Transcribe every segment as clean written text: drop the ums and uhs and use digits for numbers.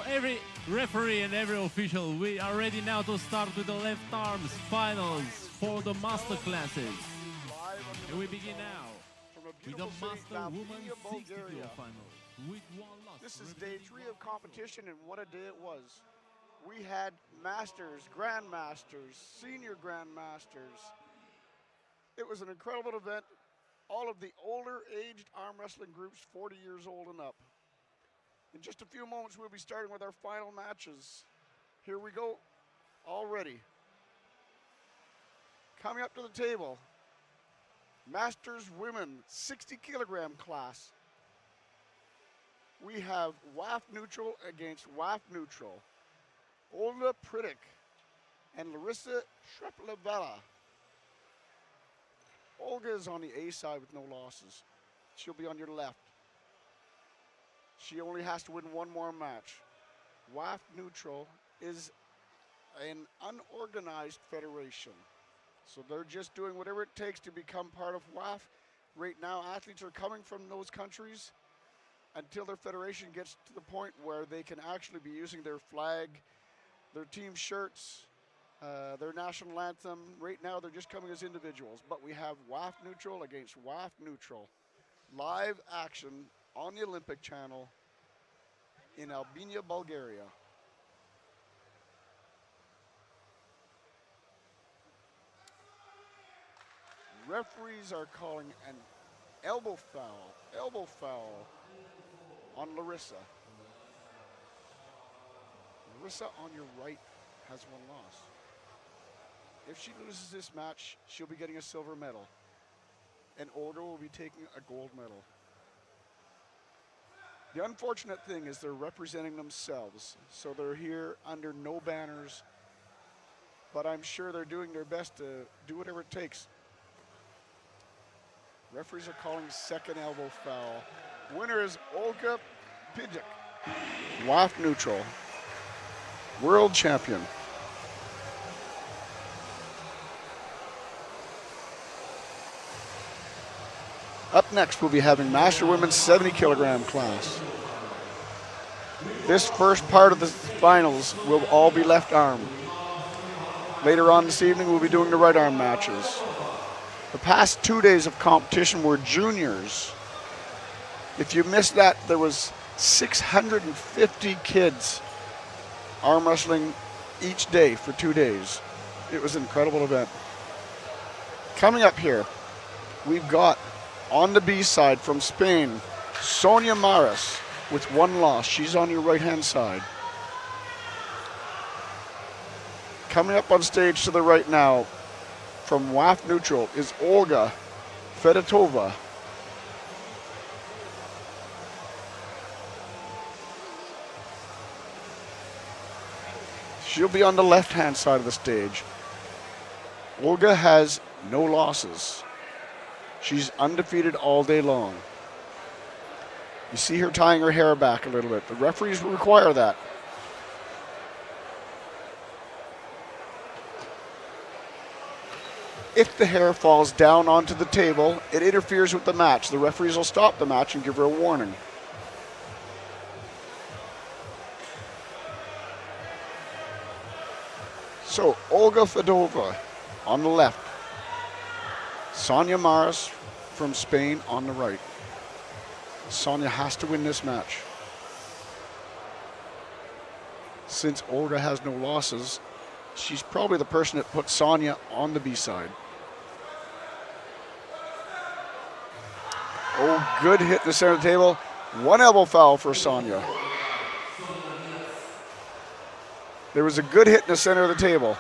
every referee and every official, we are ready now to start with the left arms finals for the master classes. And we begin now with the master women's 60 kilo finals with one loss. This is day 3 of competition, and what a day it was. We had masters, grandmasters, senior grandmasters. It was an incredible event. All of the older aged arm wrestling groups, 40 years old and up. In just a few moments, we'll be starting with our final matches. Here we go, all ready. Coming up to the table, Masters Women 60 kilogram class. We have WAF neutral against WAF neutral. Olga Pridic and Larissa Shreplavella. Olga is on the A side with no losses. She'll be on your left. She only has to win one more match. WAF neutral is an unorganized federation. So they're just doing whatever it takes to become part of WAF. Right now, athletes are coming from those countries until their federation gets to the point where they can actually be using their flag, their team shirts, their national anthem. Right now, they're just coming as individuals. But we have WAF neutral against WAF neutral. Live action on the Olympic channel in Albania, Bulgaria. Referees are calling an elbow foul on Larissa. Larissa on your right has one loss. If she loses this match, she'll be getting a silver medal. And Olga will be taking a gold medal. The unfortunate thing is they're representing themselves, so they're here under no banners, but I'm sure they're doing their best to do whatever it takes. Referees are calling second elbow foul. Winner is Olga Pridic, WAF neutral, world champion. Up next, we'll be having Master Women's 70 kilogram class. This first part of the finals will all be left arm. Later on this evening, we'll be doing the right arm matches. The past 2 days of competition were juniors. If you missed that, there was 650 kids arm wrestling each day for 2 days. It was an incredible event. Coming up here, we've got on the B side from Spain, Sonia Maris with one loss. She's on your right-hand side. Coming up on stage to the right now, from WAF neutral is Olga Fedotova. She'll be on the left-hand side of the stage. Olga has no losses. She's undefeated all day long. You see her tying her hair back a little bit. The referees require that. If the hair falls down onto the table, it interferes with the match. The referees will stop the match and give her a warning. So, Olga Fedotova on the left. Sonia Maris from Spain on the right. Sonia has to win this match. Since Olga has no losses, she's probably the person that put Sonia on the B side. Oh, good hit in the center of the table. One elbow foul for Sonia. There was a good hit in the center of the table.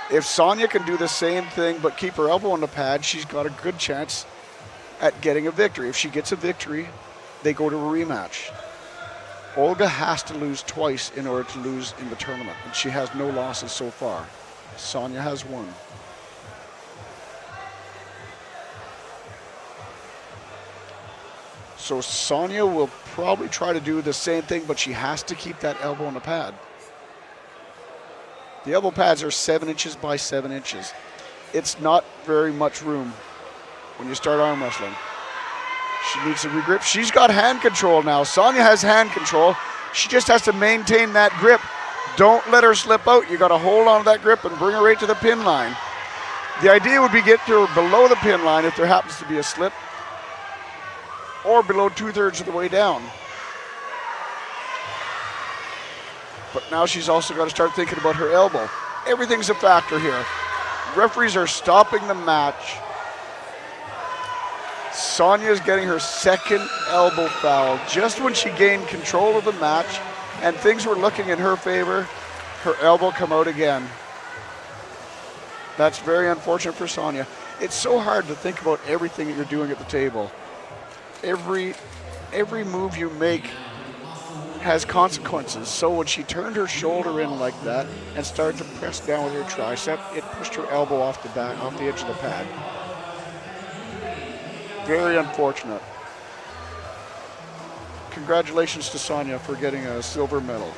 If Sonia can do the same thing but keep her elbow on the pad, she's got a good chance at getting a victory. If she gets a victory, they go to a rematch. Olga has to lose twice in order to lose in the tournament, and she has no losses so far. Sonia has one. So Sonia will probably try to do the same thing, but she has to keep that elbow on the pad. The elbow pads are 7 inches by 7 inches. It's not very much room when you start arm wrestling. She needs to regrip. She's got hand control now. Sonia has hand control. She just has to maintain that grip. Don't let her slip out. You got to hold on to that grip and bring her right to the pin line. The idea would be get her below the pin line if there happens to be a slip, or below 2/3 of the way down. But now she's also got to start thinking about her elbow. Everything's a factor here. Referees are stopping the match. Sonya is getting her second elbow foul just when she gained control of the match and things were looking in her favor. Her elbow come out again. That's very unfortunate for Sonya. It's so hard to think about everything that you're doing at the table. Every move you make has consequences. So when she turned her shoulder in like that and started to press down with her tricep, it pushed her elbow off the edge of the pad. Very unfortunate. Congratulations to Sonya for getting a silver medal.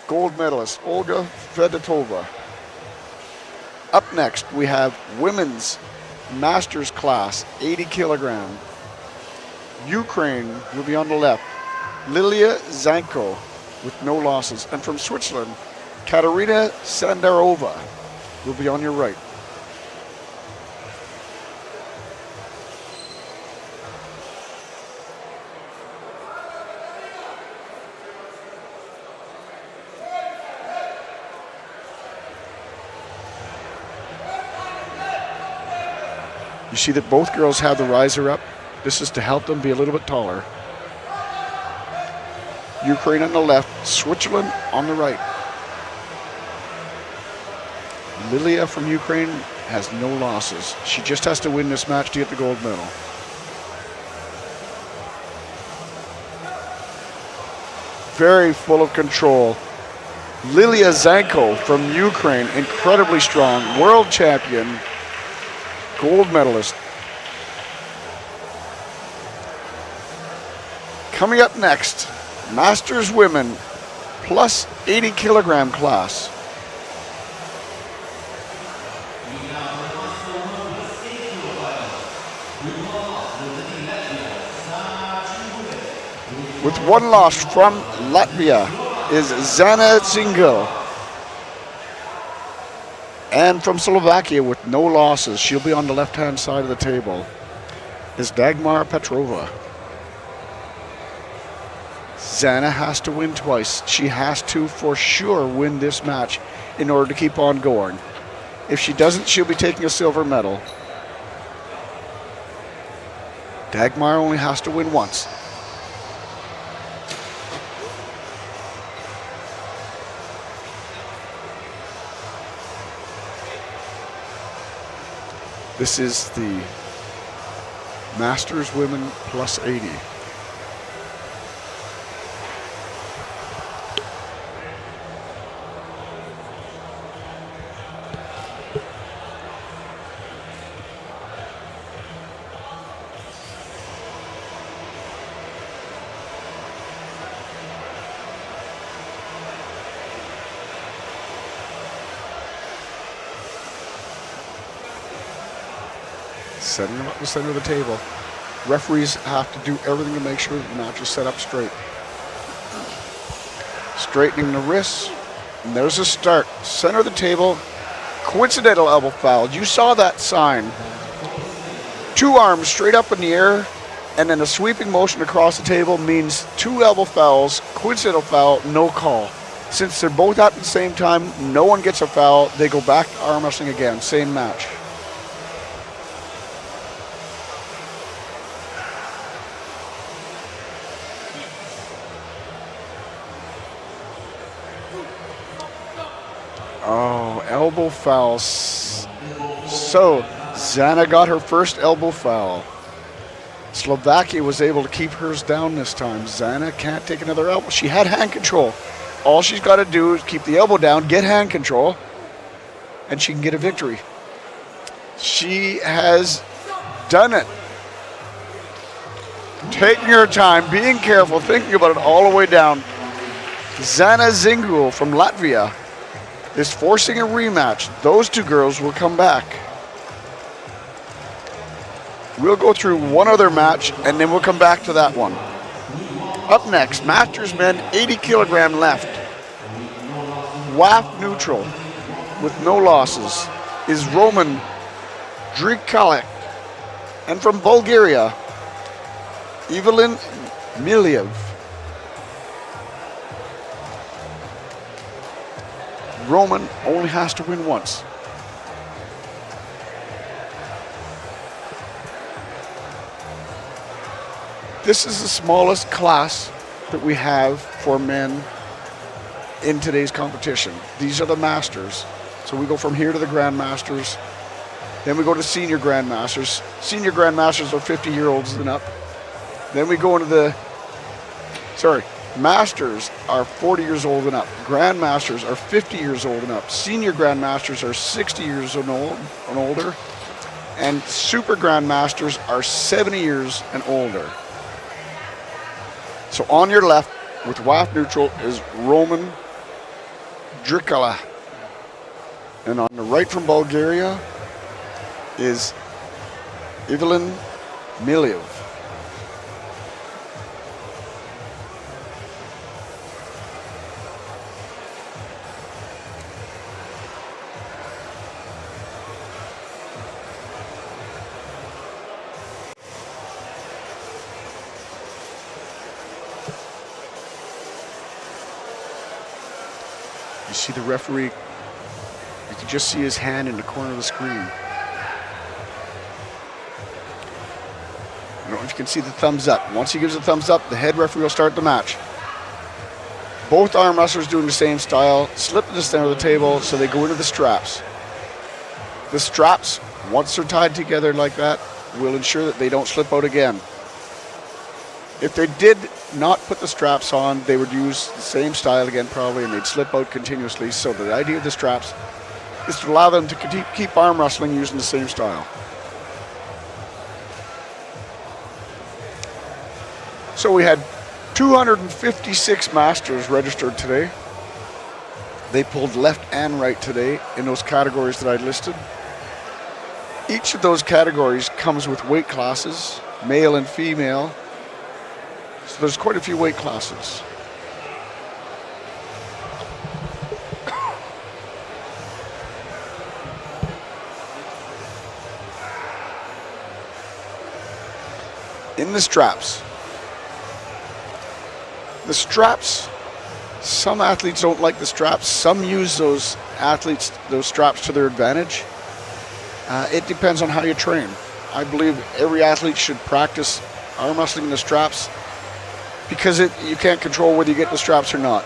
Gold medalist Olga Fedotova. Up next, we have women's masters class, 80 kilogram. Ukraine will be on the left. Lilia Zanko with no losses. And from Switzerland, Katarina Sandarova will be on your right. You see that both girls have the riser up. This is to help them be a little bit taller. Ukraine on the left, Switzerland on the right. Lilia from Ukraine has no losses. She just has to win this match to get the gold medal. Very full of control. Lilia Zanko from Ukraine, incredibly strong, world champion, gold medalist. Coming up next, Masters Women plus 80 kilogram class. With one loss from Latvia is Zana Zingel. And from Slovakia with no losses, she'll be on the left-hand side of the table, is Dagmar Petrova. Zana has to win twice. She has to, for sure, win this match in order to keep on going. If she doesn't, she'll be taking a silver medal. Dagmar only has to win once. This is the Masters Women plus 80. Setting them up in the center of the table. Referees have to do everything to make sure the match is set up straight. Straightening the wrists, and there's a start. Center of the table, coincidental elbow foul. You saw that sign. Two arms straight up in the air, and then a sweeping motion across the table means two elbow fouls, coincidental foul, no call. Since they're both at the same time, no one gets a foul. They go back to arm wrestling again, same match. Oh, elbow fouls. So, Zana got her first elbow foul. Slovakia was able to keep hers down this time. Zana can't take another elbow. She had hand control. All she's got to do is keep the elbow down, get hand control, and she can get a victory. She has done it. Taking her time, being careful, thinking about it all the way down. Zana Zingul from Latvia is forcing a rematch. Those two girls will come back. We'll go through one other match and then we'll come back to that one. Up next, Masters men, 80 kilogram left. WAF neutral with no losses is Roman Drikalic. And from Bulgaria, Evelyn Miliev. Roman only has to win once. This is the smallest class that we have for men in today's competition. These are the Masters. So we go from here to the Grandmasters. Then we go to Senior Grandmasters. Senior Grandmasters are 50-year-olds and up. Then we go into Masters are 40 years old and up. Grandmasters are 50 years old and up. Senior Grandmasters are 60 years and older. And Super Grandmasters are 70 years and older. So on your left, with WAF neutral, is Roman Drikala. And on the right from Bulgaria is Evelyn Miliev. You see the referee, you can just see his hand in the corner of the screen. I don't know if you can see the thumbs up. Once he gives a thumbs up, the head referee will start the match. Both arm wrestlers doing the same style, slip to the center of the table, so they go into the straps. The straps, once they're tied together like that, will ensure that they don't slip out again. If they did not put the straps on, they would use the same style again probably, and they'd slip out continuously. So the idea of the straps is to allow them to keep arm wrestling using the same style. So we had 256 Masters registered today. They pulled left and right today in those categories that I listed. Each of those categories comes with weight classes, male and female. So there's quite a few weight classes. In the straps. The straps, some athletes don't like the straps. Some use those straps to their advantage. It depends on how you train. I believe every athlete should practice arm wrestling in the straps because you can't control whether you get the straps or not.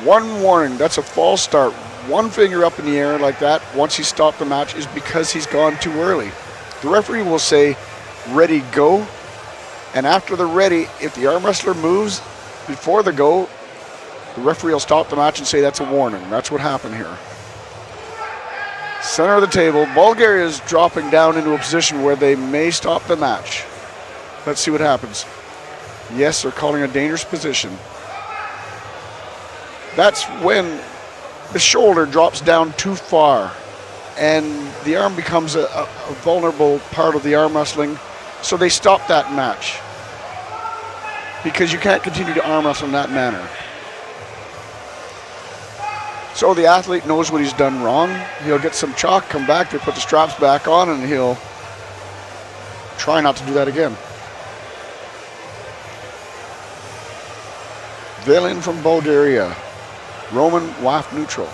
One warning, that's a false start. One finger up in the air like that once he stopped the match is because he's gone too early. The referee will say, ready, go. And after the ready, if the arm wrestler moves before the go, the referee will stop the match and say that's a warning. That's what happened here. Center of the table, Bulgaria is dropping down into a position where they may stop the match. Let's see what happens. Yes, they're calling a dangerous position. That's when the shoulder drops down too far and the arm becomes a vulnerable part of the arm wrestling. So they stop that match because you can't continue to arm wrestle in that manner. So the athlete knows what he's done wrong. He'll get some chalk, come back, they put the straps back on, and he'll try not to do that again. Velin from Bulgaria, Roman WAF neutral.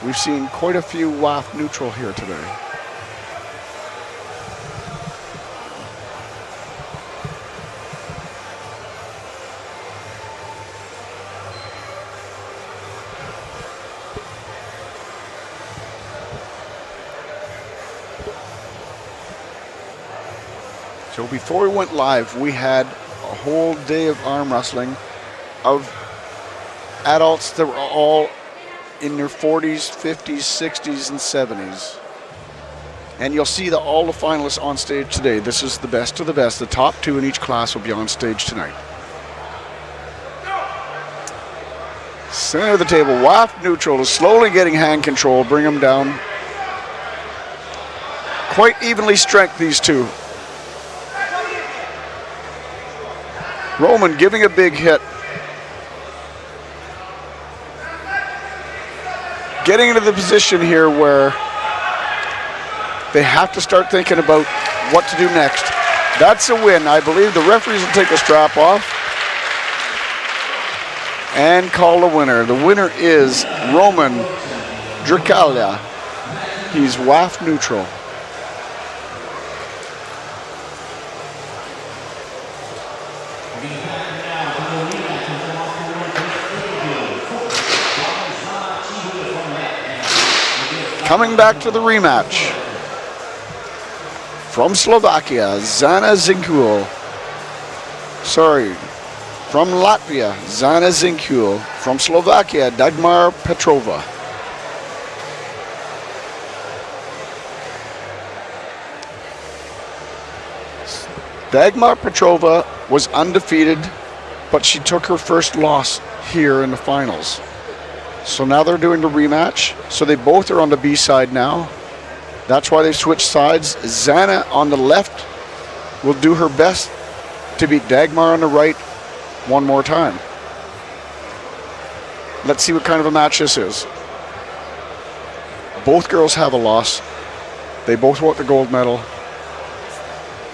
We've seen quite a few WAF neutral here today. So before we went live, we had a whole day of arm wrestling of adults that were all in their 40s, 50s, 60s, and 70s. And you'll see all the finalists on stage today. This is the best of the best. The top two in each class will be on stage tonight. Center of the table, WAF neutral is slowly getting hand control, bring them down. Quite evenly strength, these two. Roman giving a big hit. Getting into the position here where they have to start thinking about what to do next. That's a win. I believe the referees will take the strap off and call the winner. The winner is Roman Drickalia. He's WAF neutral. Coming back to the rematch. From Slovakia, Zana Zinkul. From Latvia, Zana Zinkul. From Slovakia, Dagmar Petrova. Dagmar Petrova was undefeated, but she took her first loss here in the finals. So now they're doing the rematch. So they both are on the B side now. That's why they switched sides. Zana on the left will do her best to beat Dagmar on the right one more time. Let's see what kind of a match this is. Both girls have a loss. They both want the gold medal.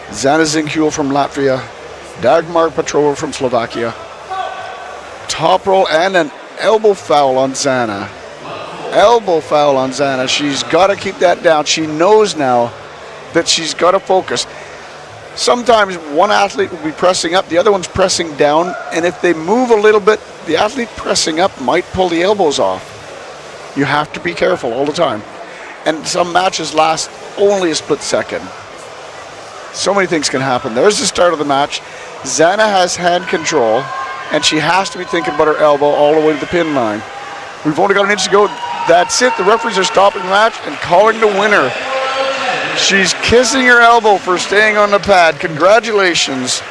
Zana Zinkul from Latvia, Dagmar Petrova from Slovakia. Top roll and an elbow foul on Zana. Elbow foul on Zana. She's got to keep that down. She knows now that she's got to focus. Sometimes one athlete will be pressing up, the other one's pressing down, and if they move a little bit, the athlete pressing up might pull the elbows off. You have to be careful all the time. And some matches last only a split second. So many things can happen. There's the start of the match. Zana has hand control, and she has to be thinking about her elbow all the way to the pin line. We've only got an inch to go. That's it. The referees are stopping the match and calling the winner. She's kissing her elbow for staying on the pad. Congratulations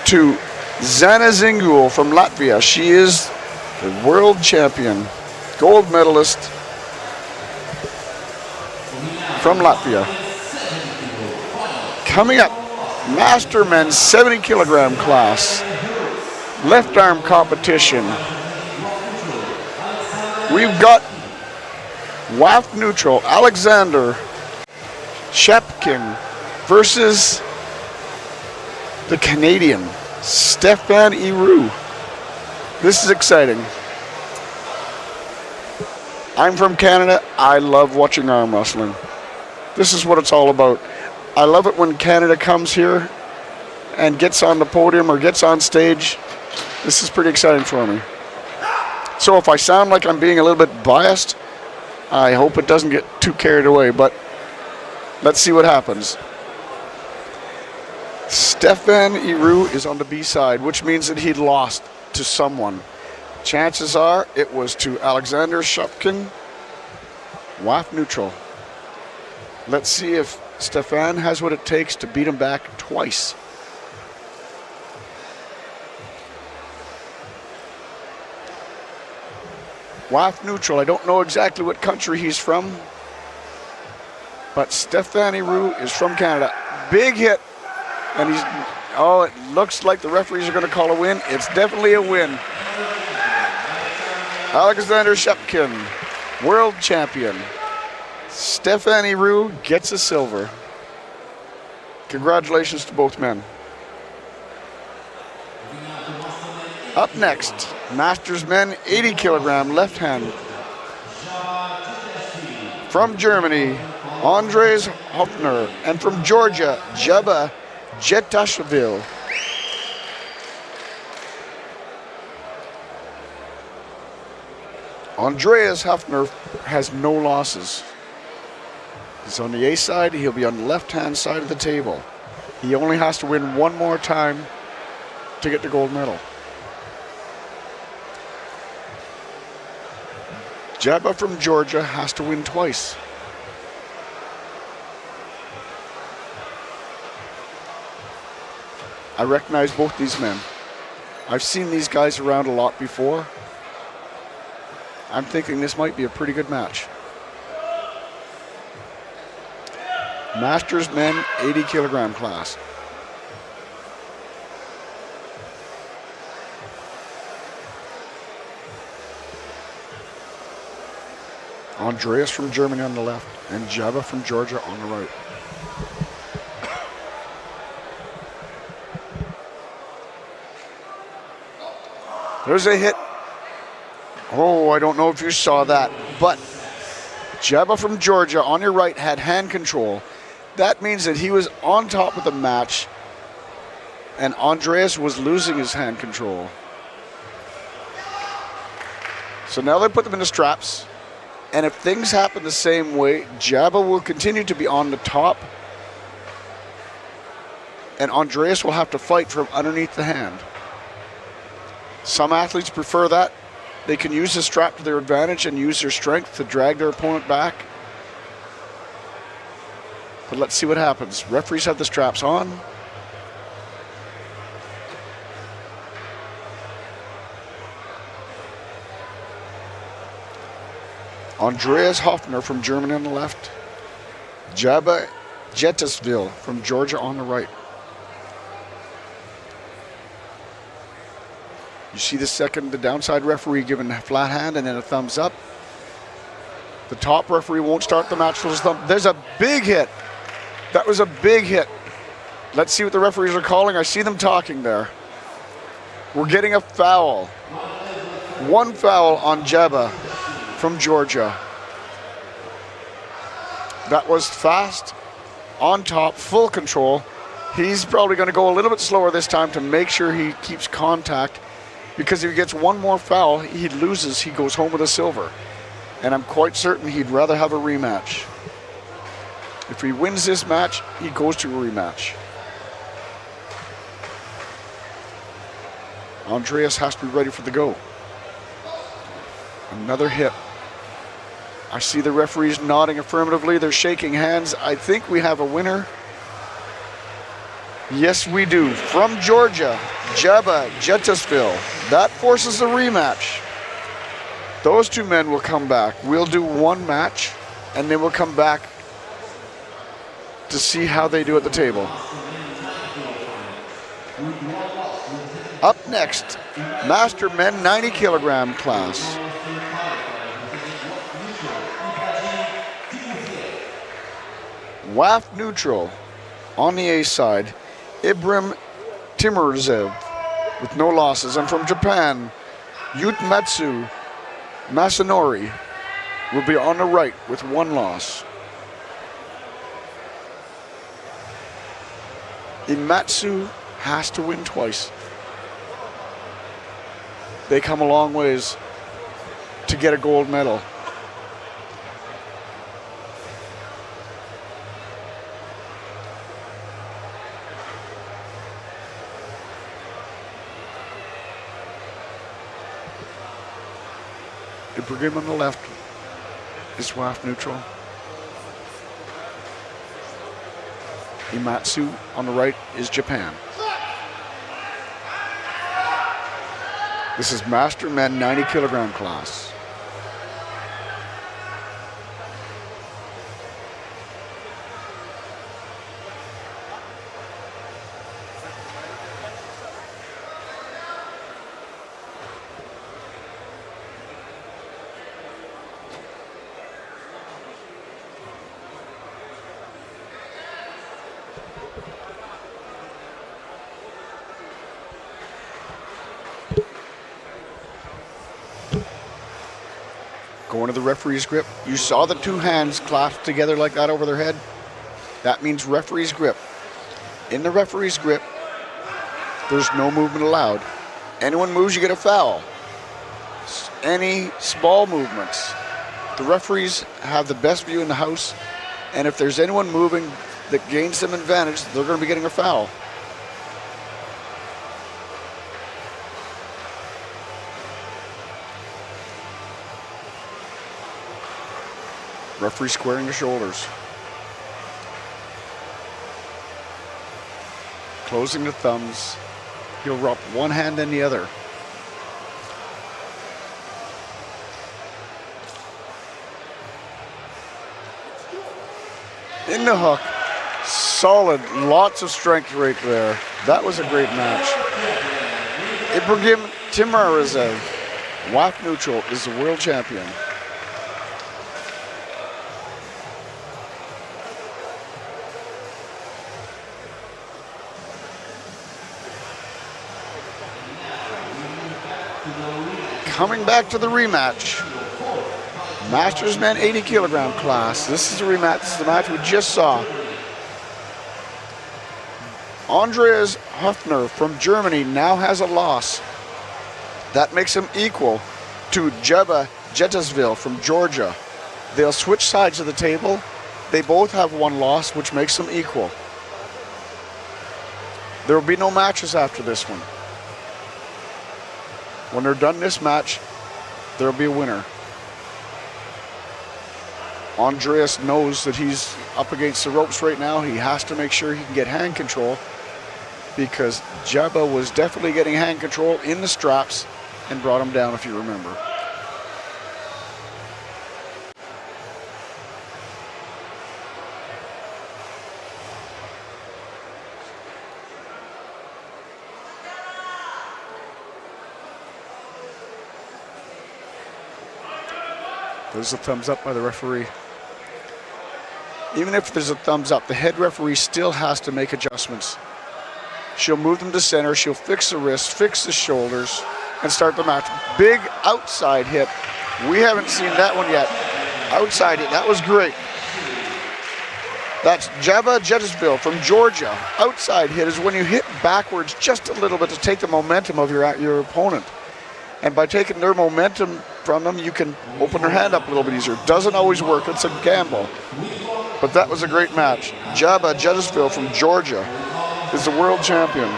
to Zana Zinkul from Latvia. She is the world champion, gold medalist from Latvia. Coming up, Master Men's 70 kilogram class, left arm competition. We've got WAF neutral Alexander Shepkin versus the Canadian Stefan Iru. This is exciting. I'm from Canada. I love watching arm wrestling. This is what it's all about. I love it when Canada comes here and gets on the podium or gets on stage. This is pretty exciting for me. So if I sound like I'm being a little bit biased, I hope it doesn't get too carried away, but let's see what happens. Stefan Iru is on the B side, which means that he'd lost to someone. Chances are it was to Alexander Shupkin, WAF neutral. Let's see if Stefan has what it takes to beat him back twice. WAF neutral, I don't know exactly what country he's from, but Stefan Iru is from Canada. Big hit, and he's, oh, it looks like the referees are going to call a win. It's definitely a win. Alexander Shepkin, world champion. Stefan Iru gets a silver. Congratulations to both men. Up next, Masters Men 80 kilogram left hand. From Germany, Andres Hofner, and from Georgia, Jaba Jetashvili. Andreas Hofner has no losses. He's on the A side, he'll be on the left-hand side of the table. He only has to win one more time to get the gold medal. Jabba from Georgia has to win twice. I recognize both these men. I've seen these guys around a lot before. I'm thinking this might be a pretty good match. Masters Men 80 kilogram class. Andreas from Germany on the left and Jabba from Georgia on the right. There's a hit. Oh, I don't know if you saw that, but Jabba from Georgia on your right had hand control. That means that he was on top of the match and Andreas was losing his hand control. So now they put them in the straps, and if things happen the same way, Jabba will continue to be on the top and Andreas will have to fight from underneath the hand. Some athletes prefer that. They can use the strap to their advantage and use their strength to drag their opponent back. But let's see what happens. Referees have the straps on. Andreas Hoffner from Germany on the left. Jabba Jettisville from Georgia on the right. You see the downside referee giving a flat hand and then a thumbs up. The top referee won't start the match till his thumb. There's a big hit. That was a big hit. Let's see what the referees are calling. I see them talking there. We're getting a foul. One foul on Jabba from Georgia. That was fast, on top, full control. He's probably going to go a little bit slower this time to make sure he keeps contact, because if he gets one more foul, he loses, he goes home with a silver. And I'm quite certain he'd rather have a rematch. If he wins this match, he goes to a rematch. Andreas has to be ready for the go. Another hit. I see the referees nodding affirmatively. They're shaking hands. I think we have a winner. Yes, we do. From Georgia, Jabba Jettisville. That forces a rematch. Those two men will come back. We'll do one match, and then we'll come back to see how they do at the table. Up next, Master Men 90 kilogram class. WAF neutral on the A side, Ibram Timurzev with no losses. And from Japan, Yutmatsu Masanori will be on the right with one loss. Imatsu has to win twice. They come a long ways to get a gold medal. Ibrahim on the left is WAF neutral. Imatsu on the right is Japan. This is Master Men 90 kilogram class. Going to the referee's grip. You saw the two hands clasped together like that over their head. That means referee's grip. In the referee's grip, there's no movement allowed. Anyone moves, you get a foul. Any small movements. The referees have the best view in the house, and if there's anyone moving that gains them advantage, they're going to be getting a foul. Referee squaring the shoulders. Closing the thumbs. He'll rub one hand and the other. In the hook. Solid. Lots of strength right there. That was a great match. Ibrahim Timurzev, WAF neutral, is the world champion. Coming back to the rematch. Masters men 80 kilogram class. This is a rematch. This is the match we just saw. Andreas Höfner from Germany now has a loss. That makes him equal to Jeba Jetasville from Georgia. They'll switch sides of the table. They both have one loss, which makes them equal. There will be no matches after this one. When they're done this match, there will be a winner. Andreas knows that he's up against the ropes right now. He has to make sure he can get hand control, because Jeba was definitely getting hand control in the straps and brought him down, if you remember. There's a thumbs up by the referee. Even if there's a thumbs up, the head referee still has to make adjustments. She'll move them to center, she'll fix the wrists, fix the shoulders, and start the match. Big outside hit. We haven't seen that one yet. Outside hit, that was great. That's Jeba Jetasville from Georgia. Outside hit is when you hit backwards just a little bit to take the momentum of your opponent. And by taking their momentum from them, you can open their hand up a little bit easier. Doesn't always work, it's a gamble. But that was a great match. Jeba Jetasville from Georgia is the world champion.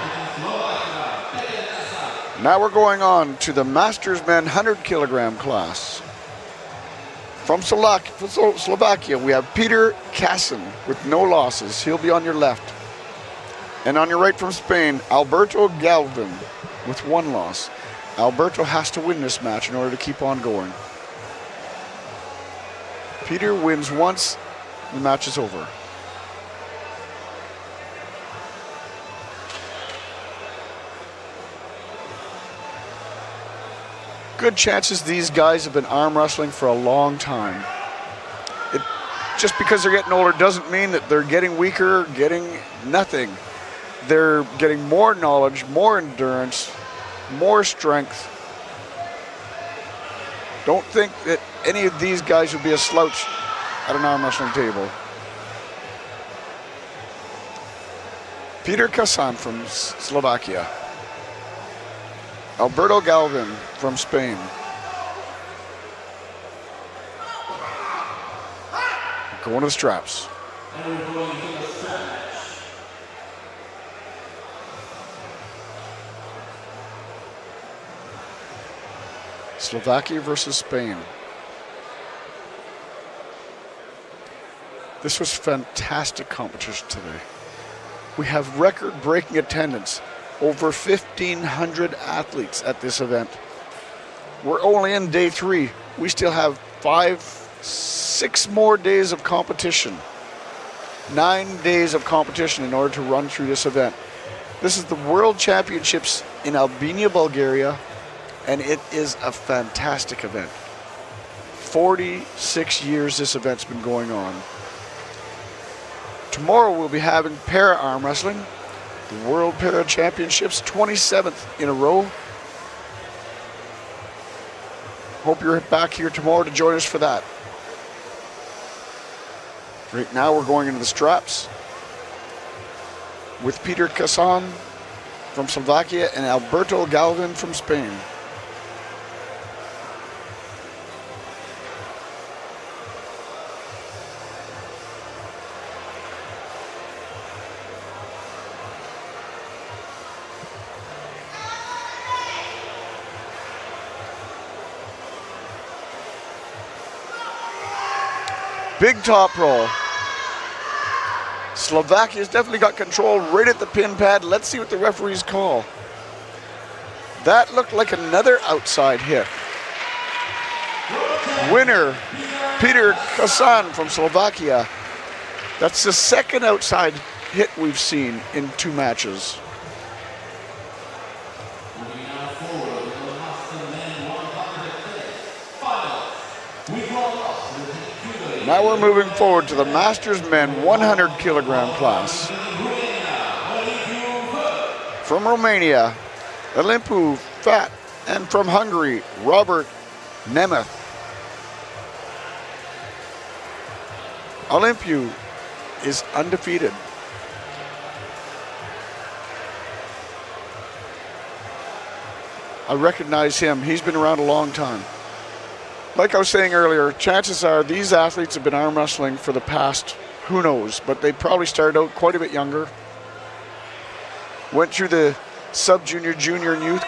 Now we're going on to the Masters men 100 kilogram class. From Slovakia, we have Peter Kassin with no losses. He'll be on your left. And on your right from Spain, Alberto Galvin with one loss. Alberto has to win this match in order to keep on going. Peter wins once, the match is over. Good chances these guys have been arm wrestling for a long time. Just because they're getting older doesn't mean that they're getting weaker, getting nothing. They're getting more knowledge, more endurance, more strength. Don't think that any of these guys would be a slouch at an arm wrestling table. Peter Kassin from Slovakia. Alberto Galvin from Spain. Going to the straps. Slovakia versus Spain. This was fantastic competition today. We have record-breaking attendance. Over 1,500 athletes at this event. We're only in day 3. We still have 6 more days of competition. 9 days of competition in order to run through this event. This is the World Championships in Albania, Bulgaria, and it is a fantastic event. 46 years this event's been going on. Tomorrow we'll be having para arm wrestling. The World Para Championships, 27th in a row. Hope you're back here tomorrow to join us for that. Right now we're going into the straps with Peter Kassin from Slovakia and Alberto Galvin from Spain. Big top roll. Slovakia's definitely got control right at the pin pad. Let's see what the referees call. That looked like another outside hit. Winner, Peter Kassin from Slovakia. That's the second outside hit we've seen in 2 matches. Now we're moving forward to the Masters men 100 kilogram class. From Romania, Olimpu Fat And from Hungary, Robert Nemeth. Olympiu is undefeated. I recognize him. He's been around a long time. Like I was saying earlier, chances are these athletes have been arm wrestling for the past, who knows, but they probably started out quite a bit younger. Went through the sub-junior, junior, and youth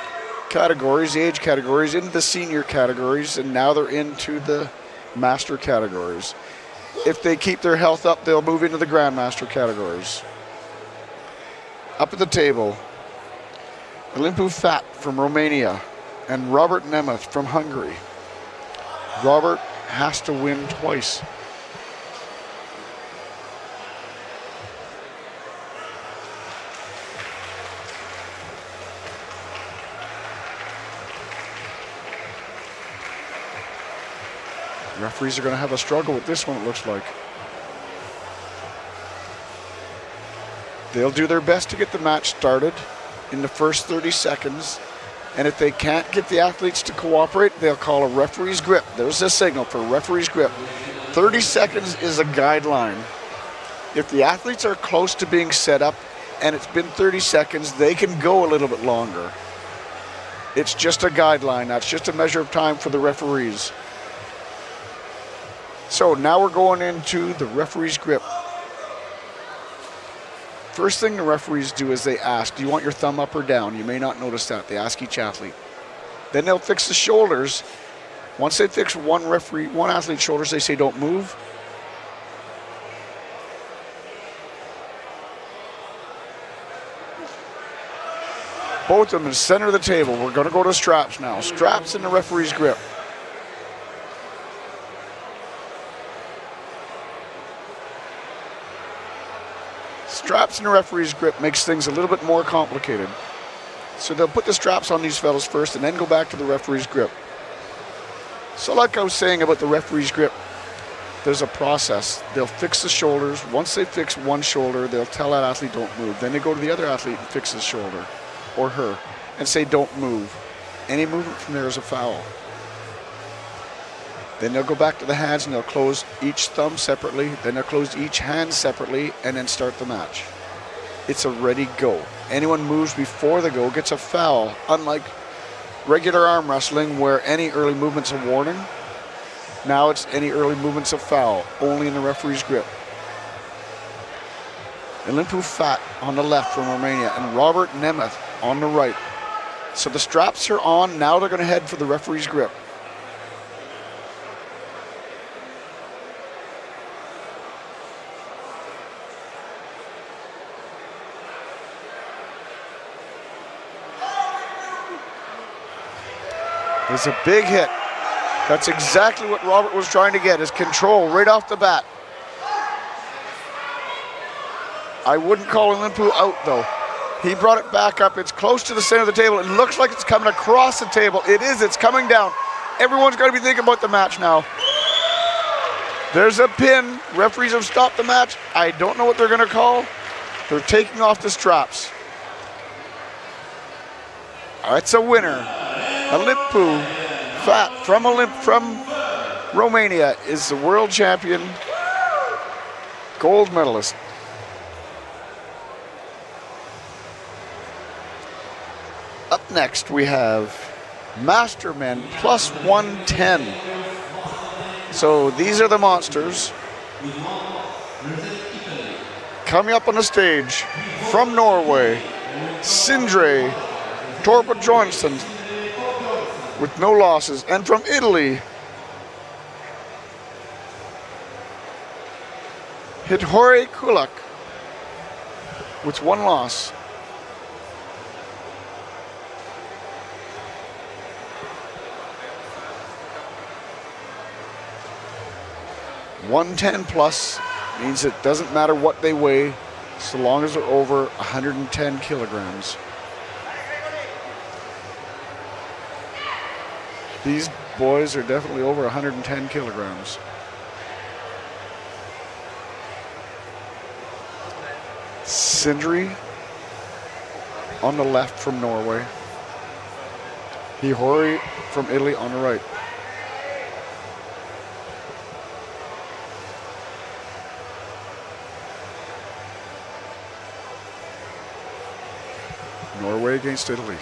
categories, the age categories, into the senior categories, and now they're into the master categories. If they keep their health up, they'll move into the grandmaster categories. Up at the table, Olympiu Fat from Romania and Robert Nemeth from Hungary. Robert has to win twice. Referees are going to have a struggle with this one, it looks like. They'll do their best to get the match started in the first 30 seconds. And if they can't get the athletes to cooperate, they'll call a referee's grip. There's a signal for referee's grip. 30 seconds is a guideline. If the athletes are close to being set up and it's been 30 seconds, they can go a little bit longer. It's just a guideline. That's just a measure of time for the referees. So now we're going into the referee's grip. First thing the referees do is they ask, do you want your thumb up or down? You may not notice that. They ask each athlete. Then they'll fix the shoulders. Once they fix one athlete's shoulders, they say don't move. Both of them in the center of the table. We're going to go to straps now. Straps in the referee's grip. Straps in the referee's grip makes things a little bit more complicated. So they'll put the straps on these fellas first and then go back to the referee's grip. So like I was saying about the referee's grip, there's a process. They'll fix the shoulders. Once they fix one shoulder, they'll tell that athlete don't move. Then they go to the other athlete and fix his shoulder or her and say don't move. Any movement from there is a foul. Then they'll go back to the hands and they'll close each thumb separately. Then they'll close each hand separately and then start the match. It's a ready go. Anyone moves before the go gets a foul, unlike regular arm wrestling where any early movement's a warning. Now it's any early movement's a foul, only in the referee's grip. Olympiu Fat on the left from Romania and Robert Nemeth on the right. So the straps are on. Now they're going to head for the referee's grip. It's a big hit. That's exactly what Robert was trying to get, is control right off the bat. I wouldn't call Olympiu out, though. He brought it back up. It's close to the center of the table. It looks like it's coming across the table. It is. It's coming down. Everyone's got to be thinking about the match now. There's a pin. Referees have stopped the match. I don't know what they're going to call. They're taking off the straps. It's a winner. Olympiu Fat from Romania is the world champion, gold medalist. Up next we have Master Men plus 110. So these are the monsters. Coming up on the stage from Norway, Sindre Torpa Johnson with no losses. And from Italy, Hittore Kulak with one loss. $110 plus means it doesn't matter what they weigh so long as they're over 110 kilograms. These boys are definitely over 110 kilograms. Sindre on the left from Norway. Hihori from Italy on the right. Norway against Italy.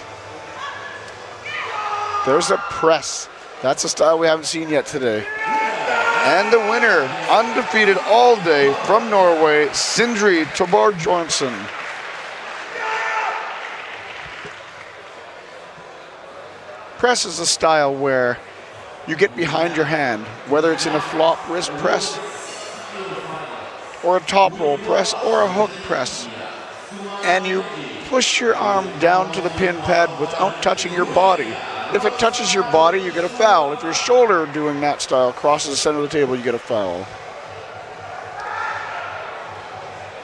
There's a press. That's a style we haven't seen yet today. And the winner, undefeated all day from Norway, Sindri Torbjornsson. Press is a style where you get behind your hand, whether it's in a flop wrist press, or a top roll press, or a hook press, and you push your arm down to the pin pad without touching your body. If it touches your body, you get a foul. If your shoulder doing that style crosses the center of the table, you get a foul.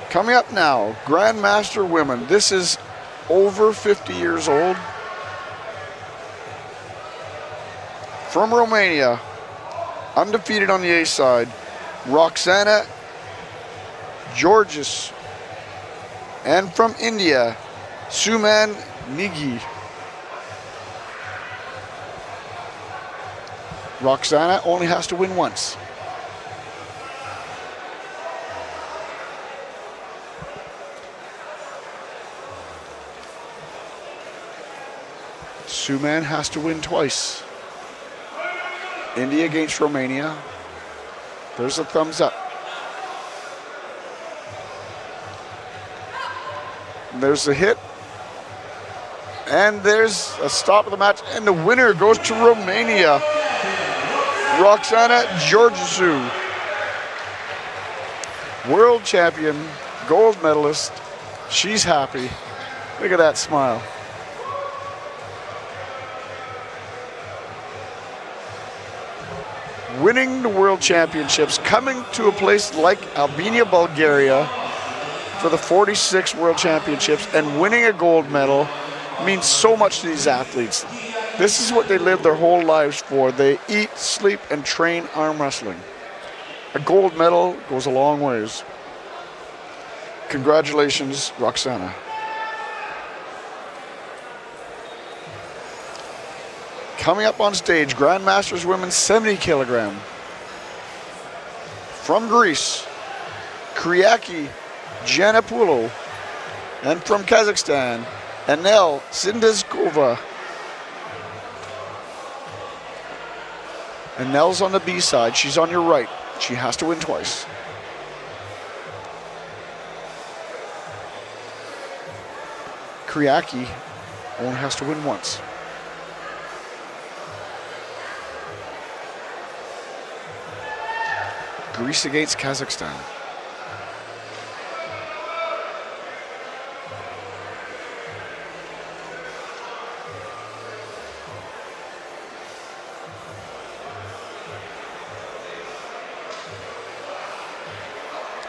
Coming up now, Grandmaster Women. This is over 50 years old. From Romania, undefeated on the A side, Roxana Georges. And from India, Suman Nigi. Roxana only has to win once. Suman has to win twice. India against Romania. There's a thumbs up. There's a hit. And there's a stop of the match. And the winner goes to Romania. Roxana Georgescu. World champion, gold medalist. She's happy. Look at that smile. Winning the World Championships, coming to a place like Albania, Bulgaria for the 46th World Championships and winning a gold medal means so much to these athletes. This is what they live their whole lives for. They eat, sleep, and train arm wrestling. A gold medal goes a long ways. Congratulations, Roxana. Coming up on stage, Grandmasters Women 70 kilogram. From Greece, Kriaki Janapoulou. And from Kazakhstan, Anel Sindeskova. Anel's on the B side. She's on your right. She has to win twice. Kriaki only has to win once. Greece against Kazakhstan.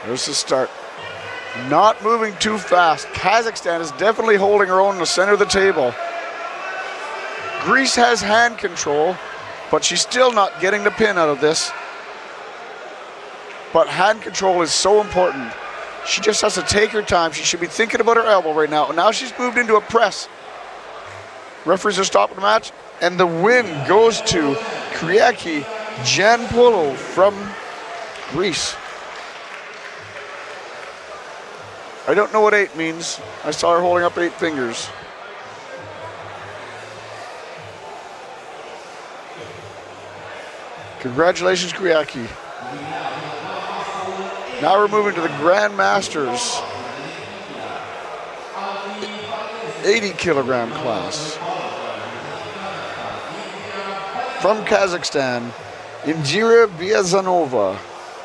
There's the start. Not moving too fast. Kazakhstan is definitely holding her own in the center of the table. Greece has hand control, but she's still not getting the pin out of this. But hand control is so important. She just has to take her time. She should be thinking about her elbow right now. And now she's moved into a press. Referees are stopping the match. And the win goes to Kriaki Janapoulou from Greece. I don't know what 8 means. I saw her holding up 8 fingers. Congratulations, Kriaki. Now we're moving to the Grandmasters 80 kilogram class. From Kazakhstan, Indira Biazanova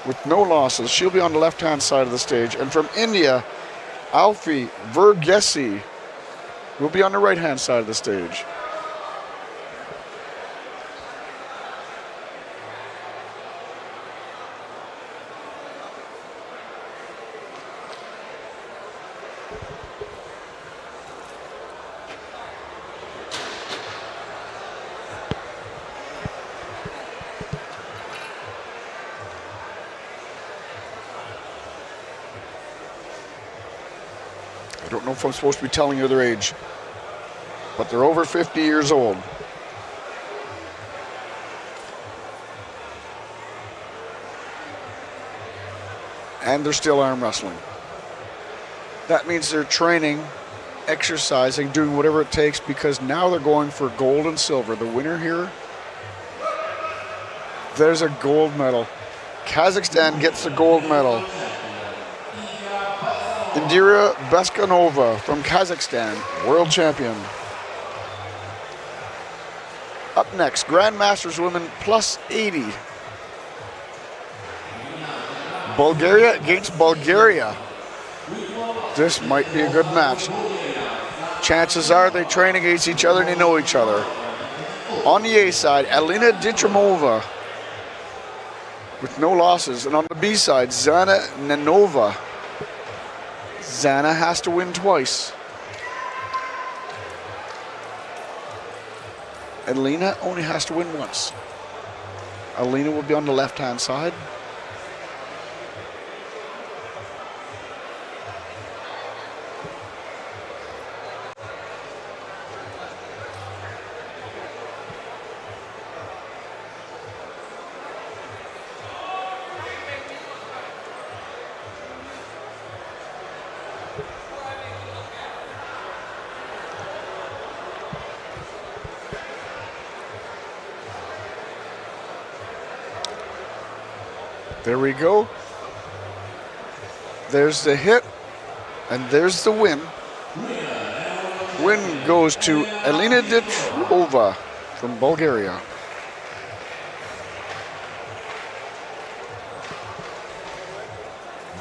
with no losses. She'll be on the left-hand side of the stage. And from India, Alfie Verghese will be on the right-hand side of the stage. I don't know if I'm supposed to be telling you their age, but they're over 50 years old. and they're still arm wrestling. That means they're training, exercising, doing whatever it takes, because now they're going for gold and silver. The winner here, there's a gold medal. Kazakhstan gets the gold medal. Indira Beskanova from Kazakhstan, world champion. Up next, Grandmasters women plus 80. Bulgaria against Bulgaria. This might be a good match. Chances are they train against each other and they know each other. On the A side, Alina Ditromova with no losses. And on the B side, Zana Nenova. Zana has to win twice. Alina only has to win once. Alina will be on the left-hand side. There we go. There's the hit, and there's the win. Win goes to Alina Ditromova from Bulgaria.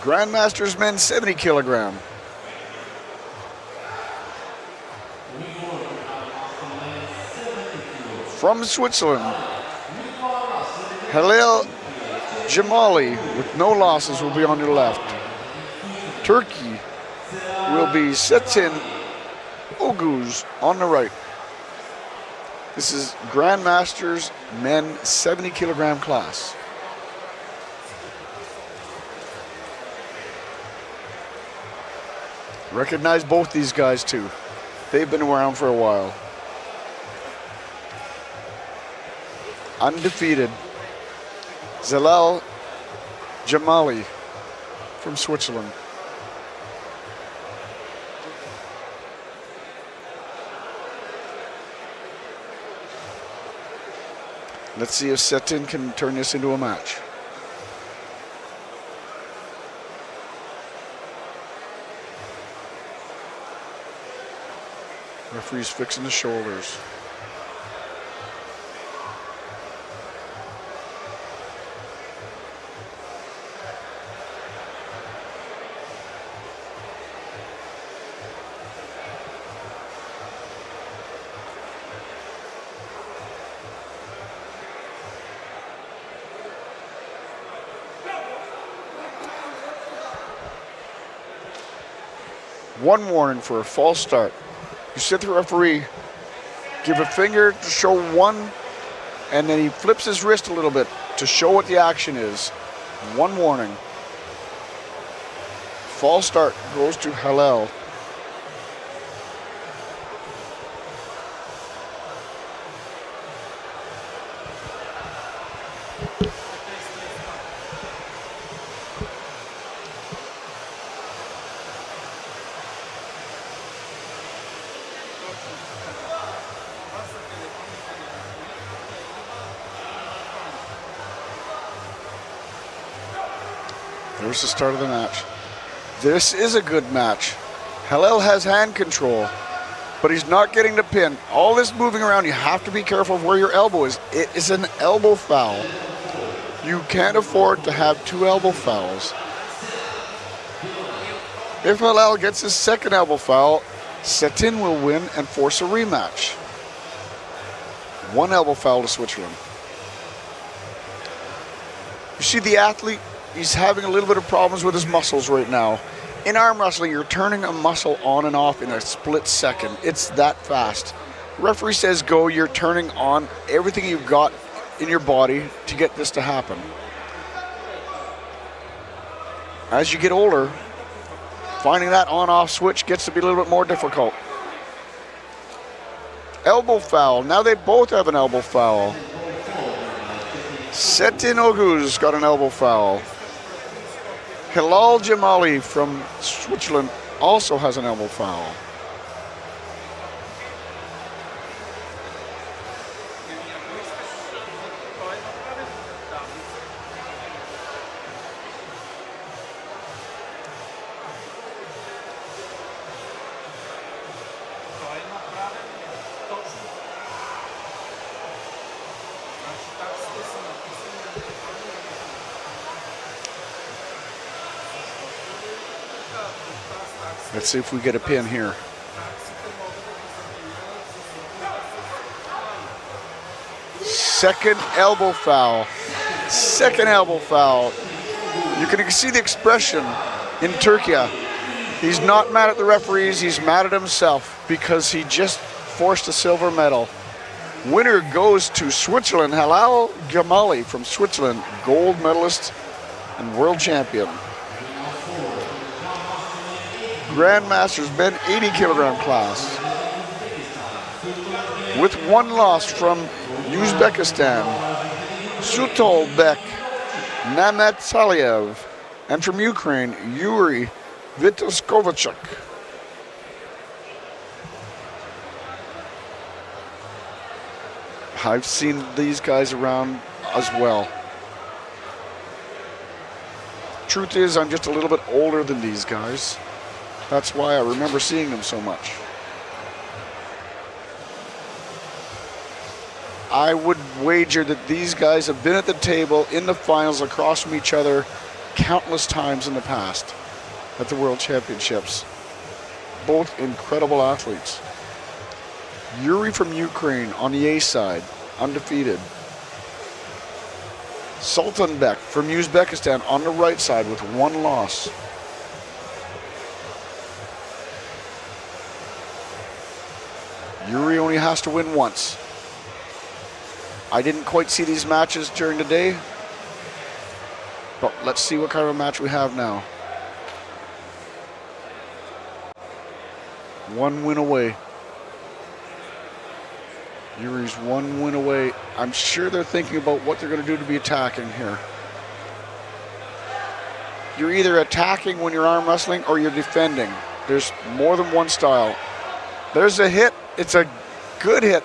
Grandmasters men 70 kilogram. From Switzerland, Halil Jamali with no losses will be on your left. Turkey will be Setin Oguz on the right. This is Grandmasters men 70 kilogram class. Recognize both these guys too. They've been around for a while. Undefeated. Zalal Jamali from Switzerland. Let's see if Setin can turn this into a match. Referee's fixing the shoulders. One warning for a false start. You sit the referee, give a finger to show one, and then he flips his wrist a little bit to show what the action is. One warning. False start goes to Halal. There's the start of the match. This is a good match. Halal has hand control, but he's not getting the pin. All this moving around, you have to be careful of where your elbow is. It is an elbow foul. You can't afford to have two elbow fouls. If Halal gets his second elbow foul, Setin will win and force a rematch. One elbow foul to Switzerland. You see the athlete? He's having a little bit of problems with his muscles right now. In arm wrestling, you're turning a muscle on and off in a split second. It's that fast. Referee says go, you're turning on everything you've got in your body to get this to happen. As you get older, finding that on-off switch gets to be a little bit more difficult. Elbow foul. Now they both have an elbow foul. Setin Oguz got an elbow foul. Hilal Jamali from Switzerland also has an elbow foul. Let's see if we get a pin here. Second elbow foul. Second elbow foul. You can see the expression in Turkey. He's not mad at the referees, he's mad at himself because he just forced a silver medal. Winner goes to Switzerland, Hilal Jamali from Switzerland, gold medalist and world champion. Grandmasters men 80 kilogram class. With one loss from Uzbekistan, Sutolbek Namataliev, and from Ukraine, Yuri Vitoskovachuk. I've seen these guys around as well. Truth is, I'm just a little bit older than these guys. That's why I remember seeing them so much. I would wager that these guys have been at the table in the finals across from each other countless times in the past at the World Championships. Both incredible athletes. Yuri from Ukraine on the A side, undefeated. Sultanbek from Uzbekistan on the right side with one loss. Yuri only has to win once. I didn't quite see these matches during the day, but let's see what kind of a match we have now. One win away. Yuri's one win away. I'm sure they're thinking about what they're going to do to be attacking here. You're either attacking when you're arm wrestling or you're defending. There's more than one style. There's a hit. It's a good hit,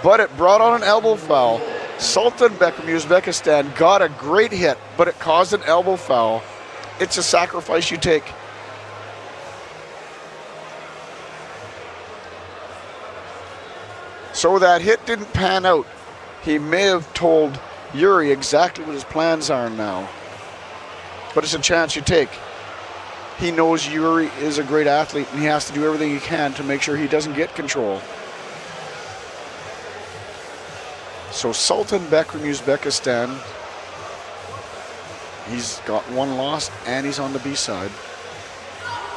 but it brought on an elbow foul. Sultanbek from Uzbekistan got a great hit, but it caused an elbow foul. It's a sacrifice you take. So that hit didn't pan out. He may have told Yuri exactly what his plans are now, but it's a chance you take. He knows Yuri is a great athlete and he has to do everything he can to make sure he doesn't get control. So Sultanbek from Uzbekistan, he's got one loss and he's on the B side.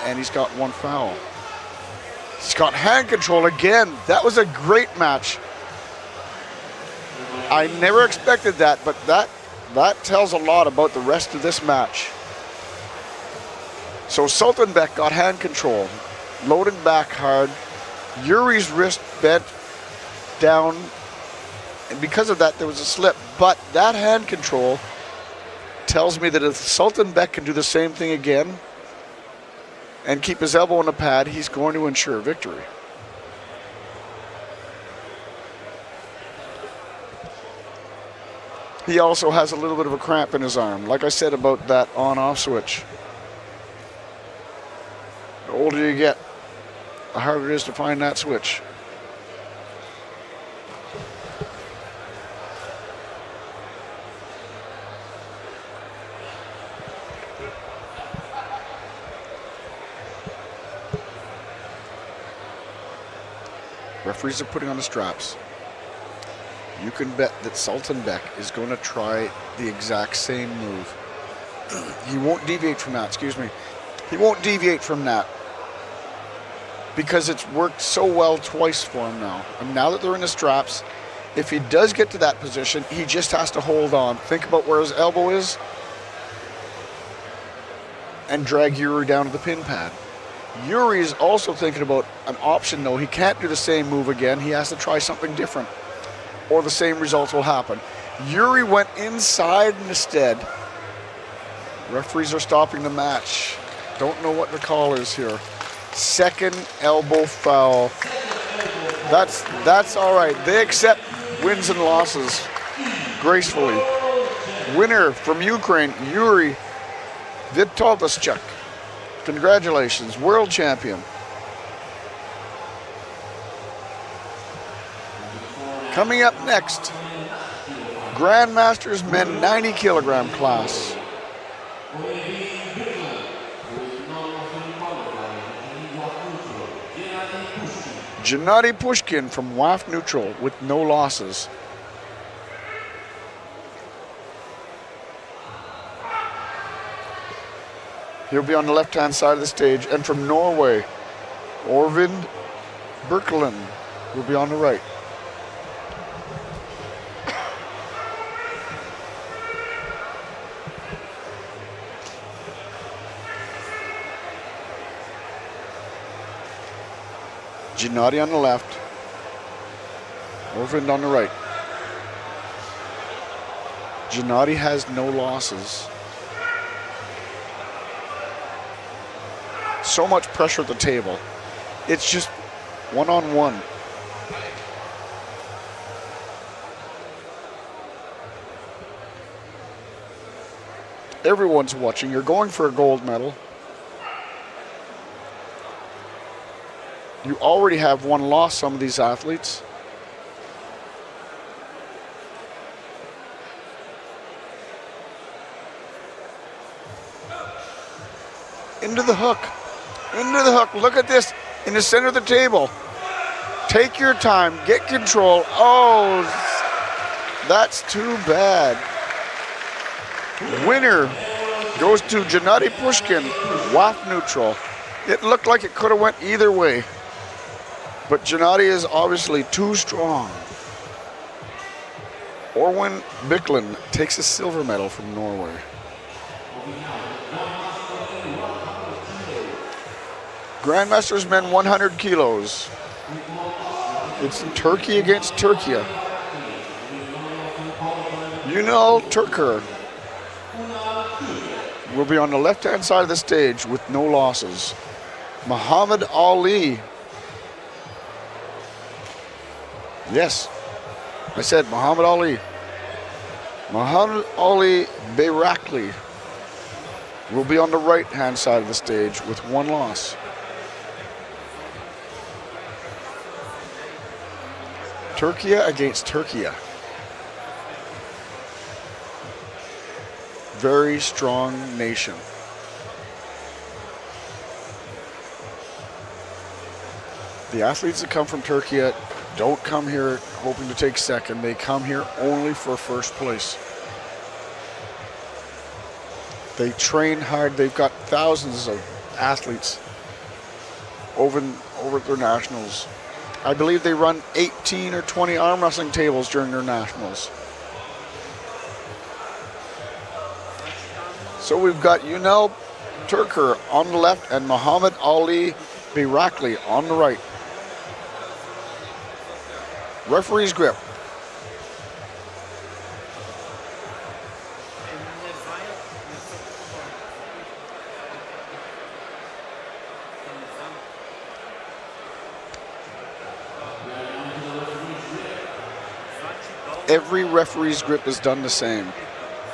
And he's got one foul. He's got hand control again. That was a great match. I never expected that, but that tells a lot about the rest of this match. So Sultanbek got hand control, loading back hard. Yuri's wrist bent down, and because of that, there was a slip. But that hand control tells me that if Sultanbek can do the same thing again and keep his elbow on the pad, he's going to ensure victory. He also has a little bit of a cramp in his arm, like I said about that on-off switch. The older you get, the harder it is to find that switch. Referees are putting on the straps. You can bet that Sultanbek is going to try the exact same move. He won't deviate from that, excuse me. He won't deviate from that because it's worked so well twice for him now. And now that they're in the straps, if he does get to that position, he just has to hold on. Think about where his elbow is and drag Yuri down to the pin pad. Yuri is also thinking about an option though. He can't do the same move again. He has to try something different or the same results will happen. Yuri went inside instead, Referees are stopping the match. Don't know what the call is here. Second elbow foul. That's all right. They accept wins and losses gracefully. Winner from Ukraine, Yuri Vitovashchuk. Congratulations, world champion. Coming up next, Grandmasters men 90 kilogram class. Gennady Pushkin from WAF Neutral with no losses. He'll be on the left-hand side of the stage. And from Norway, Orvind Birkeland will be on the right. Gennady on the left, Orvind on the right. Gennady has no losses. So much pressure at the table. It's just one-on-one. Everyone's watching. You're going for a gold medal. You already have one loss, some of these athletes. Into the hook. Into the hook. Look at this in the center of the table. Take your time. Get control. Oh, that's too bad. Winner goes to Gennady Pushkin, WAF Neutral. It looked like it could have went either way. But Gennady is obviously too strong. Orvind Birkeland takes a silver medal from Norway. Grandmasters men 100 kilos. It's Turkey against Turkey. Ünal Türker will be on the left-hand side of the stage with no losses. Muhammad Ali. Yes, I said Muhammad Ali. Muhammad Ali Bayrakli will be on the right-hand side of the stage with one loss. Turkey against Turkey. Very strong nation. The athletes that come from Turkey don't come here hoping to take second. They come here only for first place. They train hard. They've got thousands of athletes over at their nationals. I believe they run 18 or 20 arm wrestling tables during their nationals. So we've got Ünal Türker on the left and Muhammad Ali Bayrakli on the right. Referee's grip. Every referee's grip is done the same.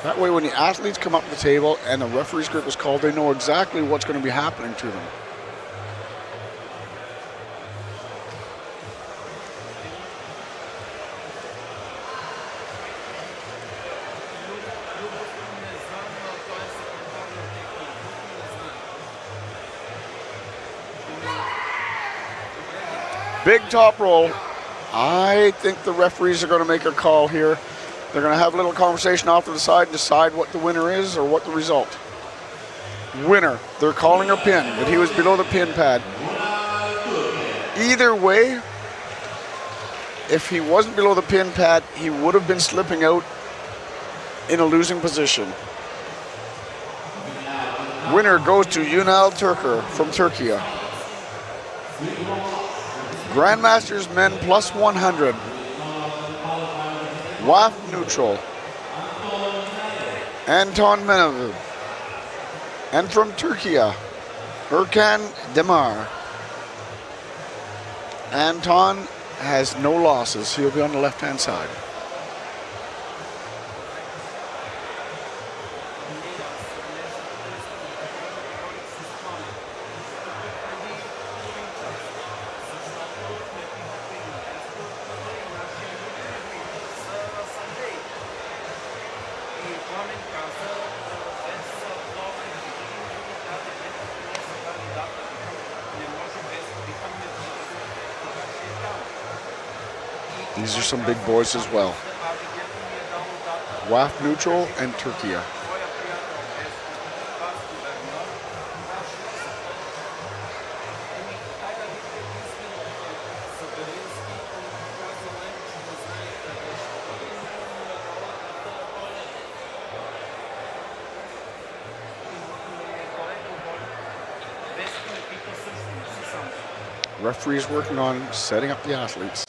That way when the athletes come up to the table and the referee's grip is called, they know exactly what's going to be happening to them. Big top roll. I think the referees are going to make a call here. They're going to have a little conversation off to the side and decide what the winner is or what the result. Winner. They're calling a pin, but he was below the pin pad. Either way, if he wasn't below the pin pad, he would have been slipping out in a losing position. Winner goes to Ünal Türker from Turkey. Grandmasters men plus 100. WAF Neutral. Anton Menov And from Turkey, Erkan Demir. Anton has no losses. He'll be on the left-hand side. These are some big boys as well. WAF neutral and Turkey. Referees working on setting up the athletes.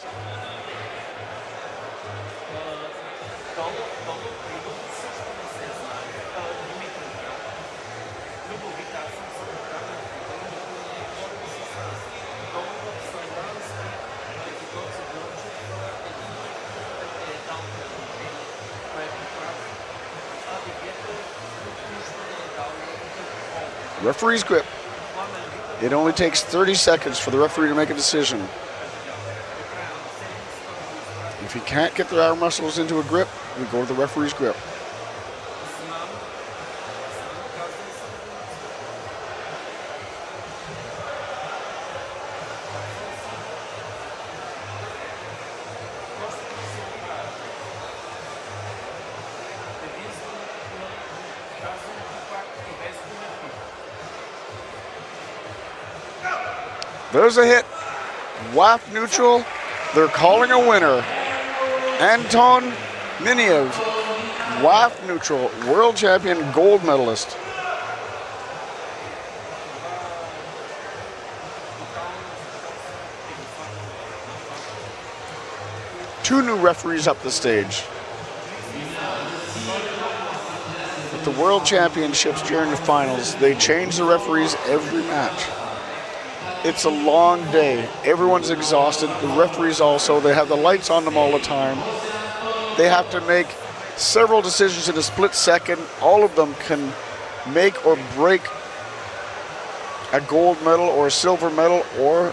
Referee's grip. It only takes 30 seconds for the referee to make a decision. If he can't get their arm muscles into a grip, we go to the referee's grip. There's a hit. WAF neutral. They're calling a winner. Anton Miniev, WAF neutral, world champion, gold medalist. Two new referees up the stage. At the World Championships during the finals, they change the referees every match. It's a long day. Everyone's exhausted. The referees also. They have the lights on them all the time. They have to make several decisions in a split second. All of them can make or break a gold medal or a silver medal, or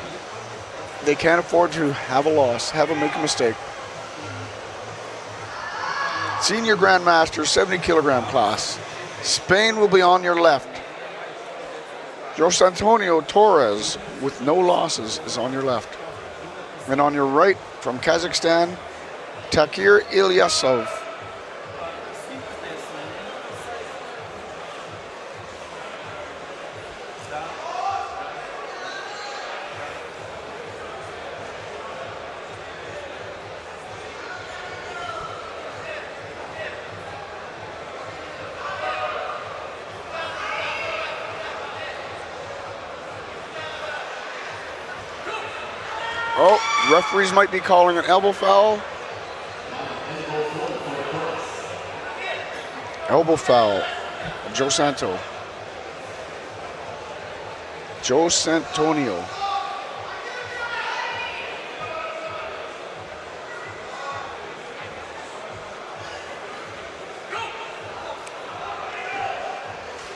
they can't afford to have a loss, make a mistake. Senior Grandmaster, 70 kilogram class. Spain will be on your left. Jose Antonio Torres, with no losses, is on your left. And on your right, from Kazakhstan, Takir Ilyasov. Oh, referees might be calling an elbow foul. Elbow foul. Joe Santo. Joe Santonio.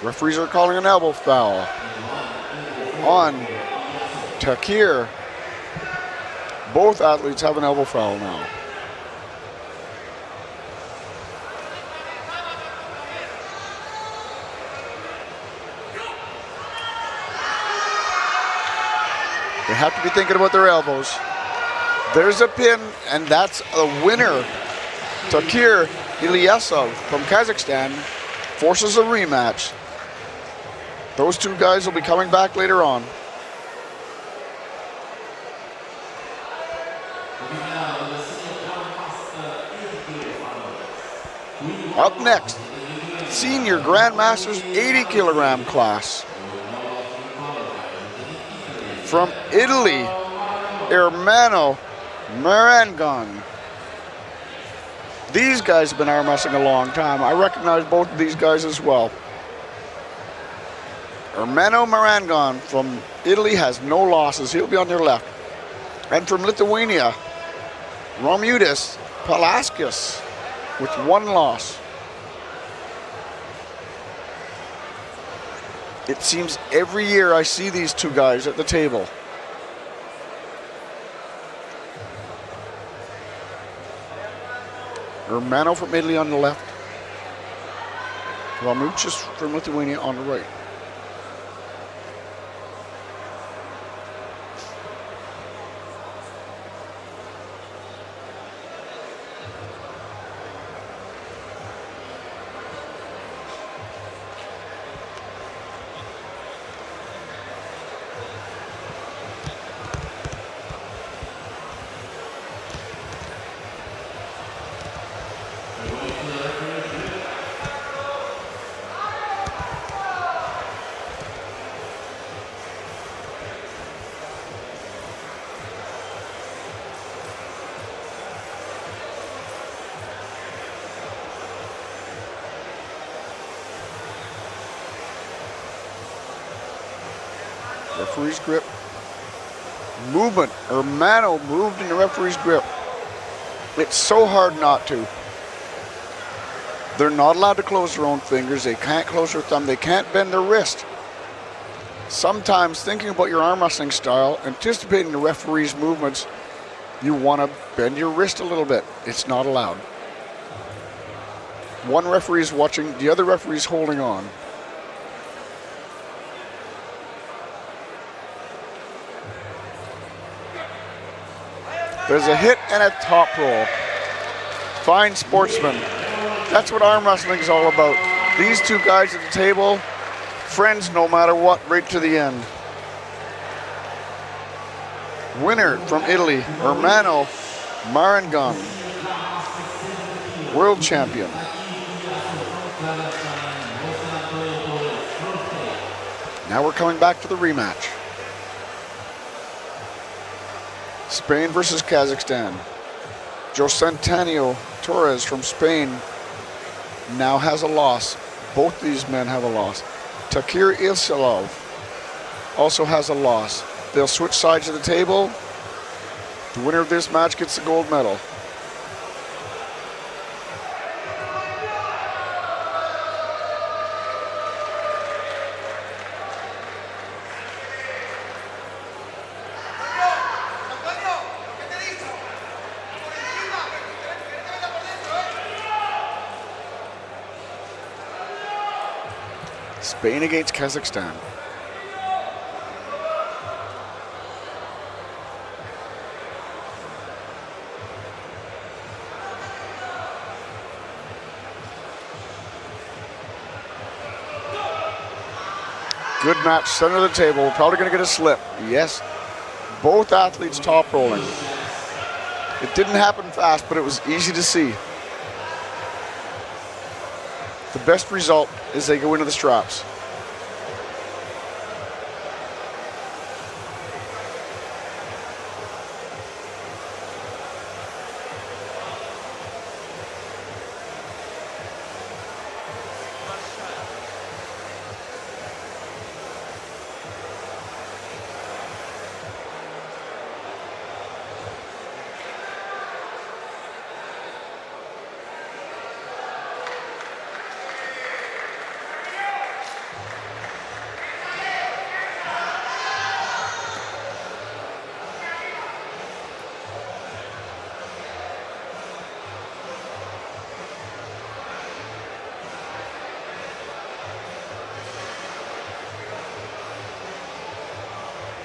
Referees are calling an elbow foul on Takir. Both athletes have an elbow foul now. They have to be thinking about their elbows. There's a pin, and that's a winner. Takir Ilyasov from Kazakhstan forces a rematch. Those two guys will be coming back later on. Up next, Senior Grandmasters 80 kilogram class. From Italy, Ermanno Marangon. These guys have been arm wrestling a long time. I recognize both of these guys as well. Ermano Marangon from Italy has no losses. He'll be on your left. And from Lithuania, Romualdis Palaskis with 1 loss. It seems every year I see these 2 guys at the table. Ermano from Italy on the left. Romualdis from Lithuania on the right. Referee's grip. Movement. Ermano moved in the referee's grip. It's so hard not to. They're not allowed to close their own fingers. They can't close their thumb. They can't bend their wrist. Sometimes thinking about your arm wrestling style, anticipating the referee's movements, you want to bend your wrist a little bit. It's not allowed. One referee is watching, the other referee is holding on. There's a hit and a top roll. Fine sportsman. That's what arm wrestling is all about. These 2 guys at the table, friends no matter what, right to the end. Winner from Italy, Ermano Marangon, world champion. Now we're coming back to the rematch. Spain versus Kazakhstan. Josantanio Torres from Spain now has a loss. Both these men have a loss. Takir Ilsalov also has a loss. They'll switch sides of the table. The winner of this match gets the gold medal. Spain against Kazakhstan. Good match, center of the table. Probably going to get a slip. Yes, both athletes top rolling. It didn't happen fast, but it was easy to see. The best result is they go into the straps.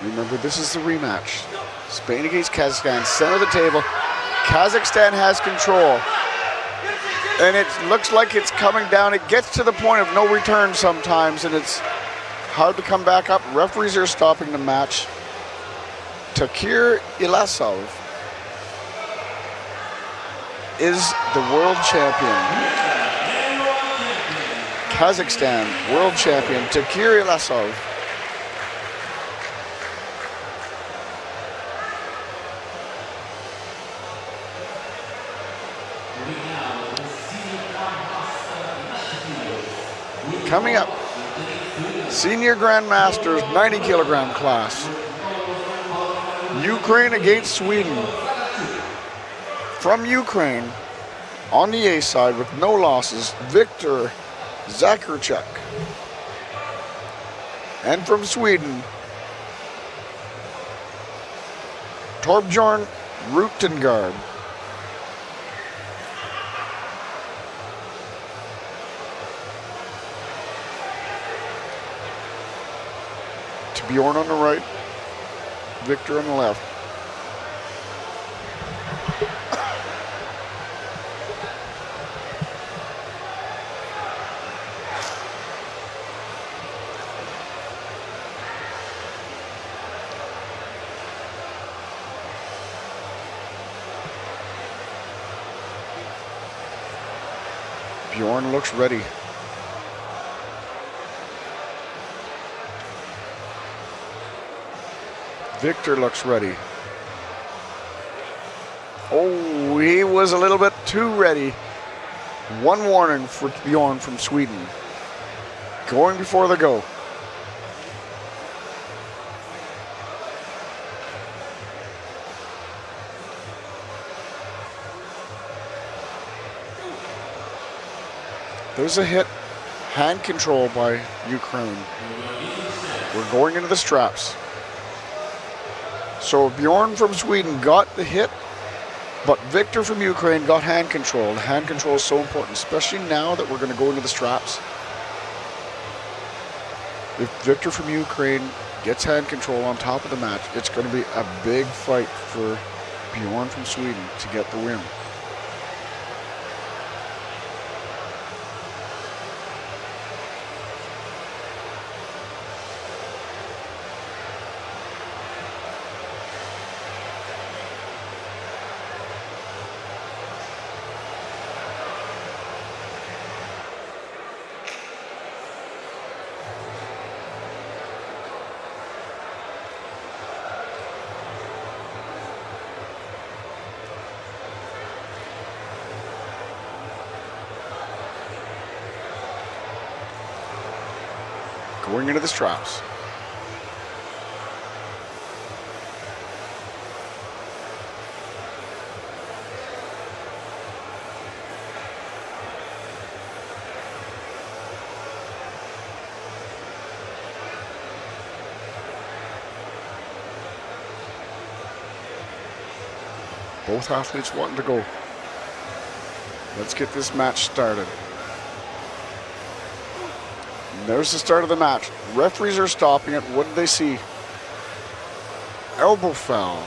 Remember, this is the rematch. Spain against Kazakhstan, center of the table. Kazakhstan has control. And it looks like it's coming down. It gets to the point of no return sometimes, and it's hard to come back up. Referees are stopping the match. Takir Ilasov is the world champion. Kazakhstan, world champion, Takir Ilasov. Coming up, Senior Grandmasters 90 kilogram class. Ukraine against Sweden. From Ukraine, on the A side with no losses, Viktor Zakarchuk. And from Sweden, Torbjorn Rutengard. To Bjorn on the right, Viktor on the left. Bjorn looks ready. Viktor looks ready. Oh, he was a little bit too ready. One warning for Bjorn from Sweden. Going before the go. There's a hit. Hand control by Ukraine. We're going into the straps. So Bjorn from Sweden got the hit, but Viktor from Ukraine got hand control. Hand control is so important, especially now that we're going to go into the straps. If Viktor from Ukraine gets hand control on top of the match, it's going to be a big fight for Bjorn from Sweden to get the win. Going into the straps. Both athletes wanting to go. Let's get this match started. There's the start of the match. Referees are stopping it. What did they see? Elbow foul.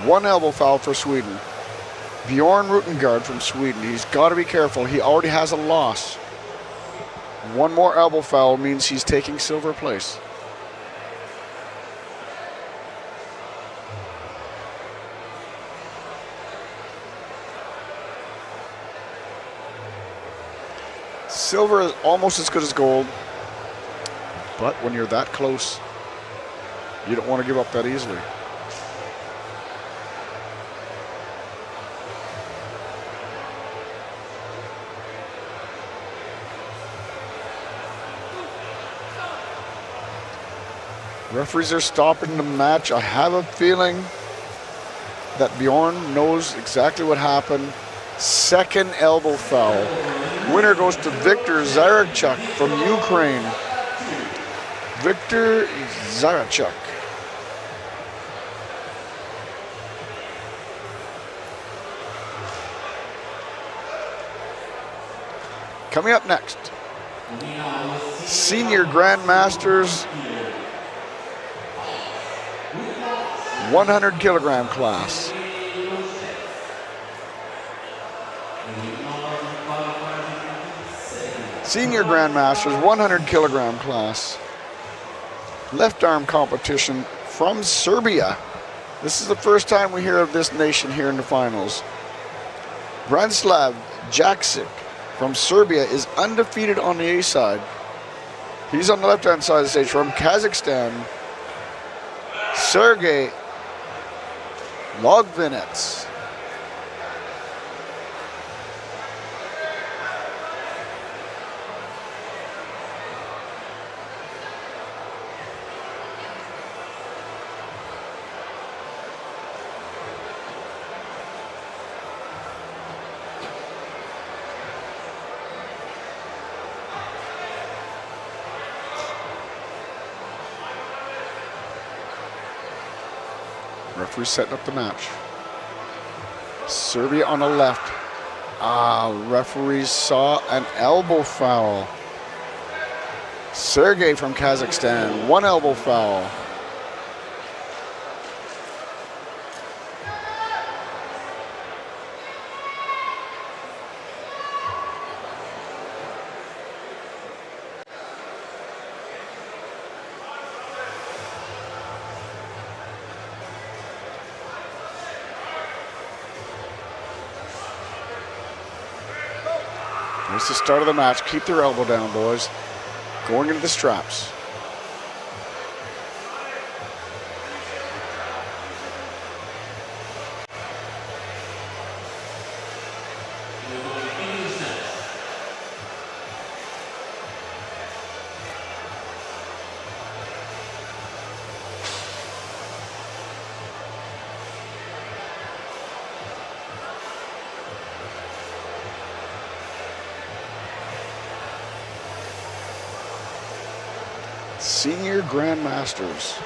One elbow foul for Sweden. Bjorn Rutengard from Sweden. He's got to be careful. He already has a loss. One more elbow foul means he's taking silver place. Silver is almost as good as gold, but when you're that close, you don't want to give up that easily. Referees are stopping the match. I have a feeling that Bjorn knows exactly what happened. Second elbow foul. Winner goes to Viktor Zakarchuk from Ukraine. Viktor Zakarchuk. Coming up next, Senior Grandmasters 100 kilogram class. Senior Grandmasters 100 kilogram class. Left arm competition from Serbia. This is the first time we hear of this nation here in the finals. Branislav Jaksic from Serbia is undefeated on the A side. He's on the left-hand side of the stage. From Kazakhstan, Sergey Logvinets. referee setting up the match. Serbia on the left. Referees saw an elbow foul. Sergey from Kazakhstan, 1 elbow foul. Here's the start of the match. Keep their elbow down, boys. Going into the straps. Senior Grandmasters.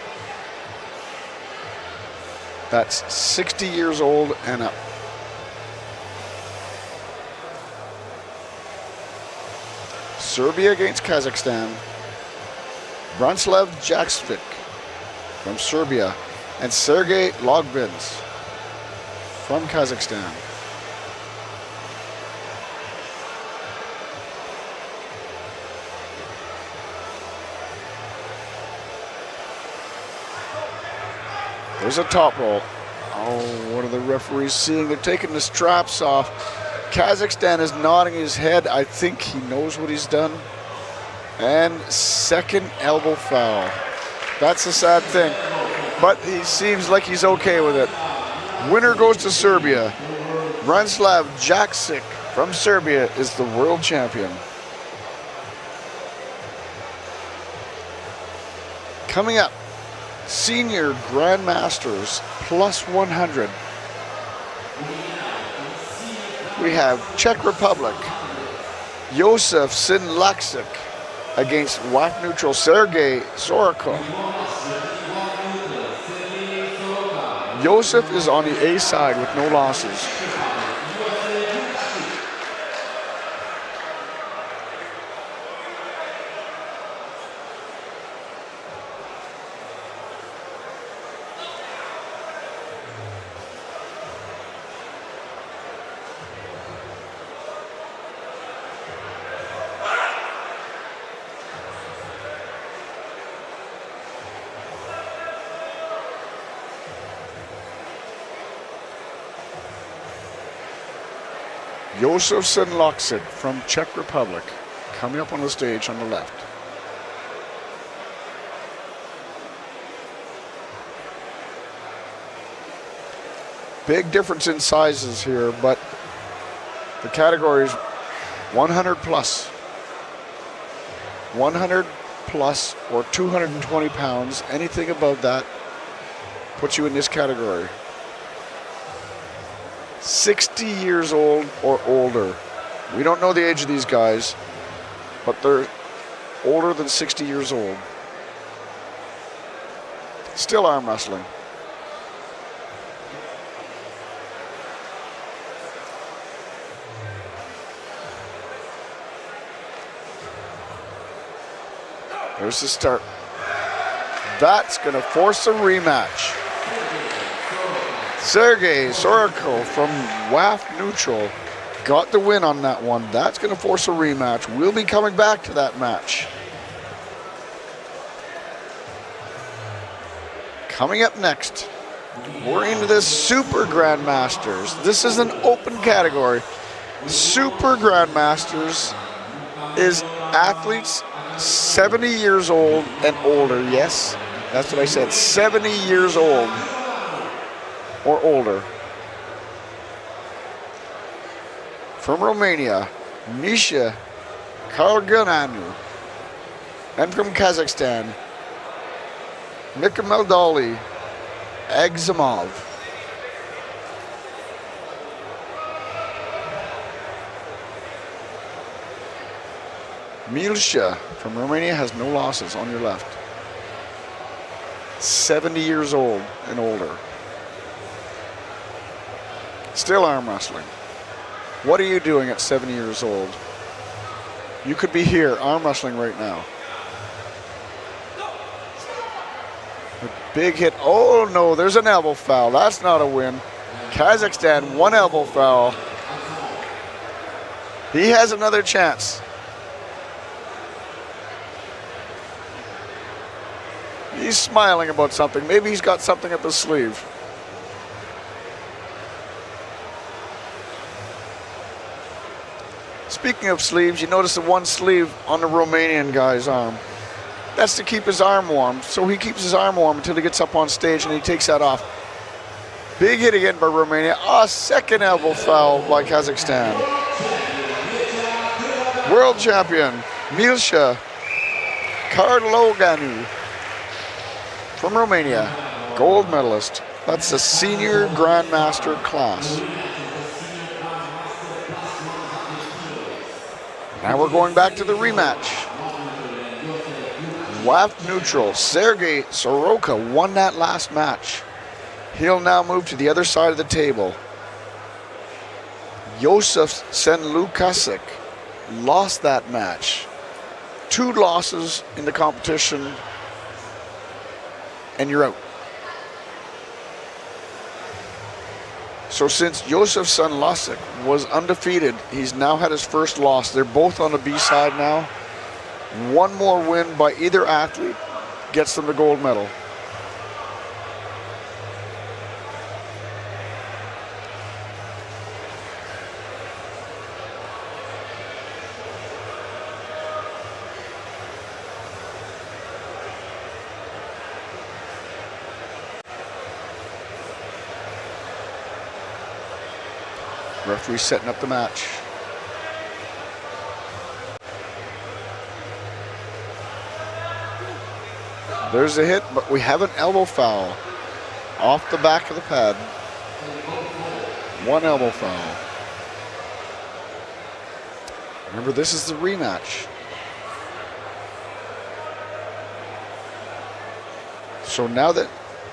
That's 60 years old and up. Serbia against Kazakhstan. Branislav Jakšić from Serbia and Sergey Logbins from Kazakhstan. There's a top roll. Oh, what are the referees seeing? They're taking the straps off. Kazakhstan is nodding his head. I think he knows what he's done. And second elbow foul. That's a sad thing. But he seems like he's okay with it. Winner goes to Serbia. Branislav Jakšić from Serbia is the world champion. Coming up, Senior Grandmasters plus 100. We have Czech Republic, Josef Sinlaksik against WAF neutral Sergey Sorokov. Josef is on the A side with no losses. Josef Sinlaksik from Czech Republic coming up on the stage on the left. Big difference in sizes here, but the category is 100 plus. 100 plus or 220 pounds, anything above that puts you in this category. 60 years old or older. We don't know the age of these guys, but they're older than 60 years old. Still arm wrestling. There's the start. That's going to force a rematch. Sergey Sorokov from WAF neutral got the win on that one. That's going to force a rematch. We'll be coming back to that match. Coming up next, we're into the Super Grandmasters. This is an open category. Super Grandmasters is athletes 70 years old and older. Yes, that's what I said, 70 years old or older. From Romania, Misha Kargananu. And from Kazakhstan, Mikameldali Agzamov. Milsha from Romania has no losses on your left. 70 years old and older. Still arm wrestling. What are you doing at 7 years old? You could be here arm wrestling right now. A big hit. Oh no, there's an elbow foul. That's not a win. Kazakhstan, one elbow foul. He has another chance. He's smiling about something. Maybe he's got something up his sleeve. Speaking of sleeves, you notice the one sleeve on the Romanian guy's arm. That's to keep his arm warm. So he keeps his arm warm until he gets up on stage and he takes that off. Big hit again by Romania. Second elbow foul by Kazakhstan. World champion, Milsha Karloganu from Romania, gold medalist. That's the senior grandmaster class. Now we're going back to the rematch. WAF neutral, Sergey Soroka won that last match. He'll now move to the other side of the table. Josef Senlukasik lost that match. 2 losses in the competition, and you're out. So since Josef Senlukasik was undefeated, he's now had his first loss. They're both on the B side now. One more win by either athlete gets them the gold medal. Referee setting up the match. There's a hit, but we have an elbow foul off the back of the pad. One elbow foul. Remember, this is the rematch. So now that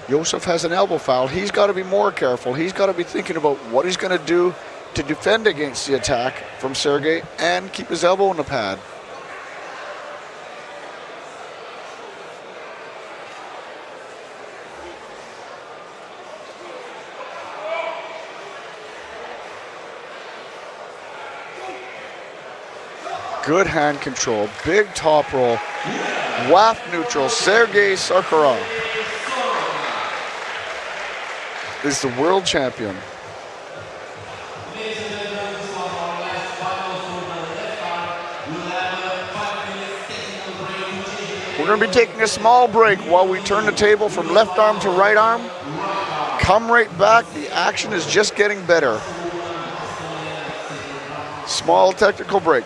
Josef has an elbow foul, he's got to be more careful. He's got to be thinking about what he's going to do to defend against the attack from Sergey and keep his elbow in the pad. Good hand control, big top roll. WAF neutral, Sergey Sakharov is the world champion. We're going to be taking a small break while we turn the table from left arm to right arm. Come right back, the action is just getting better. Small technical break.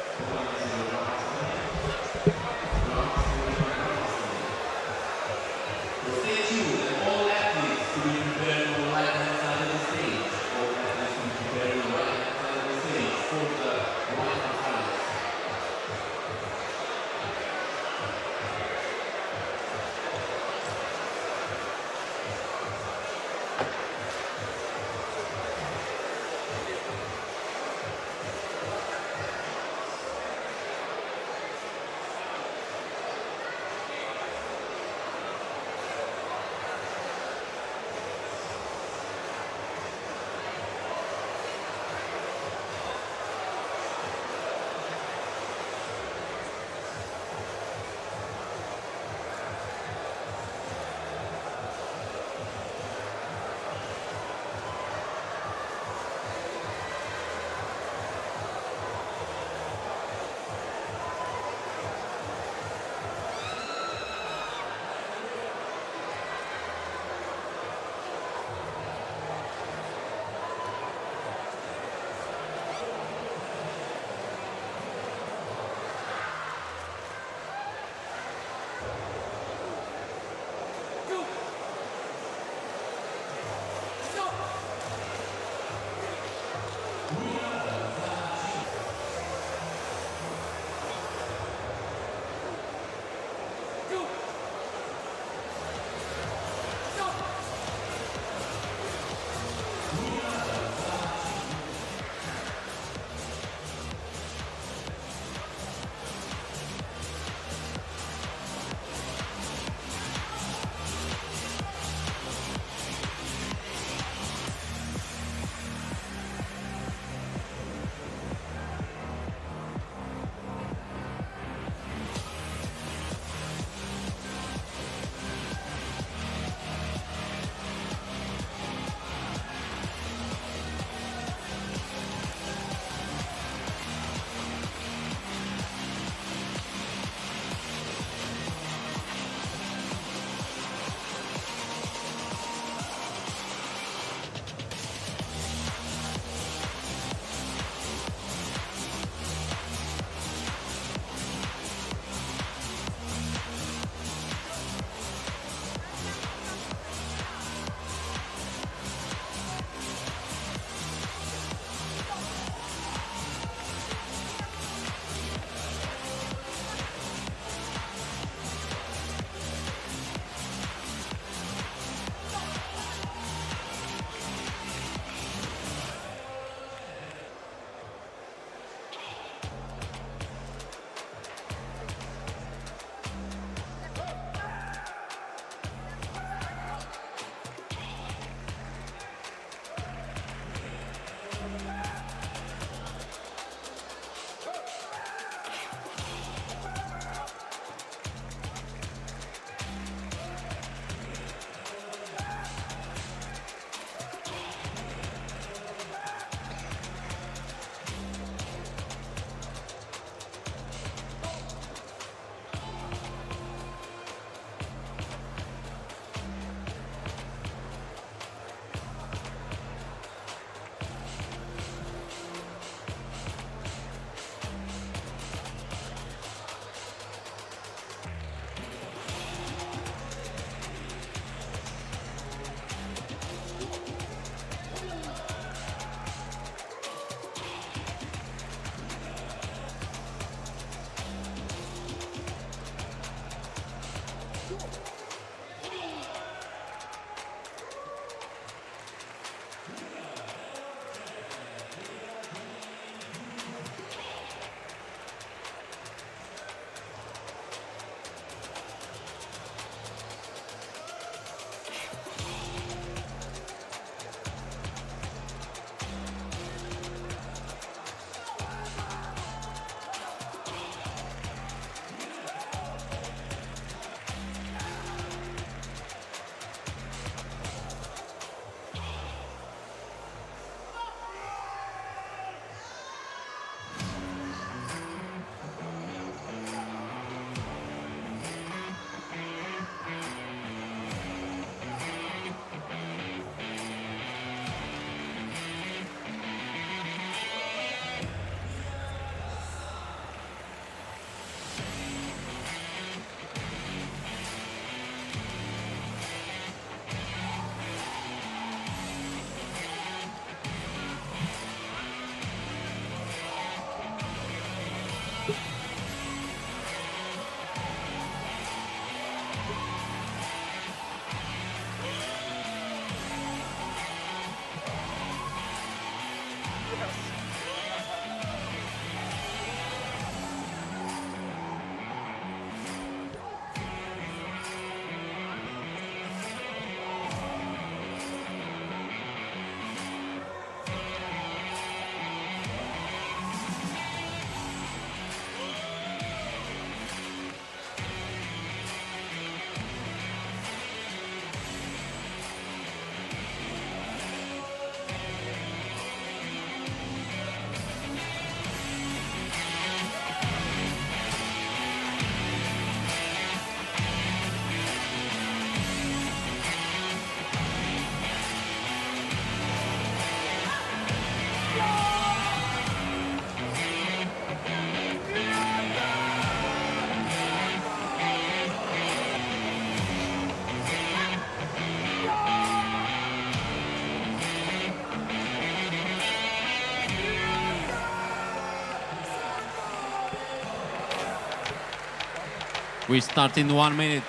We start in 1 minute.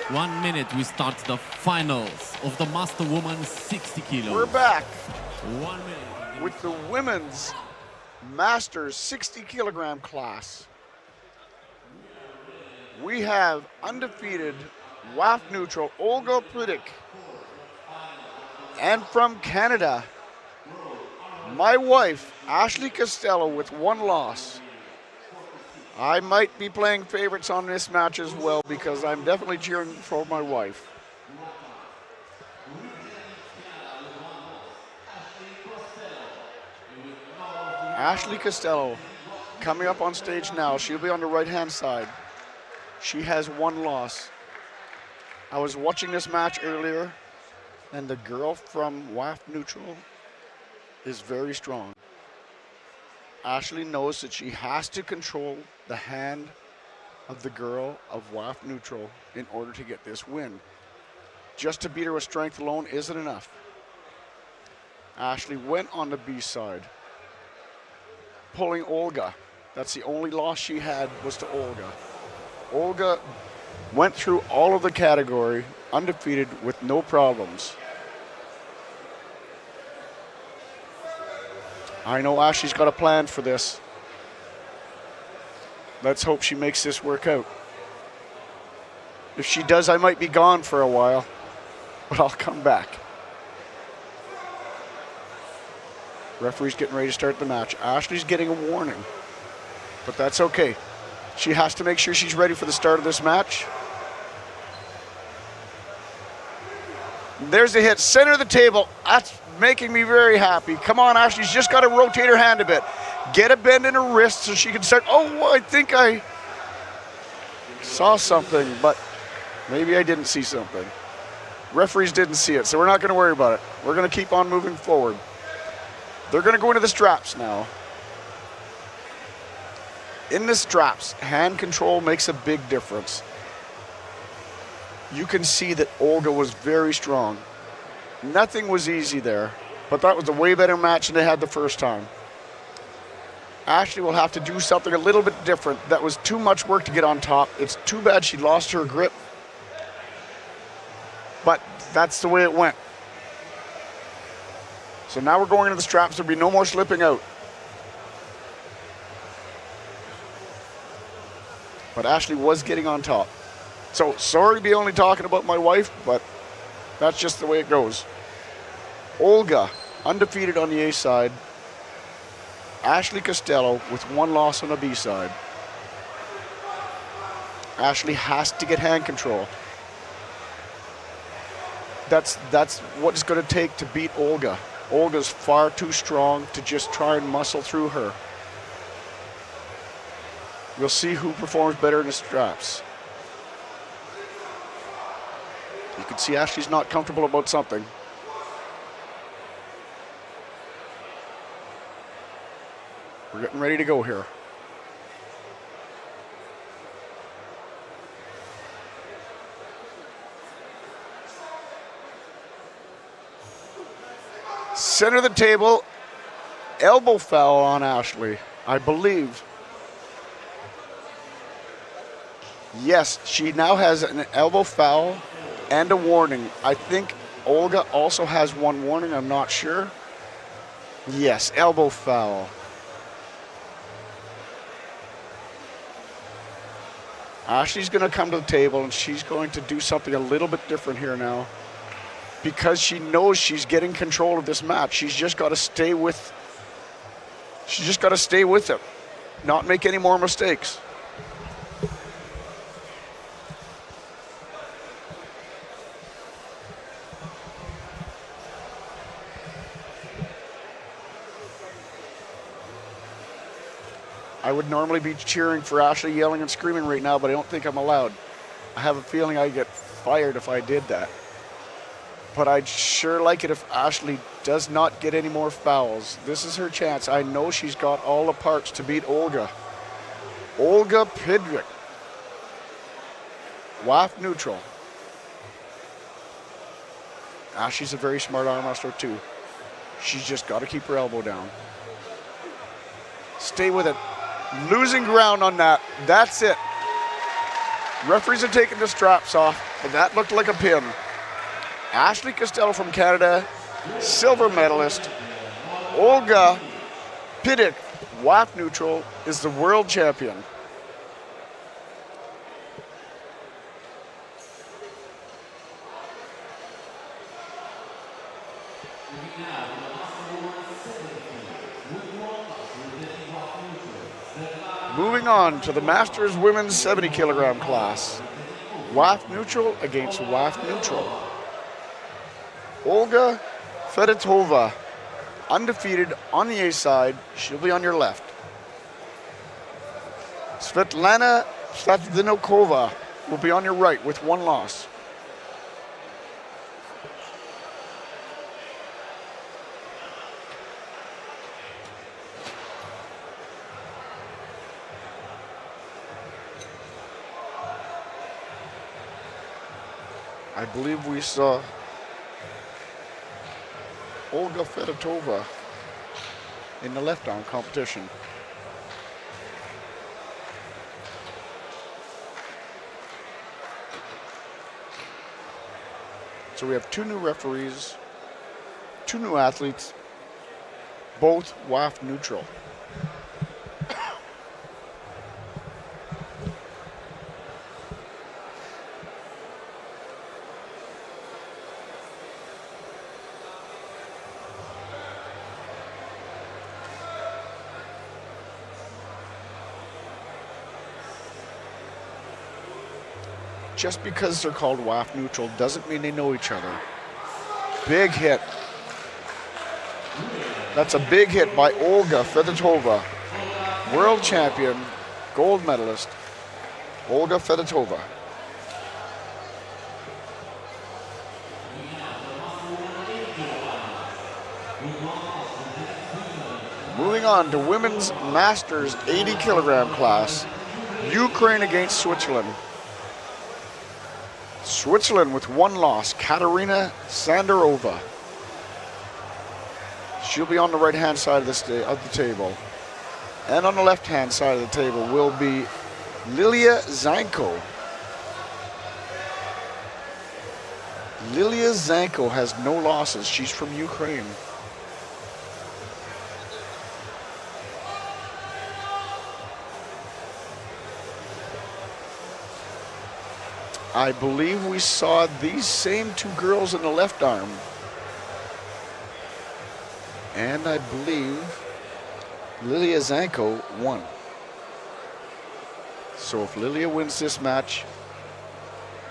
1 minute, we start the finals of the Master Women's 60 kilos. We're back 1 minute. with the women's Masters 60 kilogram class. We have undefeated WAF neutral Olga Plitik. And from Canada, my wife, Ashley Costello, with 1 loss. I might be playing favorites on this match as well because I'm definitely cheering for my wife. Ashley Costello coming up on stage now. She'll be on the right-hand side. She has 1 loss. I was watching this match earlier, and the girl from WAF Neutral is very strong. Ashley knows that she has to control the hand of the girl of WAF Neutral in order to get this win. Just to beat her with strength alone isn't enough. Ashley went on the B side, pulling Olga. That's the only loss she had, was to Olga. Olga went through all of the category undefeated with no problems. I know Ashley's got a plan for this. Let's hope she makes this work out. If she does, I might be gone for a while, but I'll come back. Referee's getting ready to start the match. Ashley's getting a warning, but that's okay. She has to make sure she's ready for the start of this match. There's the hit, center of the table. That's making me very happy. Come on, Ashley's just got to rotate her hand a bit. Get a bend in her wrist so she can start. Oh, I think I saw something, but maybe I didn't see something. Referees didn't see it, so we're not going to worry about it. We're going to keep on moving forward. They're going to go into the straps now. In the straps, hand control makes a big difference. You can see that Olga was very strong. Nothing was easy there, but that was a way better match than they had the first time. Ashley will have to do something a little bit different. That was too much work to get on top. It's too bad she lost her grip, but that's the way it went. So now we're going into the straps. There'll be no more slipping out. But Ashley was getting on top. So sorry to be only talking about my wife, but that's just the way it goes. Olga, undefeated on the A side. Ashley Costello with 1 loss on the B side. Ashley has to get hand control. That's what it's going to take to beat Olga. Olga's far too strong to just try and muscle through her. We'll see who performs better in the straps. You can see Ashley's not comfortable about something. We're getting ready to go here. Center of the table, elbow foul on Ashley, I believe. Yes, she now has an elbow foul and a warning. I think Olga also has 1 warning, I'm not sure. Yes, elbow foul. Ashley's going to come to the table and she's going to do something a little bit different here now, because she knows she's getting control of this match. She's just got to stay with it, not make any more mistakes. I would normally be cheering for Ashley, yelling and screaming right now, but I don't think I'm allowed. I have a feeling I'd get fired if I did that. But I'd sure like it if Ashley does not get any more fouls. This is her chance. I know she's got all the parts to beat Olga. Olga Plitik. WAF neutral. Ashley's a very smart arm wrestler too. She's just got to keep her elbow down. Stay with it. Losing ground on that. That's it. Referees are taking the straps off, and that looked like a pin. Ashley Costello from Canada, silver medalist. Olga Piddick, WAF neutral, is the world champion. Moving on to the Masters Women's 70 kilogram class. WAF neutral against WAF neutral. Olga Fedotova, undefeated on the A side. She'll be on your left. Svetlana Slatvinokova will be on your right with one loss. I believe we saw Olga Fedotova in the left arm competition. So we have two new referees, two new athletes, both WAF neutral. Just because they're called WAF neutral doesn't mean they know each other. Big hit. That's a big hit by Olga Fedotova, world champion, gold medalist, Olga Fedotova. Moving on to women's masters 80 kilogram class, Ukraine against Switzerland. Switzerland with one loss, Katerina Sandarova. She'll be on the right-hand side of the table. And on the left-hand side of the table will be Lilia Zanko. Lilia Zanko has no losses. She's from Ukraine. I believe we saw these same two girls in the left arm. And I believe Lilia Zanko won. So if Lilia wins this match,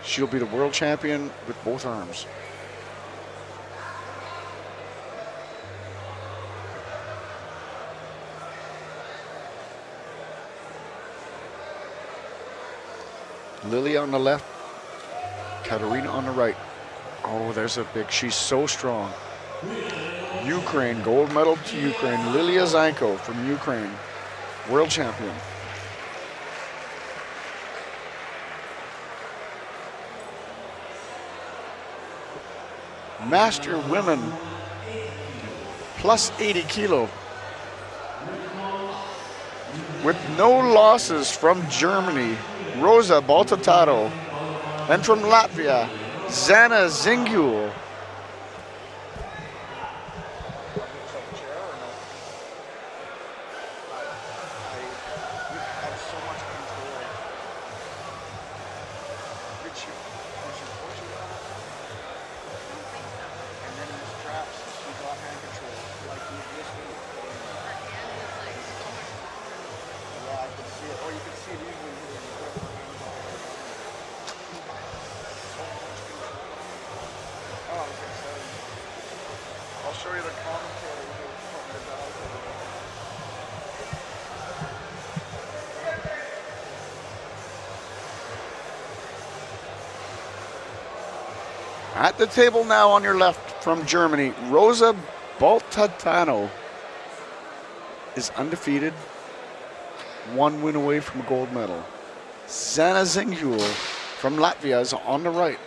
she'll be the world champion with both arms. Lilia on the left, Katerina on the right. Oh, there's a big, she's so strong. Ukraine, gold medal to Ukraine. Lilia Zanko from Ukraine, world champion. Master women, plus 80 kilo. With no losses from Germany, Rosa Baltataro. And from Latvia, Zana Zingul. I'll show you the commentary At the table now on your left from Germany, Rosa Baltatano is undefeated, one win away from a gold medal. Zana Zinghul from Latvia is on the right.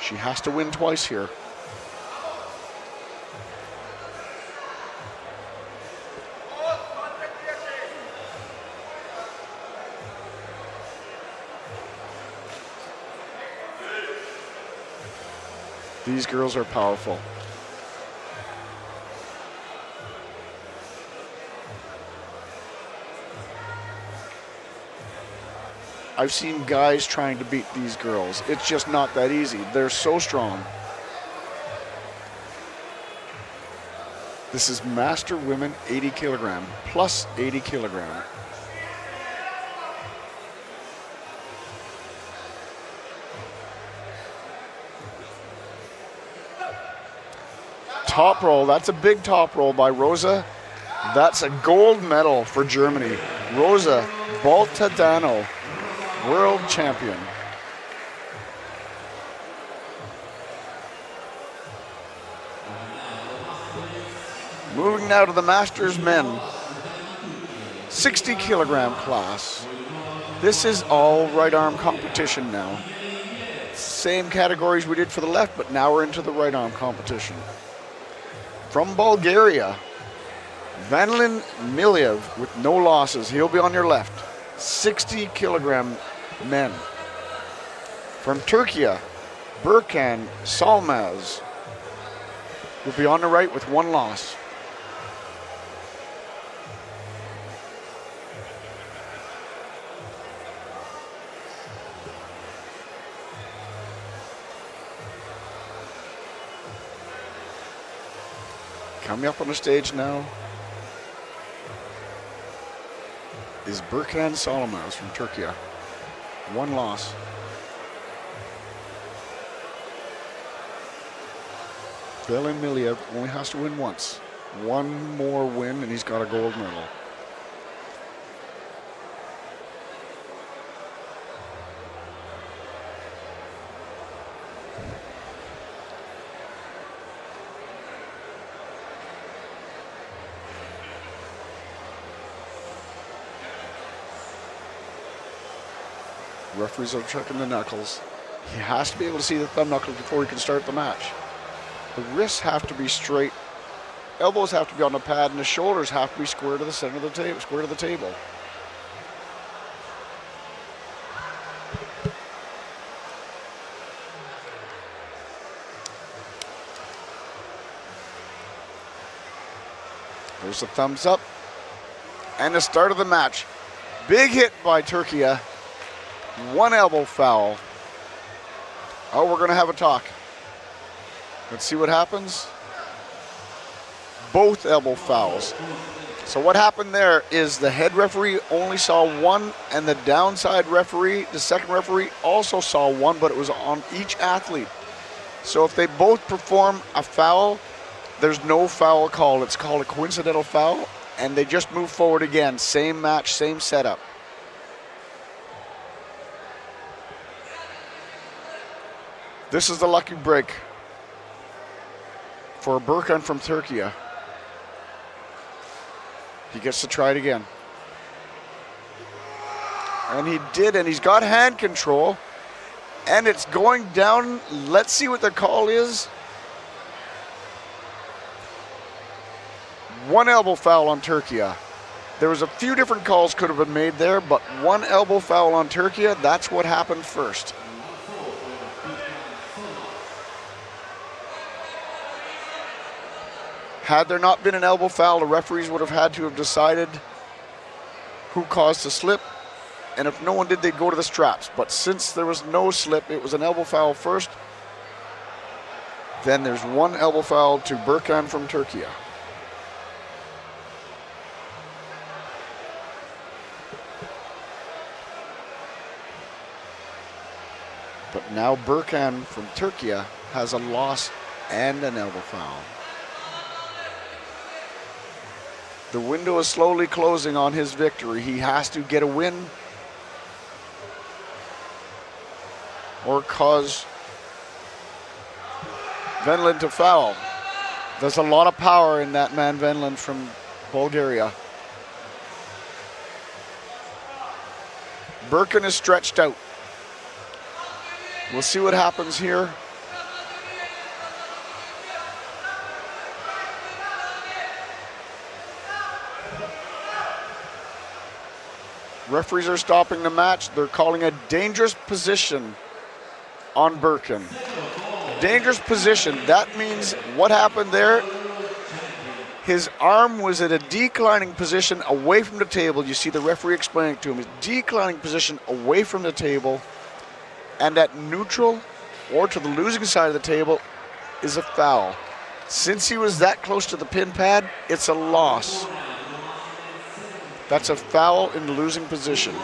She has to win twice here. These girls are powerful. I've seen guys trying to beat these girls. It's just not that easy. They're so strong. This is Master Women 80 kilogram, plus 80 kilogram. Top roll, that's a big top roll by Rosa. That's a gold medal for Germany. Rosa Baltadano, world champion. Moving now to the Masters men, 60 kilogram class. This is all right arm competition now. Same categories we did for the left, but now we're into the right arm competition. From Bulgaria, Vanilin Miliev with no losses. He'll be on your left. 60 kilogram men. From Turkey, Burkan Salmaz will be on the right with one loss. Coming up on the stage now is Burkan Salmaz from Turkey. One loss. Vanilin Miliev only has to win once. One more win and he's got a gold medal. Referees are checking the knuckles. He has to be able to see the thumb knuckles before he can start the match. The wrists have to be straight, elbows have to be on the pad, and the shoulders have to be square to the center of the table, square to the table. There's the thumbs up. And the start of the match. Big hit by Turkey. One elbow foul. Oh, we're going to have a talk. Let's see what happens. Both elbow fouls. So what happened there is the head referee only saw one, and the downside referee, the second referee, also saw one, but it was on each athlete. So if they both perform a foul, there's no foul called. It's called a coincidental foul, and they just move forward again. Same match, same setup. This is the lucky break for Burkan from Turkey. He gets to try it again. And he did, and he's got hand control. And it's going down. Let's see what the call is. One elbow foul on Turkey. There was a few different calls could have been made there, but one elbow foul on Turkey, that's what happened first. Had there not been an elbow foul, the referees would have had to have decided who caused the slip. And if no one did, they'd go to the straps. But since there was no slip, it was an elbow foul first. Then there's one elbow foul to Burkan from Turkey. But now Burkan from Turkey has a loss and an elbow foul. The window is slowly closing on his victory. He has to get a win or cause Vanilin to foul. There's a lot of power in that man Vanilin from Bulgaria. Burkan is stretched out. We'll see what happens here. Referees are stopping the match. They're calling a dangerous position on Burkan. Dangerous position. That means what happened there? His arm was at a declining position away from the table. You see the referee explaining it to him. His declining position away from the table. And at neutral or to the losing side of the table is a foul. Since he was that close to the pin pad, it's a loss. That's a foul in the losing position.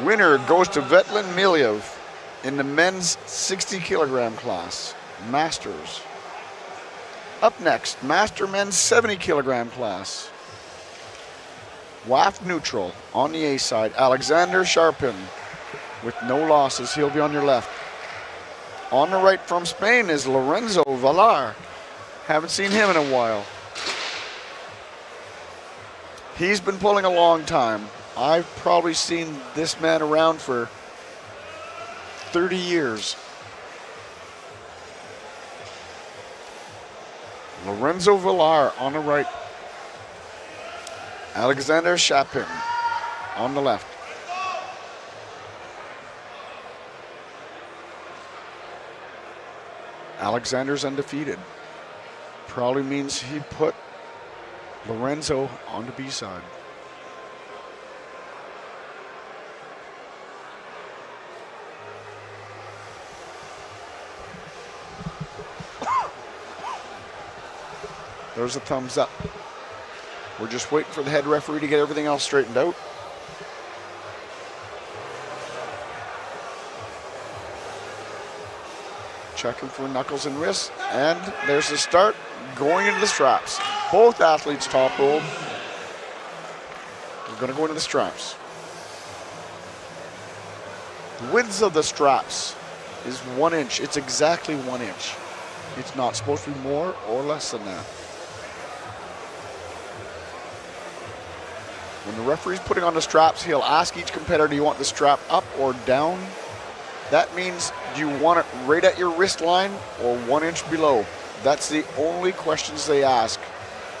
Winner goes to Vetlin Milyev in the men's 60 kilogram class, Masters. Up next, Master men's 70 kilogram class. WAF neutral on the A side, Alexander Sharpin with no losses. He'll be on your left. On the right from Spain is Lorenzo Valar. Haven't seen him in a while. He's been pulling a long time. I've probably seen this man around for 30 years. Lorenzo Villar on the right. Alexander Chapin on the left. Alexander's undefeated. Probably means he put Lorenzo on the B side. There's a thumbs up. We're just waiting for the head referee to get everything else straightened out. Checking for knuckles and wrists. And there's the start, going into the straps. Both athletes top rolled. We're going to go into the straps. The width of the straps is 1 inch. It's exactly 1 inch. It's not supposed to be more or less than that. When the referee's putting on the straps, he'll ask each competitor, do you want the strap up or down? That means, do you want it right at your wrist line or 1 inch below? That's the only questions they ask.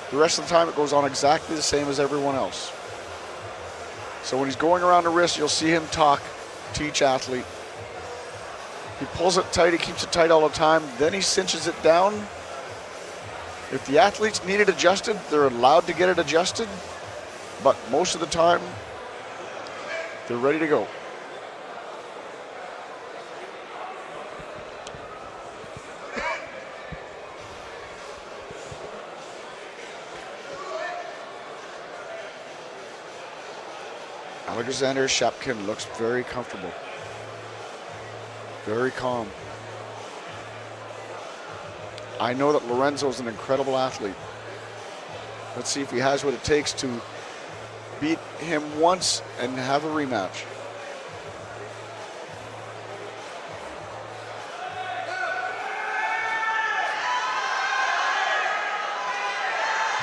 The rest of the time, it goes on exactly the same as everyone else. So when he's going around the wrist, you'll see him talk to each athlete. He pulls it tight, he keeps it tight all the time, then he cinches it down. If the athletes need it adjusted, they're allowed to get it adjusted. But most of the time, they're ready to go. Alexander Shapkin looks very comfortable, very calm. I know that Lorenzo's an incredible athlete. Let's see if he has what it takes to beat him once and have a rematch.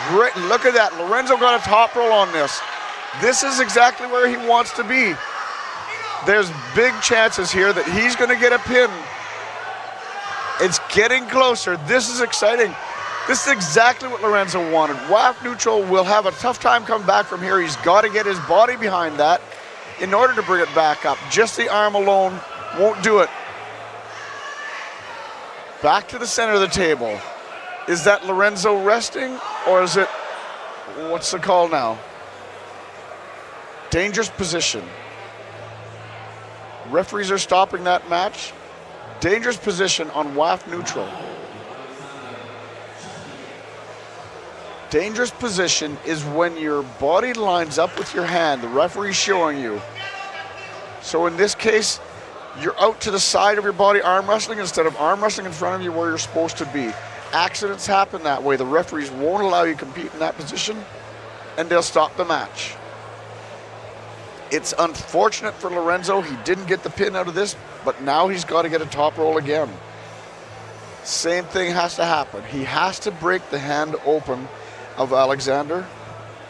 Great, look at that. Lorenzo got a top roll on this. This is exactly where he wants to be. There's big chances here that he's going to get a pin. It's getting closer. This is exciting. This is exactly what Lorenzo wanted. WAF neutral will have a tough time coming back from here. He's got to get his body behind that in order to bring it back up. Just the arm alone won't do it. Back to the center of the table. Is that Lorenzo resting, or is it, what's the call now? Dangerous position. Referees are stopping that match. Dangerous position on WAF neutral. Dangerous position is when your body lines up with your hand. The referee's showing you. So in this case, you're out to the side of your body arm wrestling instead of arm wrestling in front of you where you're supposed to be. Accidents happen that way. The referees won't allow you to compete in that position, and they'll stop the match. It's unfortunate for Lorenzo. He didn't get the pin out of this, but now he's got to get a top roll again. Same thing has to happen. He has to break the hand open of Alexander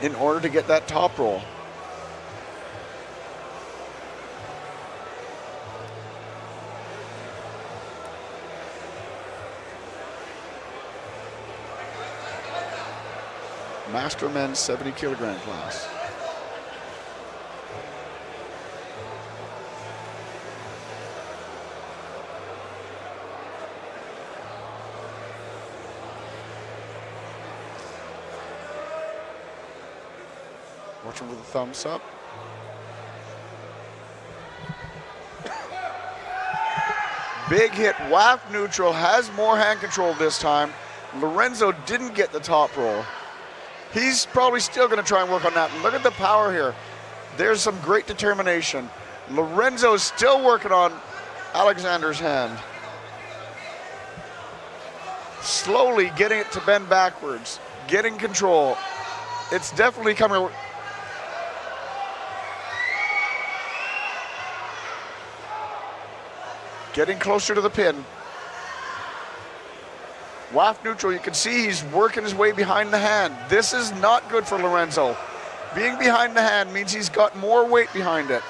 in order to get that top roll. Master men's 70 kilogram class. Watching with a thumbs up. Big hit. WAF neutral has more hand control this time. Lorenzo didn't get the top roll. He's probably still going to try and work on that. Look at the power here. There's some great determination. Lorenzo's still working on Alexander's hand. Slowly getting it to bend backwards, getting control. It's definitely coming. Getting closer to the pin. WAF neutral, you can see he's working his way behind the hand. This is not good for Lorenzo. Being behind the hand means he's got more weight behind it.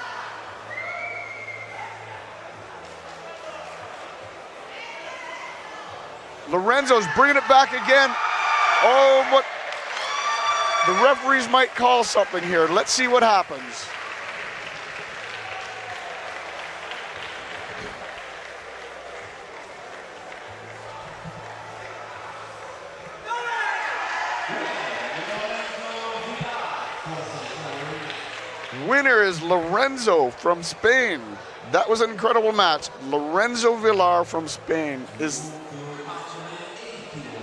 Lorenzo's bringing it back again. Oh, what? The referees might call something here. Let's see what happens. Winner is Lorenzo from Spain. That was an incredible match. Lorenzo Villar from Spain is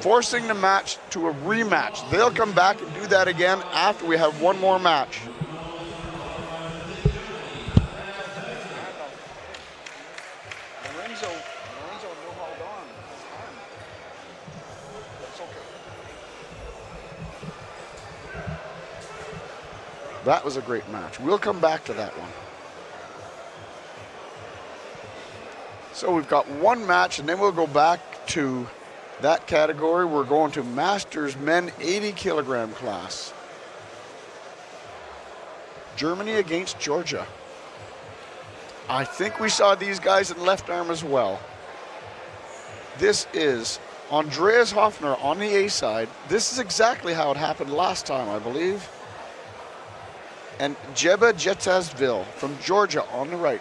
forcing the match to a rematch. They'll come back and do that again after we have one more match. Lorenzo no hold on. That's okay. That was a great match. We'll come back to that one. So we've got one match, and then we'll go back to that category. We're going to Masters Men 80 kilogram class. Germany against Georgia. I think we saw these guys in left arm as well. This is Andreas Hoffner on the A side. This is exactly how it happened last time, I believe. And Jeba Jetasville from Georgia on the right.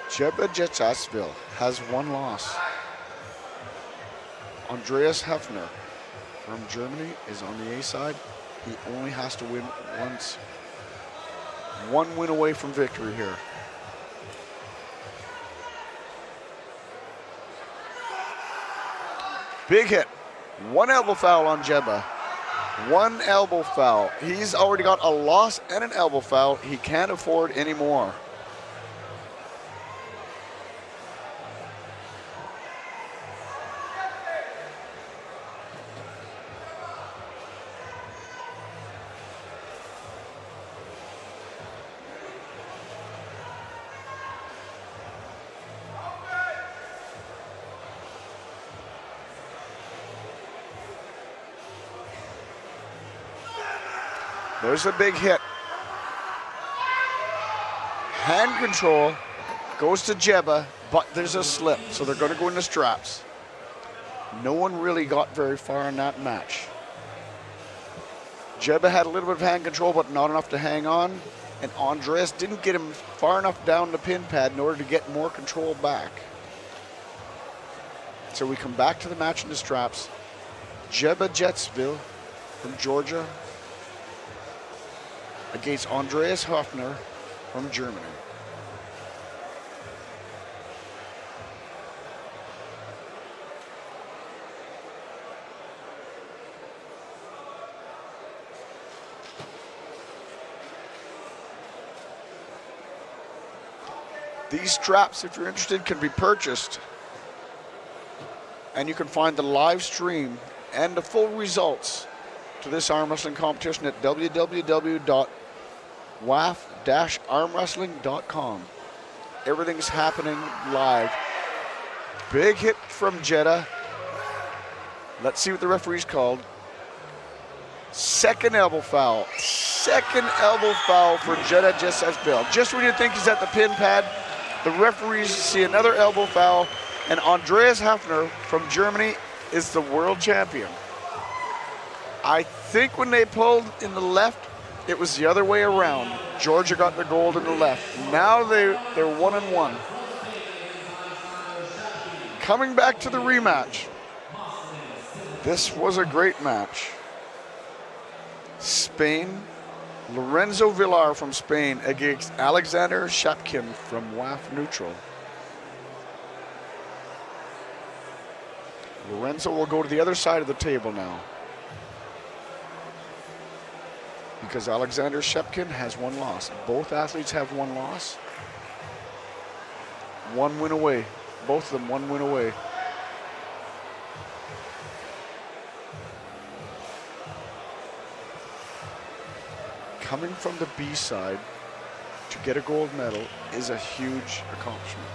Jeba Jetasville has one loss. Andreas Hefner from Germany is on the A side. He only has to win once. One win away from victory here. Big hit. One elbow foul on Jeba. One elbow foul. He's already got a loss and an elbow foul. He can't afford any more. There's a big hit. Hand control goes to Jeba, but there's a slip, so they're going to go into straps. No one really got very far in that match. Jeba had a little bit of hand control, but not enough to hang on, and Andres didn't get him far enough down the pin pad in order to get more control back. So we come back to the match in the straps. Jeba Jetsville from Georgia against Andreas Hoffner from Germany. These straps, if you're interested, can be purchased. And you can find the live stream and the full results to this arm wrestling competition at www.waf-armwrestling.com. Everything's happening live. Big hit from Jeddah. Let's see what the referee's called. Second elbow foul. Second elbow foul for Jeddah Jesesville. Just when you think he's at the pin pad, the referees see another elbow foul, and Andreas Hafner from Germany is the world champion. I think when they pulled in the left, it was the other way around. Georgia got the gold in the left. Now they're 1-1. Coming back to the rematch. This was a great match. Spain, Lorenzo Villar from Spain against Alexander Shapkin from WAF Neutral. Lorenzo will go to the other side of the table now, because Alexander Shapkin has one loss. Both athletes have one loss. One win away. Both of them 1 win away. Coming from the B side to get a gold medal is a huge accomplishment.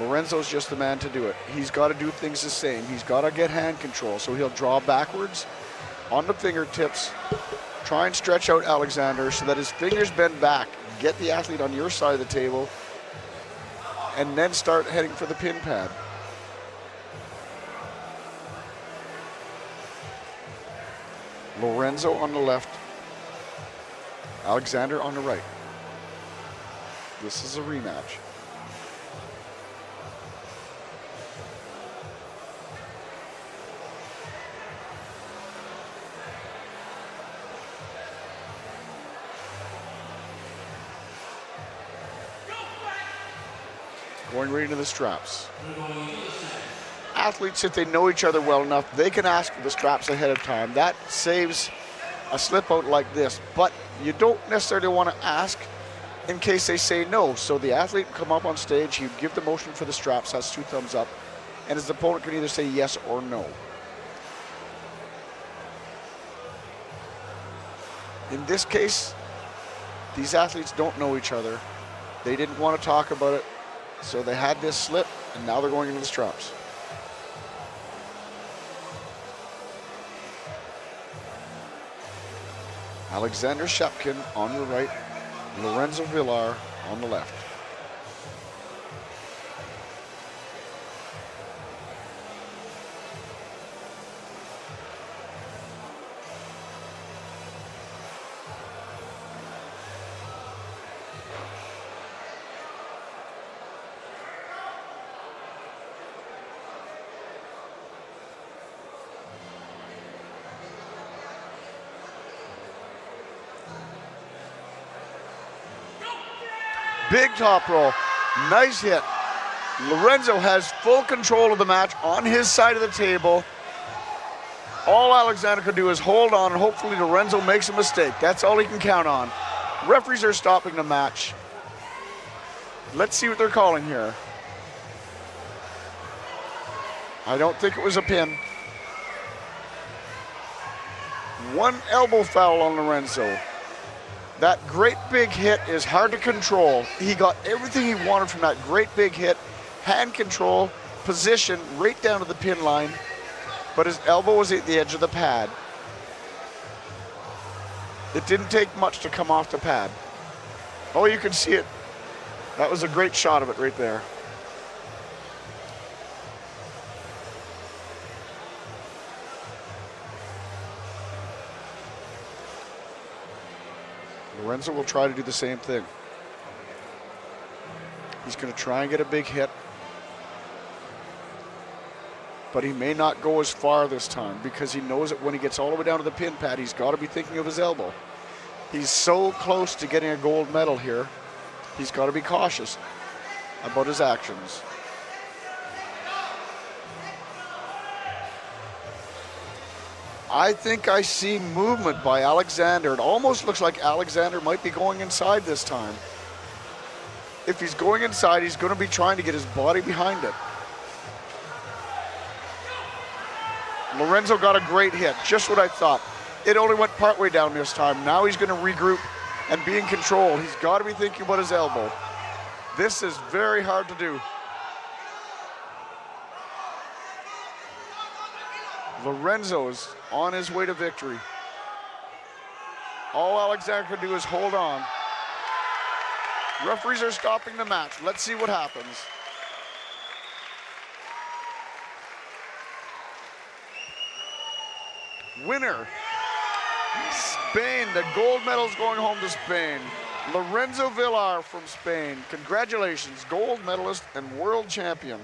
Lorenzo's just the man to do it. He's got to do things the same. He's got to get hand control, so he'll draw backwards on the fingertips, try and stretch out Alexander so that his fingers bend back. Get the athlete on your side of the table, and then start heading for the pin pad. Lorenzo on the left, Alexander on the right. This is a rematch. Going right into the straps. Athletes, if they know each other well enough, they can ask for the straps ahead of time. That saves a slip out like this, but you don't necessarily want to ask in case they say no. So the athlete will come up on stage, you give the motion for the straps, has 2 thumbs up, and his opponent can either say yes or no. In this case, these athletes don't know each other. They didn't want to talk about it, so they had this slip, and now they're going into the straps. Alexander Shapkin on the right, Lorenzo Villar on the left. Big top roll, nice hit. Lorenzo has full control of the match on his side of the table. All Alexander can do is hold on, and hopefully Lorenzo makes a mistake. That's all he can count on. Referees are stopping the match. Let's see what they're calling here. I don't think it was a pin. One elbow foul on Lorenzo. That great big hit is hard to control. He got everything he wanted from that great big hit. Hand control, position, right down to the pin line. But his elbow was at the edge of the pad. It didn't take much to come off the pad. Oh, you can see it. That was a great shot of it right there. Lorenzo will try to do the same thing. He's going to try and get a big hit, but he may not go as far this time because he knows that when he gets all the way down to the pin pad, he's got to be thinking of his elbow. He's so close to getting a gold medal here. He's got to be cautious about his actions. I think I see movement by Alexander. It almost looks like Alexander might be going inside this time. If he's going inside, he's going to be trying to get his body behind it. Lorenzo got a great hit, just what I thought. It only went partway down this time. Now he's going to regroup and be in control. He's got to be thinking about his elbow. This is very hard to do. Lorenzo's on his way to victory. All Alexander can do is hold on. Referees are stopping the match. Let's see what happens. Winner, Spain. The gold medal's going home to Spain. Lorenzo Villar from Spain. Congratulations, gold medalist and world champion.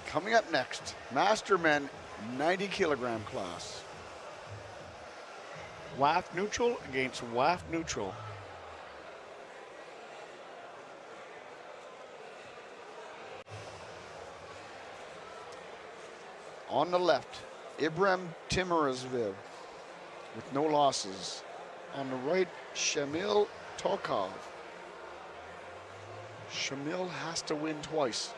Coming up next, Master Men 90 kilogram class. WAF neutral against WAF neutral. On the left, Ibrahim Timorazviv with no losses. On the right, Shamil Tokov. Shamil has to win twice.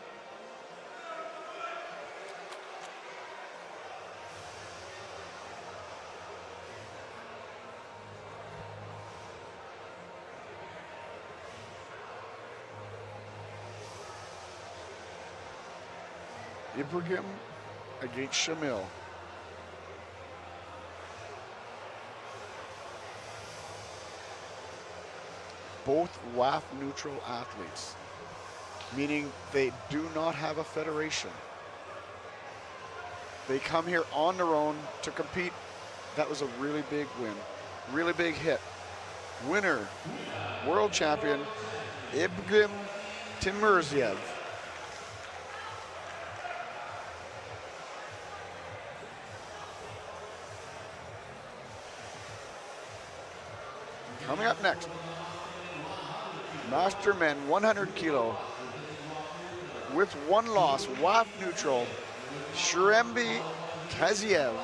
Ibrahim against Shamil. Both WAF neutral athletes, meaning they do not have a federation. They come here on their own to compete. That was a really big win, really big hit. Winner, world champion, Ibrahim Timoraziev. Coming up next, Master Men 100 kilo with one loss, WAF neutral, Shremby Kaziev.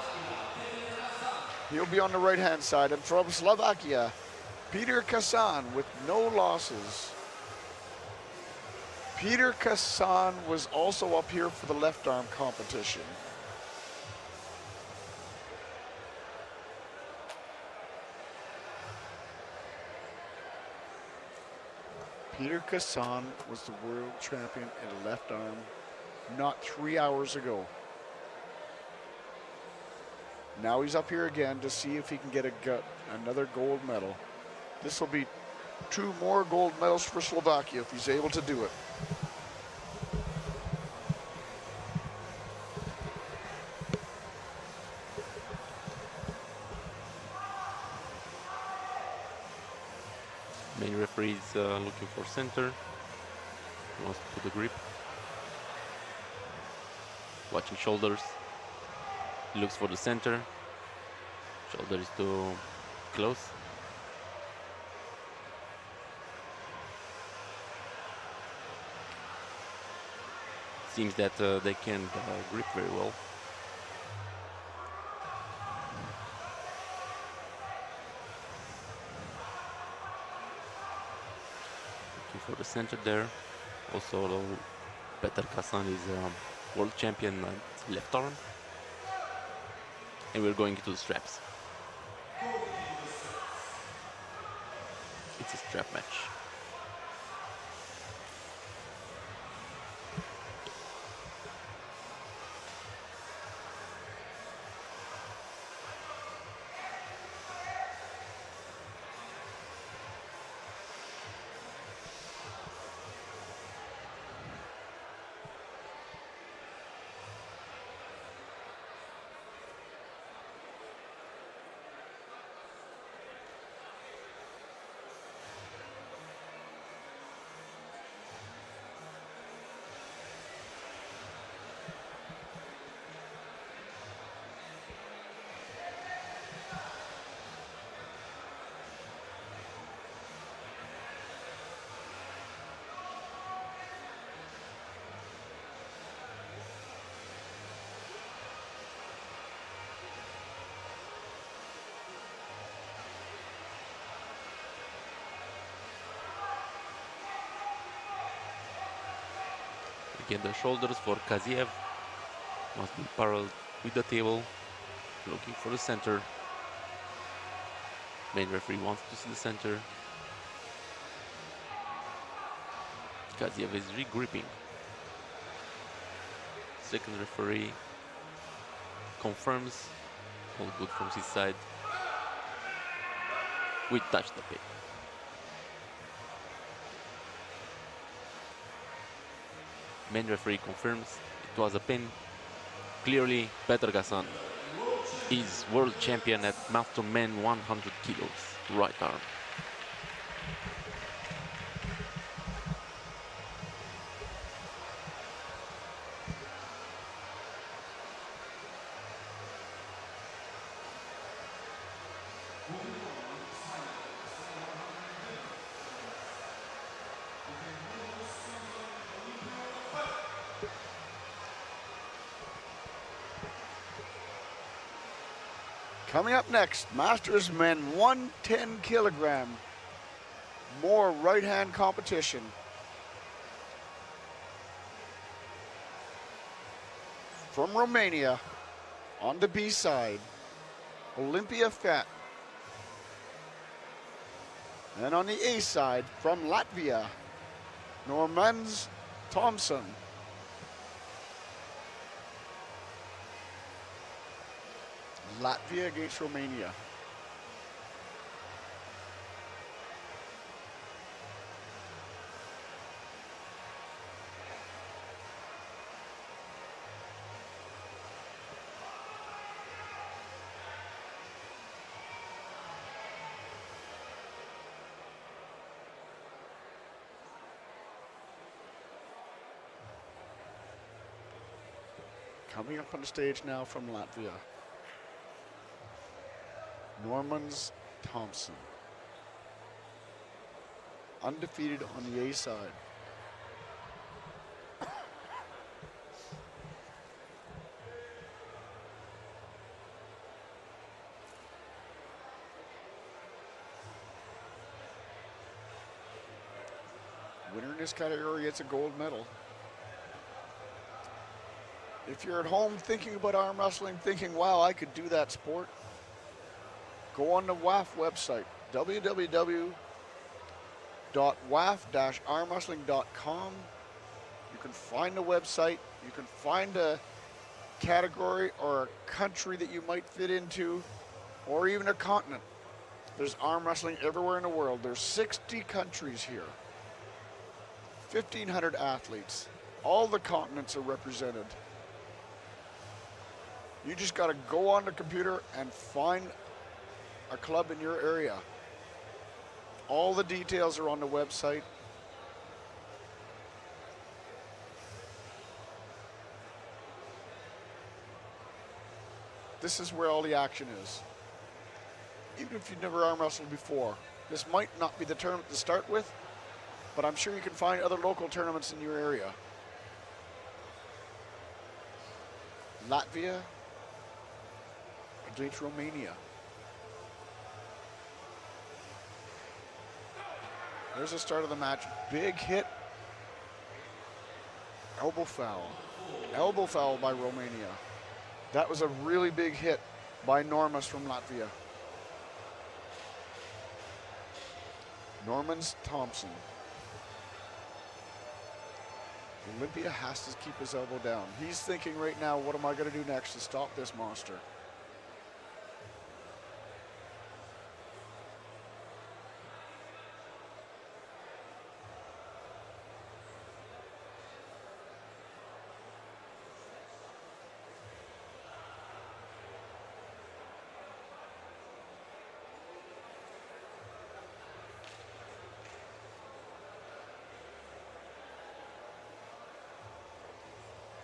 He'll be on the right-hand side. And from Slovakia, Peter Kasan with no losses. Peter Kasan was also up here for the left arm competition. Peter Kasan was the world champion in the left arm not 3 hours ago. Now he's up here again to see if he can get another gold medal. This will be 2 more gold medals for Slovakia if he's able to do it. Main referee is looking for center. He wants to put a grip. Watching shoulders. He looks for the center. Shoulder is too close. Seems that they can't grip very well. For the center there. Also, Peter Kasan is world champion at left arm. And we're going into the straps. It's a strap match. Again, the shoulders for Kaziev must be parallel with the table, looking for the center. Main referee wants to see the center. Kaziev is re-gripping. Second referee confirms. All good from his side. We touched the pin. Main referee confirms it was a pin. Clearly, Petr Gassan is world champion at Master Men 100 kilos, right arm. Coming up next, Masters Men 110 kilogram. More right-hand competition. From Romania, on the B side, Olympia Fett. And on the A side, from Latvia, Normans Thompson. Latvia against Romania. Coming up on the stage now from Latvia, Normans Thompson. Undefeated on the A side. Winner in this category gets a gold medal. If you're at home thinking about arm wrestling, thinking, wow, I could do that sport, go on the WAF website, www.waf-armwrestling.com. You can find the website, you can find a category or a country that you might fit into, or even a continent. There's arm wrestling everywhere in the world. There's 60 countries here, 1,500 athletes. All the continents are represented. You just got to go on the computer and find a club in your area. All the details are on the website. This is where all the action is. Even if you've never arm wrestled before, this might not be the tournament to start with, but I'm sure you can find other local tournaments in your area. Latvia against Romania. There's the start of the match. Big hit. Elbow foul. Elbow foul by Romania. That was a really big hit by Normas from Latvia. Normans Thompson. Olympia has to keep his elbow down. He's thinking right now, what am I going to do next to stop this monster?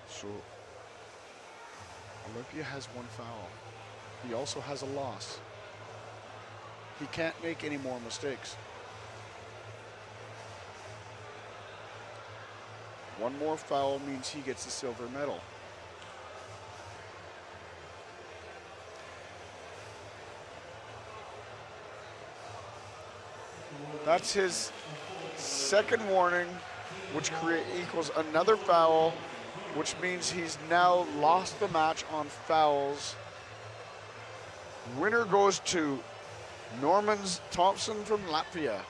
So Olympia has one foul. He also has a loss. He can't make any more mistakes. One more foul means he gets the silver medal. That's his second warning, which equals another foul, which means he's now lost the match on fouls. Winner goes to Normans Thompson from Latvia.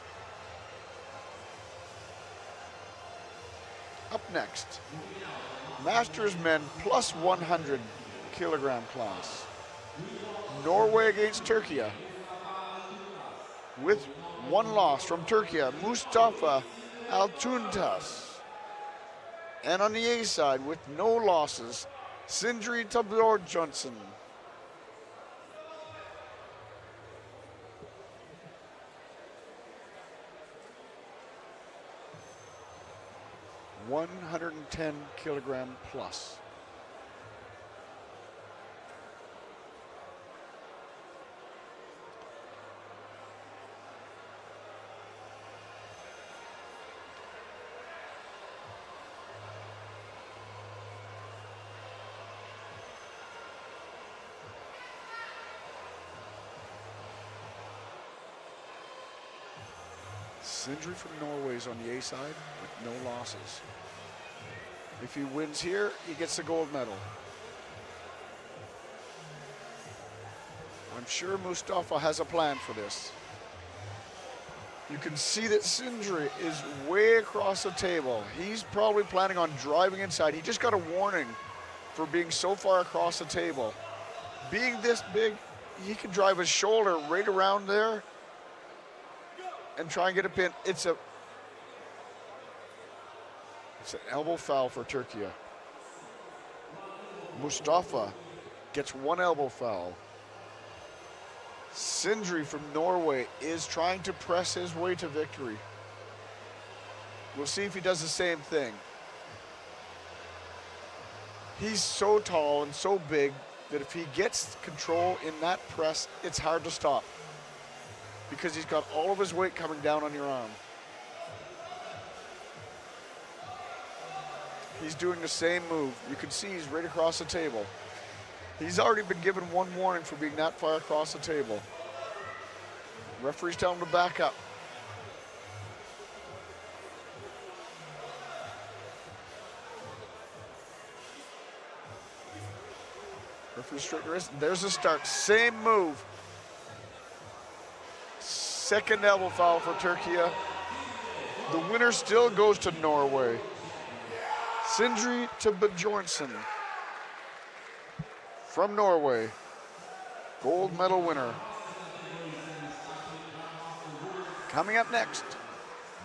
Up next, Masters men plus 100 kilogram class. Norway against Turkey. With one loss from Turkey, Mustafa Altuntas. And on the A side, with no losses, Sindri Tabor-Johnson. $110 kilogram plus. Sindri from Norway is on the A side with no losses. If he wins here, he gets the gold medal. I'm sure Mustafa has a plan for this. You can see that Sindri is way across the table. He's probably planning on driving inside. He just got a warning for being so far across the table. Being this big, he can drive his shoulder right around there and try and get a pin. It's an elbow foul for Turkey. Mustafa gets one elbow foul. Sindri from Norway is trying to press his way to victory. We'll see if he does the same thing. He's so tall and so big that if he gets control in that press, it's hard to stop, because he's got all of his weight coming down on your arm. He's doing the same move. You can see he's right across the table. He's already been given one warning for being that far across the table. Referee's telling him to back up. Referee straight wrist. There's the start. Same move. Second elbow foul for Turkey. The winner still goes to Norway. Sindri Tabor-Johnson from Norway, gold medal winner. Coming up next,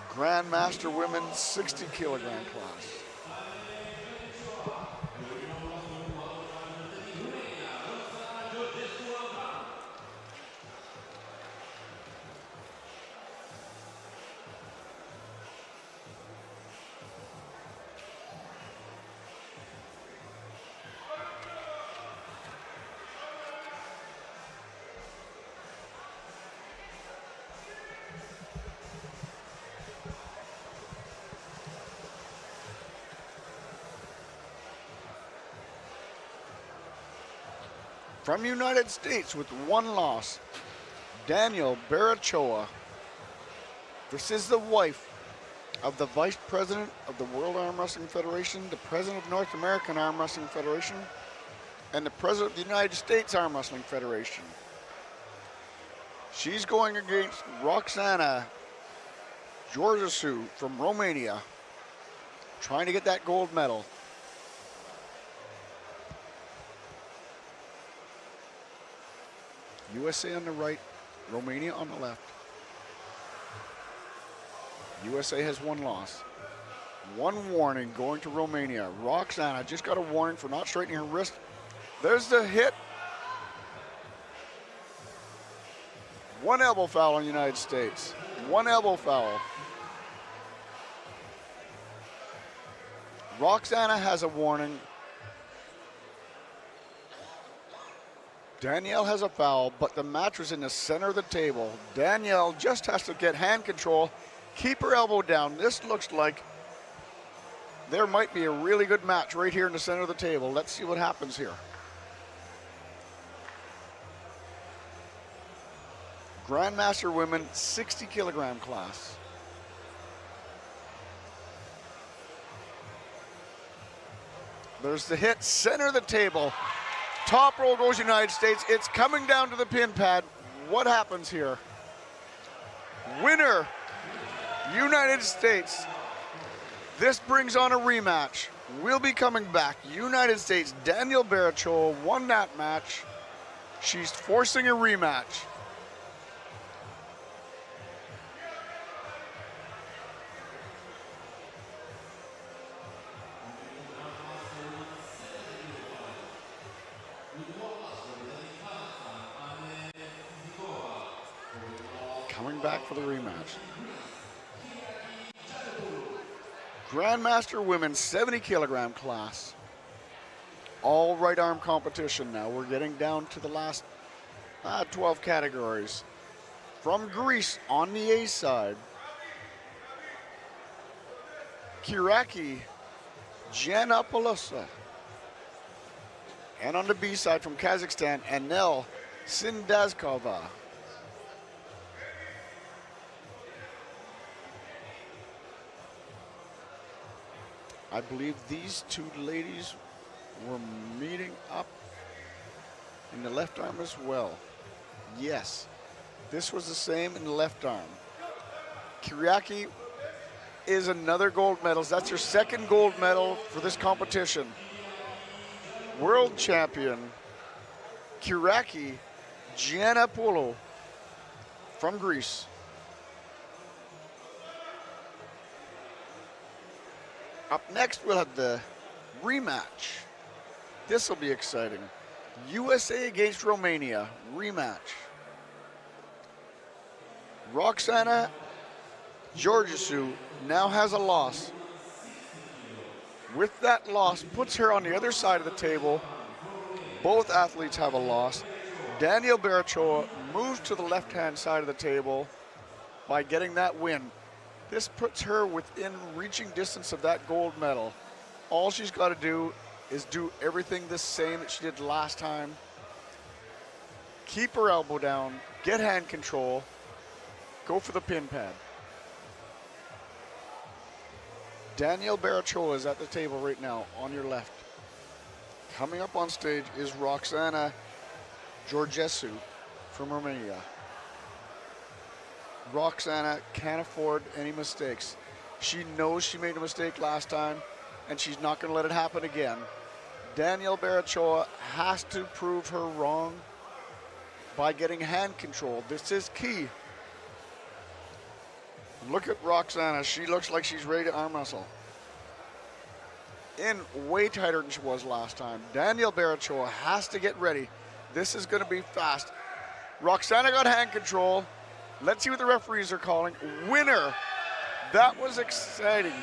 Grandmaster Women 60 kilogram class. From United States with one loss, Daniel Barachoa. This is the wife of the Vice President of the World Armwrestling Federation, the President of North American Arm Wrestling Federation, and the President of the United States Arm Wrestling Federation. She's going against Roxana Georgescu from Romania, trying to get that gold medal. USA on the right, Romania on the left. USA has one loss. One warning going to Romania. Roxana just got a warning for not straightening her wrist. There's the hit. One elbow foul on the United States. One elbow foul. Roxana has a warning. Danielle has a foul, but the match was in the center of the table. Danielle just has to get hand control, keep her elbow down. This looks like there might be a really good match right here in the center of the table. Let's see what happens here. Grandmaster Women 60 kilogram class. There's the hit, center of the table. Top roll goes United States. It's coming down to the pin pad. What happens here? Winner, United States. This brings on a rematch. will be coming back. United States, Danielle Barachoa won that match. She's forcing a rematch. Coming back for the rematch. Grandmaster Women's 70 kilogram class. All right arm competition now. We're getting down to the last 12 categories. From Greece on the A side, Kiraki Giannopoulos. And on the B side from Kazakhstan, Anel Sindazkova. I believe these two ladies were meeting up in the left arm as well. Yes, this was the same in the left arm. Kiriaki is another gold medalist. That's her second gold medal for this competition. World champion Kiraki Giannopoulos from Greece. Up next, we'll have the rematch. This will be exciting. USA against Romania, rematch. Roxana Georgescu now has a loss. With that loss, puts her on the other side of the table. Both athletes have a loss. Danielle Barachoa moves to the left-hand side of the table by getting that win. This puts her within reaching distance of that gold medal. All she's got to do is do everything the same that she did last time. Keep her elbow down, get hand control, go for the pin pad. Danielle Barachoa is at the table right now on your left. Coming up on stage is Roxana Georgescu from Romania. Roxana can't afford any mistakes. She knows she made a mistake last time, and she's not going to let it happen again. Danielle Barachoa has to prove her wrong by getting hand control. This is key. Look at Roxana. She looks like she's ready to arm wrestle. In way tighter than she was last time. Danielle Barachoa has to get ready. This is going to be fast. Roxana got hand control. Let's see what the referees are calling. Winner. That was exciting.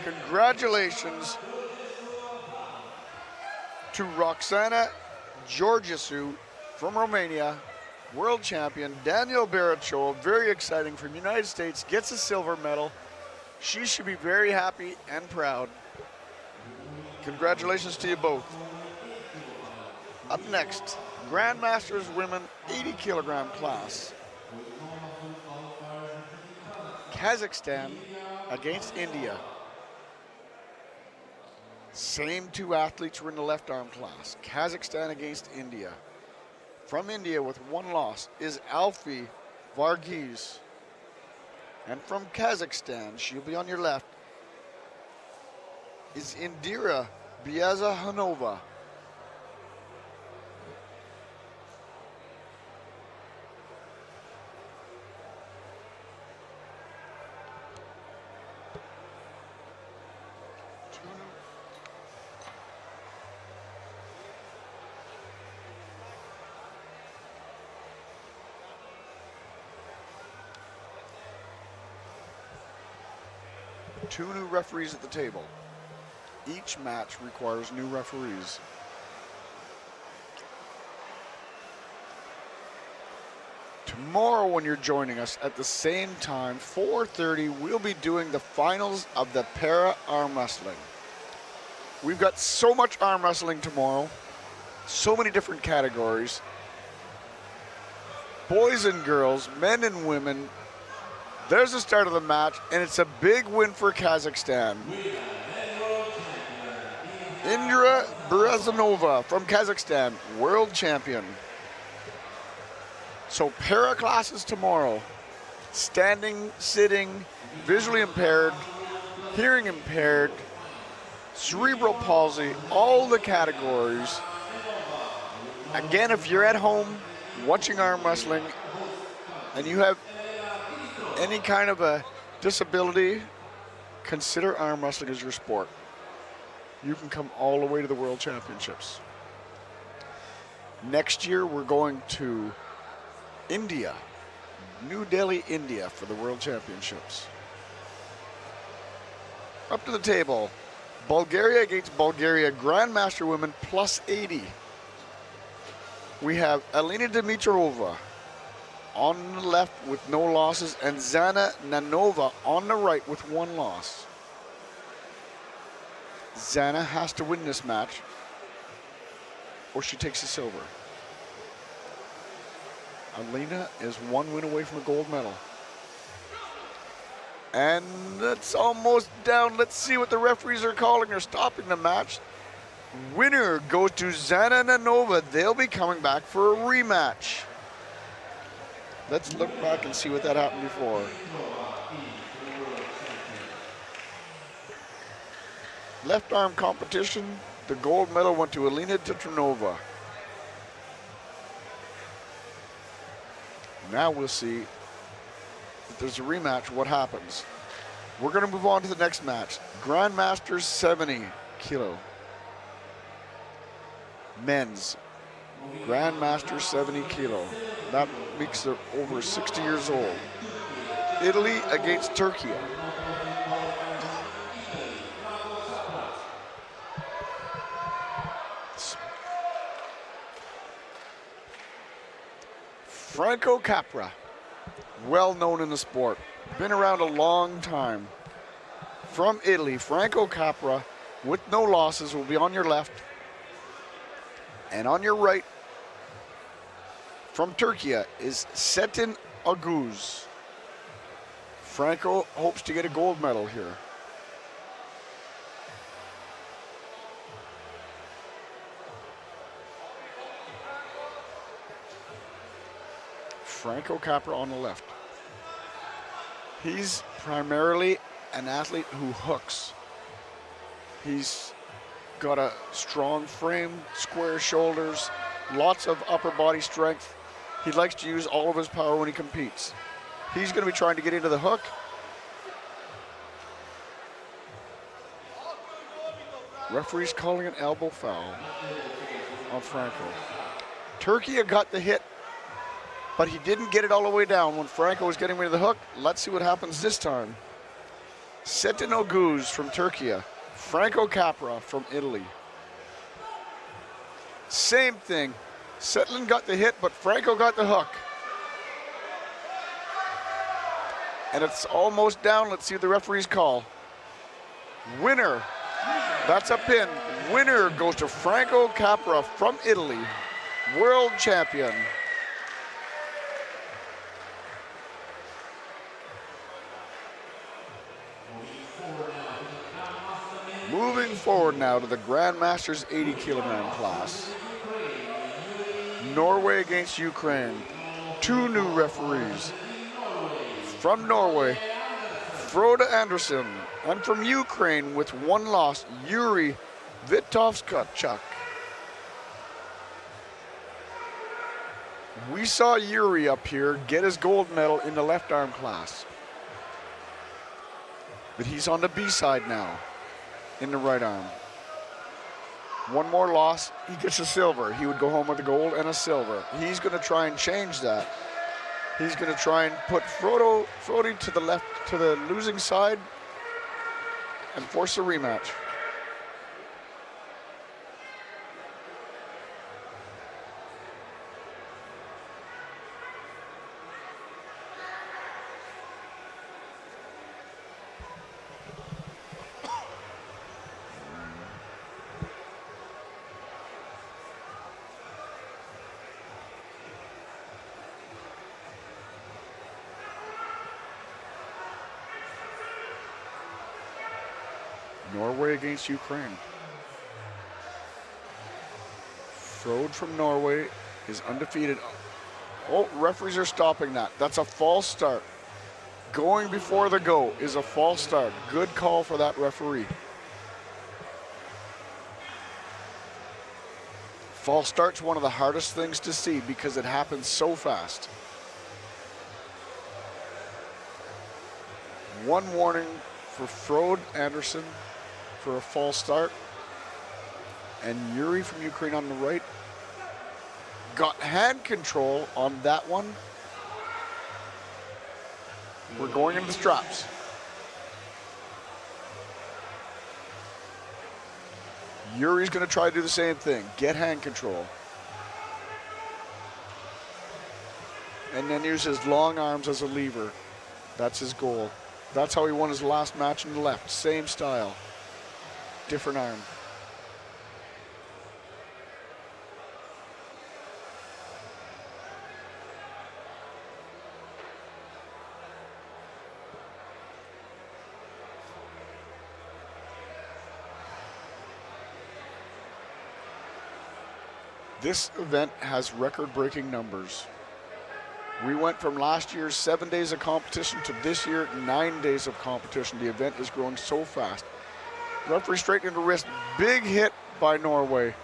Congratulations to Roxana Georgescu from Romania, world champion. Danielle Barachoa, very exciting, from the United States, gets a silver medal. She should be very happy and proud. Congratulations to you both. Up next, Grandmasters Women 80 kilogram class. Kazakhstan against India. Same two athletes were in the left arm class. Kazakhstan against India. From India with one loss is Alfie Varghese. And from Kazakhstan, she'll be on your left, is Indira Biazahanova. Two new referees at the table. Each match requires new referees. Tomorrow when you're joining us at the same time, 4:30, we'll be doing the finals of the para arm wrestling. We've got so much arm wrestling tomorrow, so many different categories. Boys and girls, men and women. There's the start of the match, and it's a big win for Kazakhstan. Indira Biazanova from Kazakhstan, world champion. So para classes tomorrow. Standing, sitting, visually impaired, hearing impaired, cerebral palsy, all the categories. Again, if you're at home watching arm wrestling and you have any kind of a disability, consider arm wrestling as your sport. You can come all the way to the World Championships. Next year, we're going to India, New Delhi, India, for the World Championships. Up to the table, Bulgaria against Bulgaria, Grandmaster Women plus 80. We have Alina Dimitrova on the left with no losses, and Zana Nanova on the right with 1 loss. Zana has to win this match, or she takes the silver. Alina is 1 win away from a gold medal. And it's almost down. Let's see what the referees are calling. They're stopping the match. Winner goes to Zana Nanova. They'll be coming back for a rematch. Let's look back and see what that happened before. Left arm competition. The gold medal went to Alina Titranova. Now we'll see if there's a rematch, what happens. We're going to move on to the next match. Grandmasters 70 kilo. Men's. Grandmaster 70 kilo. That makes it over 60 years old. Italy against Turkey. Franco Capra, well known in the sport, been around a long time. From Italy, Franco Capra, with no losses, will be on your left. And on your right, from Turkey, is Setin Aguz. Franco hopes to get a gold medal here. Franco Capra on the left. He's primarily an athlete who hooks. He's got a strong frame, square shoulders, lots of upper body strength. He likes to use all of his power when he competes. He's going to be trying to get into the hook. Referee's calling an elbow foul on Franco. Turkey got the hit, but he didn't get it all the way down when Franco was getting ready to the hook. Let's see what happens this time. Setin Oguz from Turkey. Franco Capra from Italy. Same thing. Setlin got the hit, but Franco got the hook. And it's almost down. Let's see what the referees call. Winner. That's a pin. Winner goes to Franco Capra from Italy. World champion. Moving forward now to the Grandmasters 80 kilogram class. Norway against Ukraine. 2 new referees. From Norway, Frode Andersen. And from Ukraine with 1 loss, Yuri Vitovskachuk. We saw Yuri up here get his gold medal in the left arm class. But he's on the B side now. In the right arm. 1 more loss, he gets a silver. He would go home with a gold and a silver. He's going to try and change that. He's going to try and put Frode to the left, to the losing side, and force a rematch. Norway against Ukraine. Frode from Norway is undefeated. Oh, referees are stopping that. That's a false start. Going before the go is a false start. Good call for that referee. False start's one of the hardest things to see because it happens so fast. One warning for Frode Anderson for a false start. And Yuri from Ukraine on the right got hand control on that one. We're going into the straps. Yuri's going to try to do the same thing, get hand control. And then use his long arms as a lever. That's his goal. That's how he won his last match in the left. Same style, different arm. This event has record-breaking numbers. We went from last year's 7 days of competition to this year 9 days of competition. The event is growing so fast. Referee straightening the wrist. Big hit by Norway.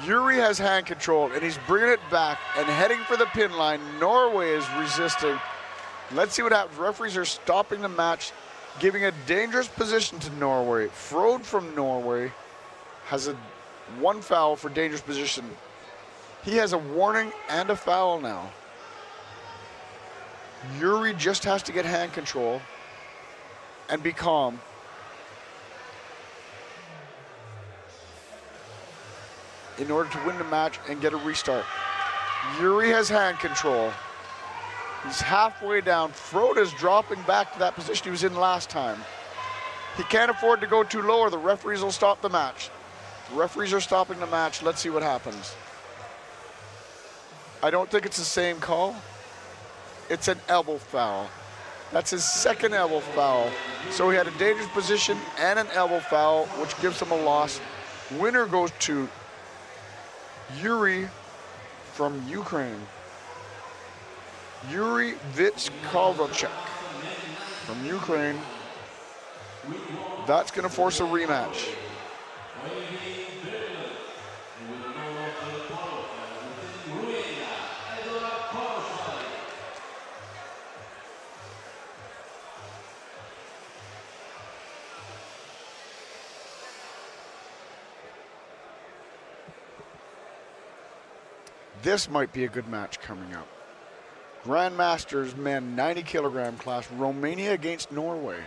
Yuri has hand control and he's bringing it back and heading for the pin line. Norway is resisting. Let's see what happens. Referees are stopping the match, giving a dangerous position to Norway. Frode from Norway has one foul for dangerous position. He has a warning and a foul now. Yuri just has to get hand control and be calm. In order to win the match and get a restart. Yuri has hand control. He's halfway down. Frode is dropping back to that position he was in last time. He can't afford to go too low or the referees will stop the match. The referees are stopping the match. Let's see what happens. I don't think it's the same call. It's an elbow foul. That's his second elbow foul. So he had a dangerous position and an elbow foul, which gives him a loss. Winner goes to Yuri from Ukraine. Yuri Vitskovalchuk from Ukraine. That's going to force a rematch. This might be a good match coming up. Grandmasters men 90 kilogram class, Romania against Norway.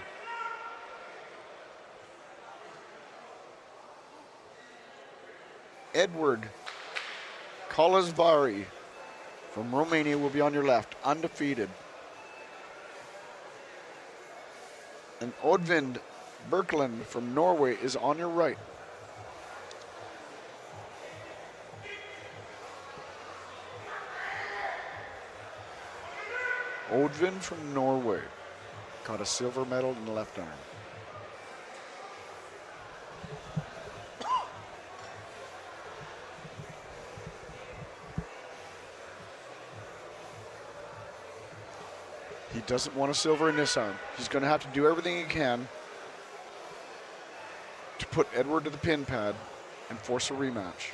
Edward Kalasvari from Romania will be on your left, undefeated. And Oddvind Birkeland from Norway is on your right. Oddvind from Norway got a silver medal in the left arm. He doesn't want a silver in this arm. He's going to have to do everything he can to put Edward to the pin pad and force a rematch.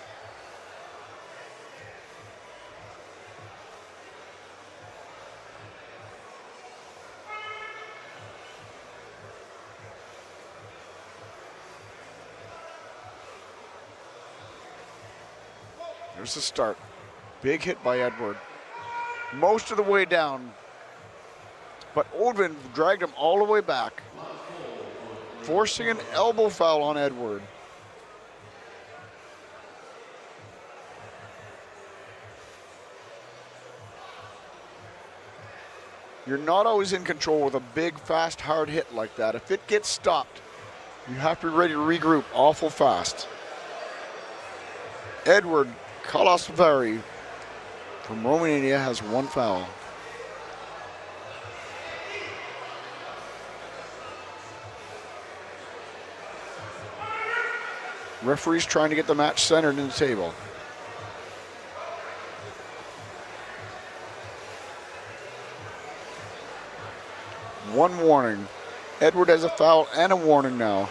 There's the start. Big hit by Edward. Most of the way down. But Oddvind dragged him all the way back. Forcing an elbow foul on Edward. You're not always in control with a big, fast, hard hit like that. If it gets stopped, you have to be ready to regroup awful fast. Edward Kalasvari from Romania has one foul. Referee's trying to get the match centered in the table. One warning. Edward has a foul and a warning now.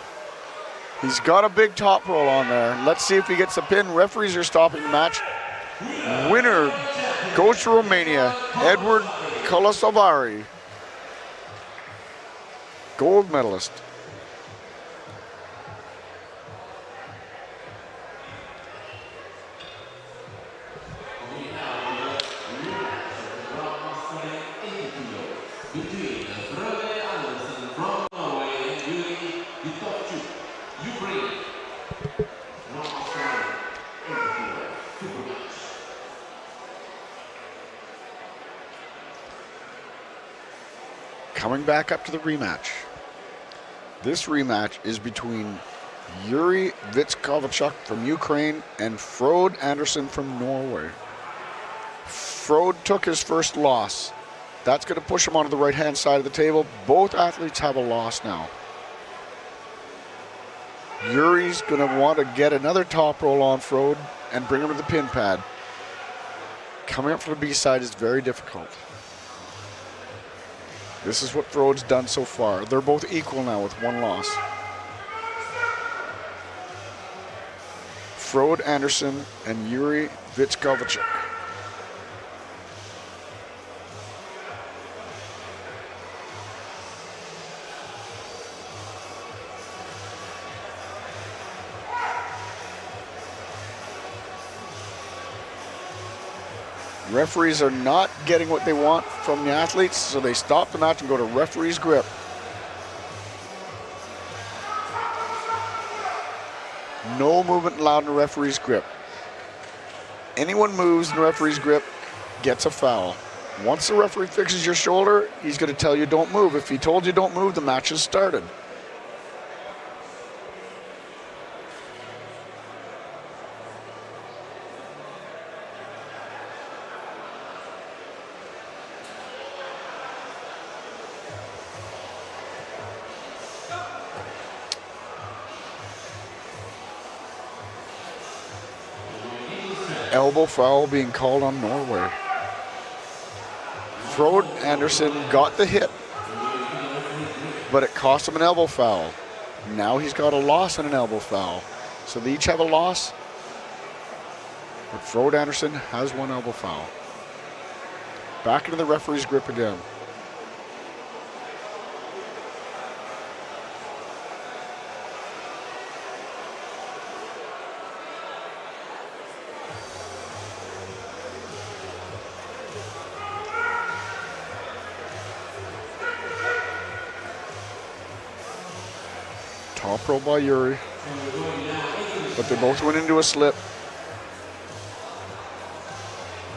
He's got a big top roll on there. Let's see if he gets a pin. Referees are stopping the match. Winner goes to Romania, Edward Colasavari, gold medalist. Coming back up to the rematch. This rematch is between Yuri Vitskovichuk from Ukraine and Frode Anderson from Norway. Frode took his first loss. That's going to push him onto the right-hand side of the table. Both athletes have a loss now. Yuri's going to want to get another top roll on Frode and bring him to the pin pad. Coming up for the B side is very difficult. This is what Frode's done so far. They're both equal now with one loss. Frode Anderson and Yuri Vitskovichuk. Referees are not getting what they want from the athletes, so they stop the match and go to referee's grip. No movement allowed in the referee's grip. Anyone moves in the referee's grip gets a foul. Once the referee fixes your shoulder, he's going to tell you don't move. If he told you don't move, the match has started. Elbow foul being called on Norway. Frode Anderson got the hit, but it cost him an elbow foul. Now he's got a loss and an elbow foul. So they each have a loss, but Frode Anderson has one elbow foul. Back into the referee's grip again. Top roll by Yuri, but they both went into a slip.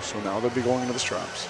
So now they'll be going into the straps.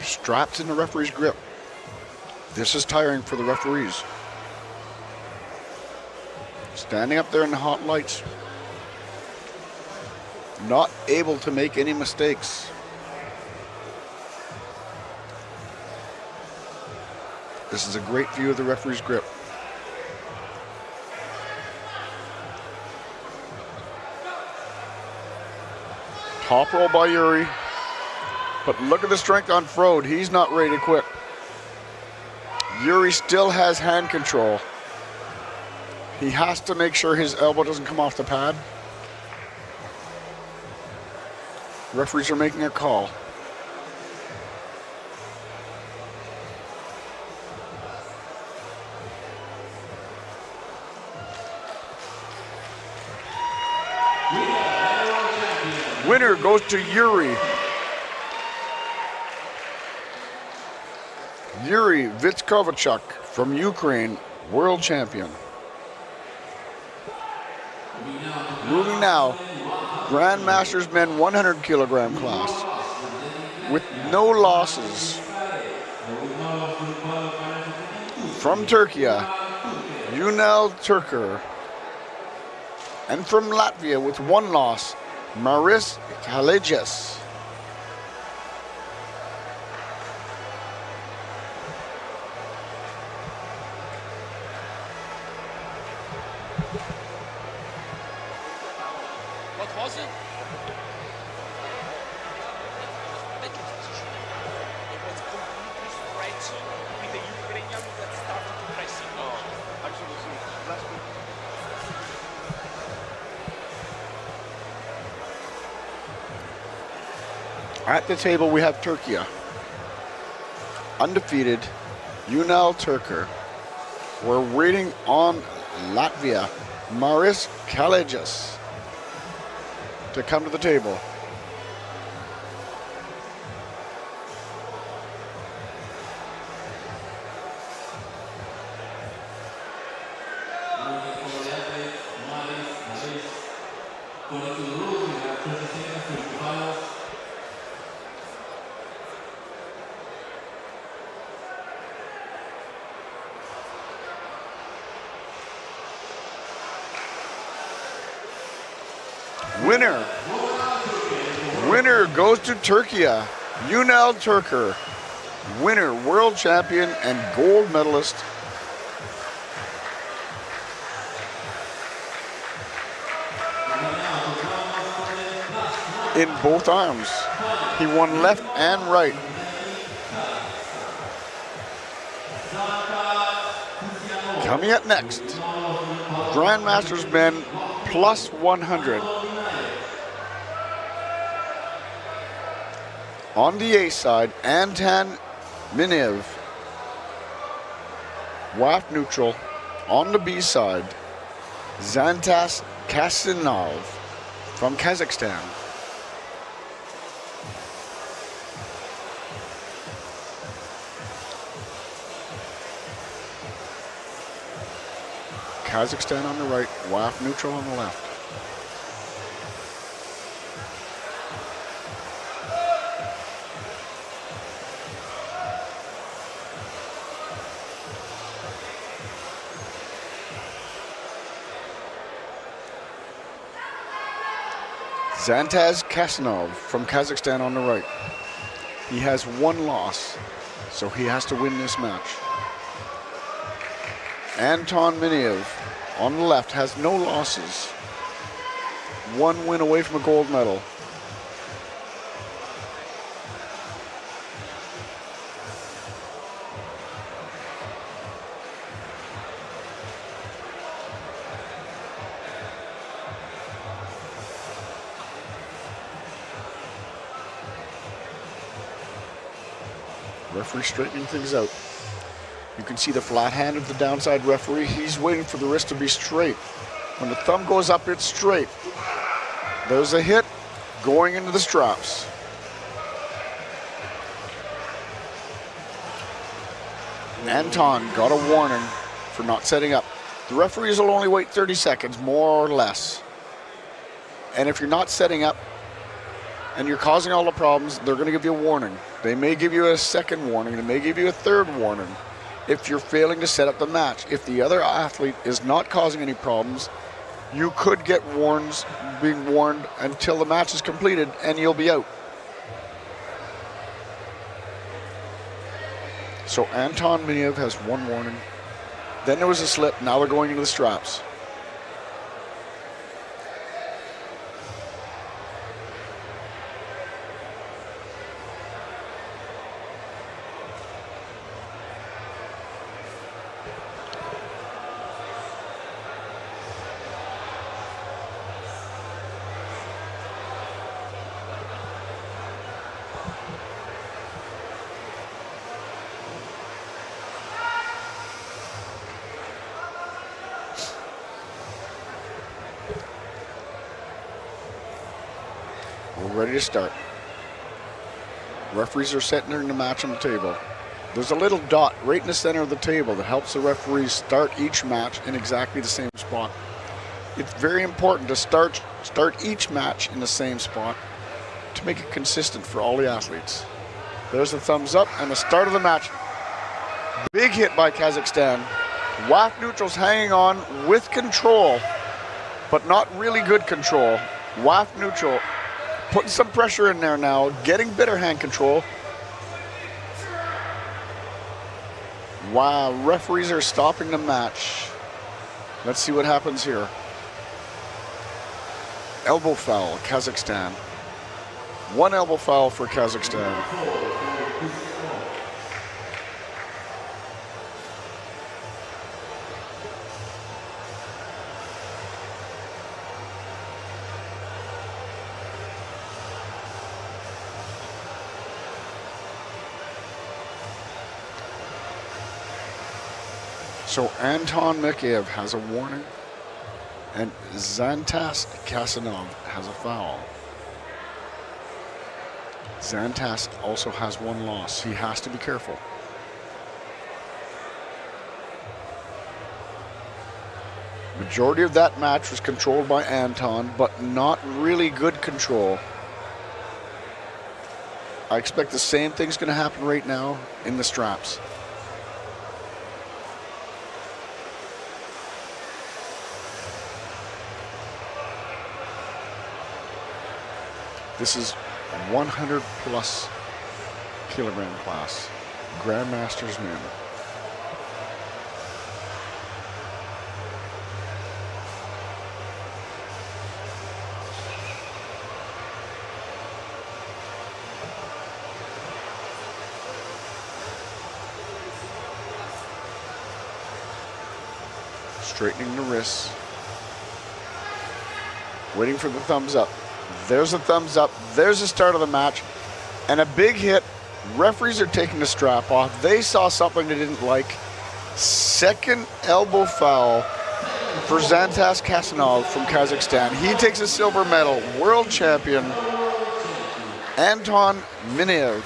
Straps in the referee's grip. This is tiring for the referees. Standing up there in the hot lights. Not able to make any mistakes. This is a great view of the referee's grip. Top roll by Yuri. But look at the strength on Frode. He's not ready to quit. Yuri still has hand control. He has to make sure his elbow doesn't come off the pad. Referees are making a call. Winner goes to Yuri. Yuri Vitskovichuk from Ukraine, world champion. Moving now, Grandmasters Men 100 kilogram class with no losses. From Turkey, Ünal Türker. And from Latvia with one loss, Maris Kalejas. What was it? It was completely stretchy with the Ukrainian that started to pressing. Oh, absolutely. That's good. At the table we have Turkey. Undefeated, Ünal Türker. We're waiting on Latvia, Maris Kalejas, to come to the table. Winner goes to Turkey, Ünal Türker. Winner, world champion and gold medalist. In both arms. He won left and right. Coming up next, Grandmasters Men plus 100. On the A side, Anton Minev, WAF neutral. On the B side, Zantas Kasinov from Kazakhstan. Kazakhstan on the right, WAF neutral on the left. Zantas Kasinov from Kazakhstan on the right. He has one loss, so he has to win this match. Anton Minev on the left has no losses. One win away from a gold medal. Referee straightening things out. You can see the flat hand of the downside referee. He's waiting for the wrist to be straight. When the thumb goes up, it's straight. There's a hit going into the straps. Anton got a warning for not setting up. The referees will only wait 30 seconds, more or less. And if you're not setting up and you're causing all the problems, they're going to give you a warning. They may give you a second warning. They may give you a third warning if you're failing to set up the match. If the other athlete is not causing any problems, you could get being warned until the match is completed and you'll be out. So Anton Minev has one warning. Then there was a slip. Now they're going into the straps. We're ready to start. Referees are setting the match on the table. There's a little dot right in the center of the table that helps the referees start each match in exactly the same spot. it's very important to start each match in the same spot to make it consistent for all the athletes. There's the thumbs up and the start of the match. Big hit by Kazakhstan. WAF neutrals hanging on with control, but not really good control. WAF neutral putting some pressure in there now, getting better hand control. Wow, referees are stopping the match. Let's see what happens here. Elbow foul, Kazakhstan. One elbow foul for Kazakhstan. So Anton Mikheyev has a warning, and Zantas Kasanov has a foul. Zantas also has one loss. He has to be careful. Majority of that match was controlled by Anton, but not really good control. I expect the same thing's going to happen right now in the straps. This is 100 plus kilogram class, Grandmasters men. Straightening the wrists, waiting for the thumbs up. There's a thumbs up. There's the start of the match. And a big hit. Referees are taking the strap off. They saw something they didn't like. Second elbow foul for Zantas Kasanov from Kazakhstan. He takes a silver medal. World champion Anton Mikheyev.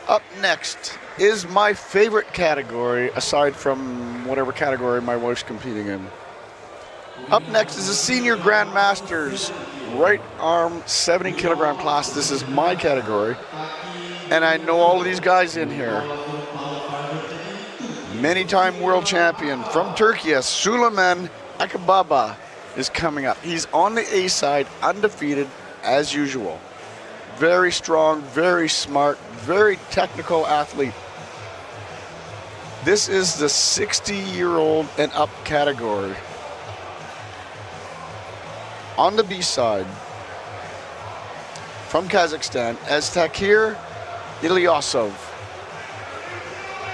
Up next is my favorite category, aside from whatever category my wife's competing in. Up next is the Senior Grandmasters right arm 70 kilogram class. This is my category, and I know all of these guys in here. Many-time world champion from Turkey, Süleyman Akbaba is coming up. He's on the A side, undefeated as usual. Very strong, very smart, very technical athlete. This is the 60-year-old and up category. On the B side, from Kazakhstan, as Takir Ilyasov.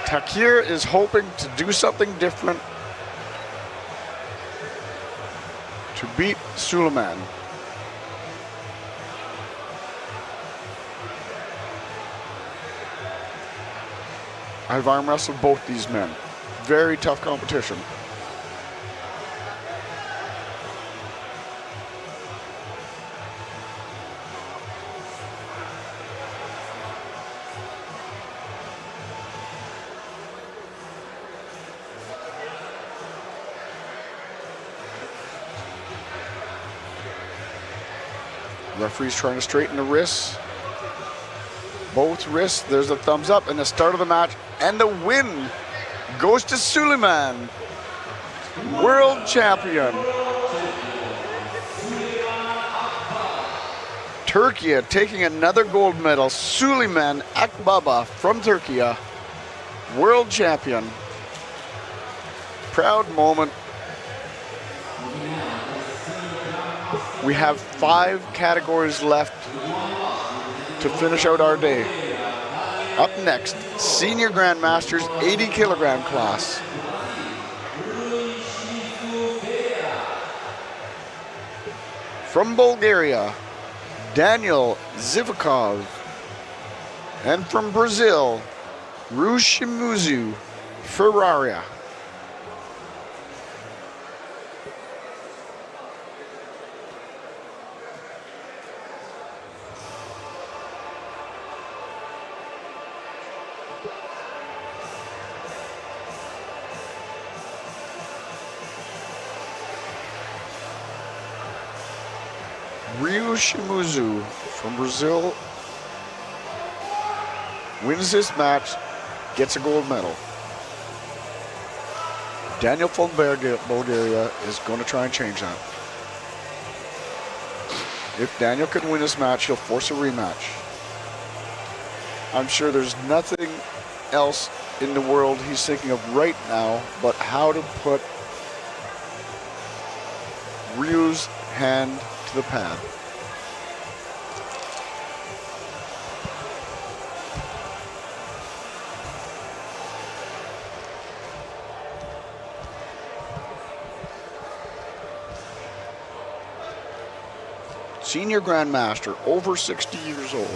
Takir is hoping to do something different to beat Süleyman. I've arm wrestled both these men. Very tough competition. Referee's trying to straighten the wrists. Both wrists, there's a thumbs up, and the start of the match, and the win goes to Süleyman, world champion. Turkey taking another gold medal. Süleyman Akbaba from Turkey, world champion. Proud moment. We have 5 categories left to finish out our day. Up next, Senior Grandmasters 80 kilogram class. From Bulgaria, Daniel Zivakov. And from Brazil, Rushimuzu Ferraria. Ryu Shimizu from Brazil wins this match, gets a gold medal. Daniel from Bulgaria is going to try and change that. If Daniel can win this match, he'll force a rematch. I'm sure there's nothing else in the world he's thinking of right now but how to put Ryu's hand to the pad. Senior Grandmaster, over 60 years old.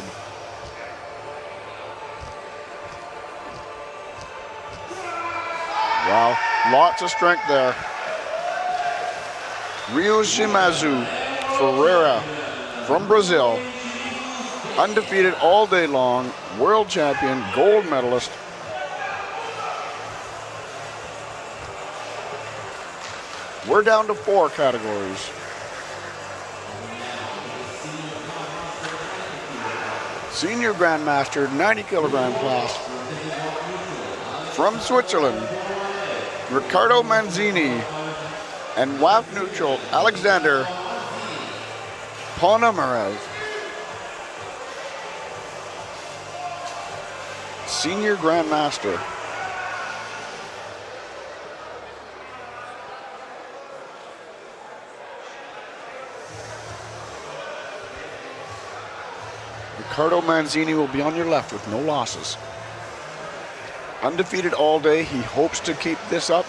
Wow, lots of strength there. Ryu Shimizu Ferreira from Brazil, undefeated all day long, world champion, gold medalist. We're down to 4 categories. Senior Grandmaster, 90 kilogram class. From Switzerland, Riccardo Manzini and WAF neutral Alexander Ponomarev. Senior Grandmaster. Riccardo Manzini will be on your left with no losses. Undefeated all day, he hopes to keep this up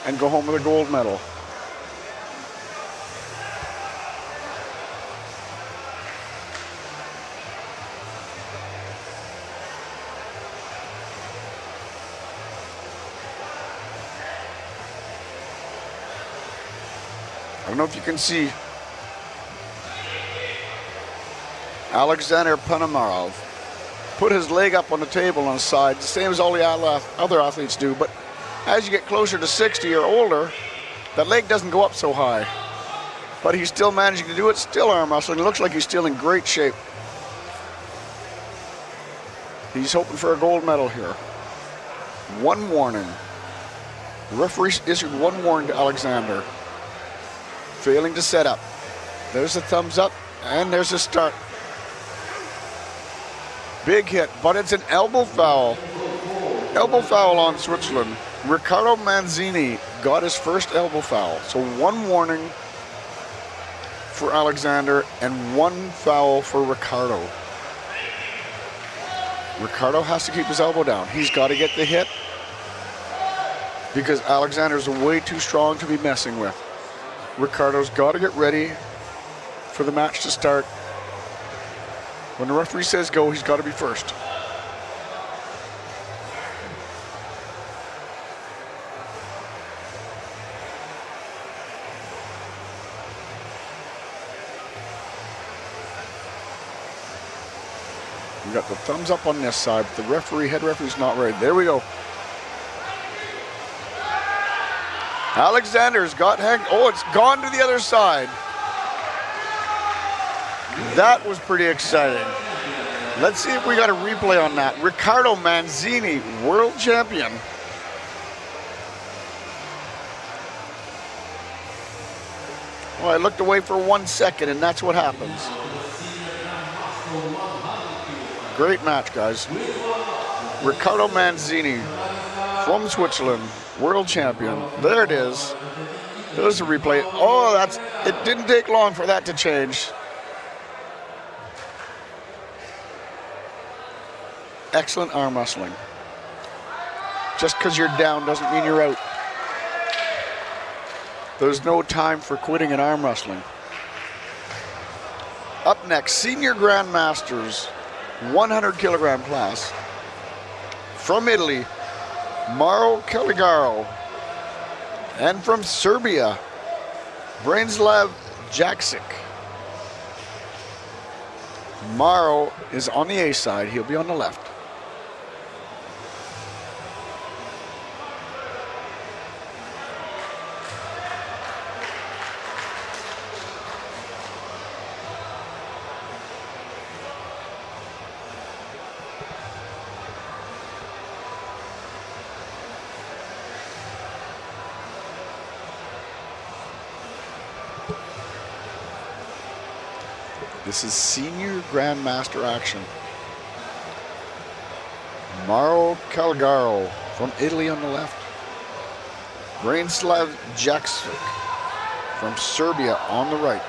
and go home with a gold medal. I don't know if you can see Alexander Ponomarev put his leg up on the table on the side, the same as all the other athletes do, but as you get closer to 60 or older, that leg doesn't go up so high. But he's still managing to do it, still arm wrestling. It looks like he's still in great shape. He's hoping for a gold medal here. One warning. The referee issued one warning to Alexander. Failing to set up. There's a thumbs up, and there's a start. Big hit, but it's an elbow foul. Elbow foul on Switzerland. Riccardo Manzini got his first elbow foul. So one warning for Alexander and one foul for Riccardo. Riccardo has to keep his elbow down. He's got to get the hit because Alexander's way too strong to be messing with. Riccardo's got to get ready for the match to start. When the referee says go, he's got to be first. We got the thumbs up on this side, but the referee, head referee's not ready. There we go. Alexander's got hang. Oh, it's gone to the other side. That was pretty exciting. Let's see if we got a replay on that. Riccardo Manzini, world champion. Well, I looked away for 1 second, and that's what happens. Great match, guys. Riccardo Manzini from Switzerland, world champion. There it is. There's a replay. Oh, it didn't take long for that to change. Excellent arm wrestling. Just because you're down doesn't mean you're out. There's no time for quitting in arm wrestling. Up next, Senior Grandmasters, 100 kilogram class. From Italy, Mauro Caligaro. And from Serbia, Branislav Jaksic. Mauro is on the A side. He'll be on the left. This is senior grandmaster action. Mauro Calgaro from Italy on the left. Branislav Jaksic from Serbia on the right.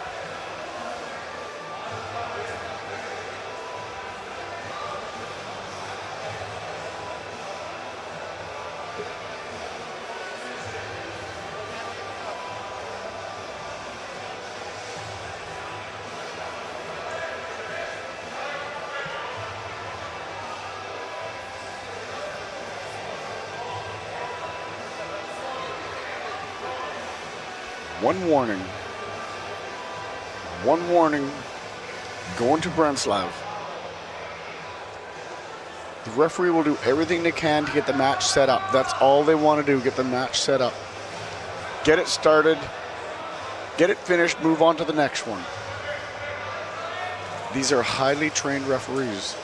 One warning. One warning. Going to Branislav. The referee will do everything they can to get the match set up. That's all they want to do, get the match set up. Get it started, get it finished, move on to the next one. These are highly trained referees.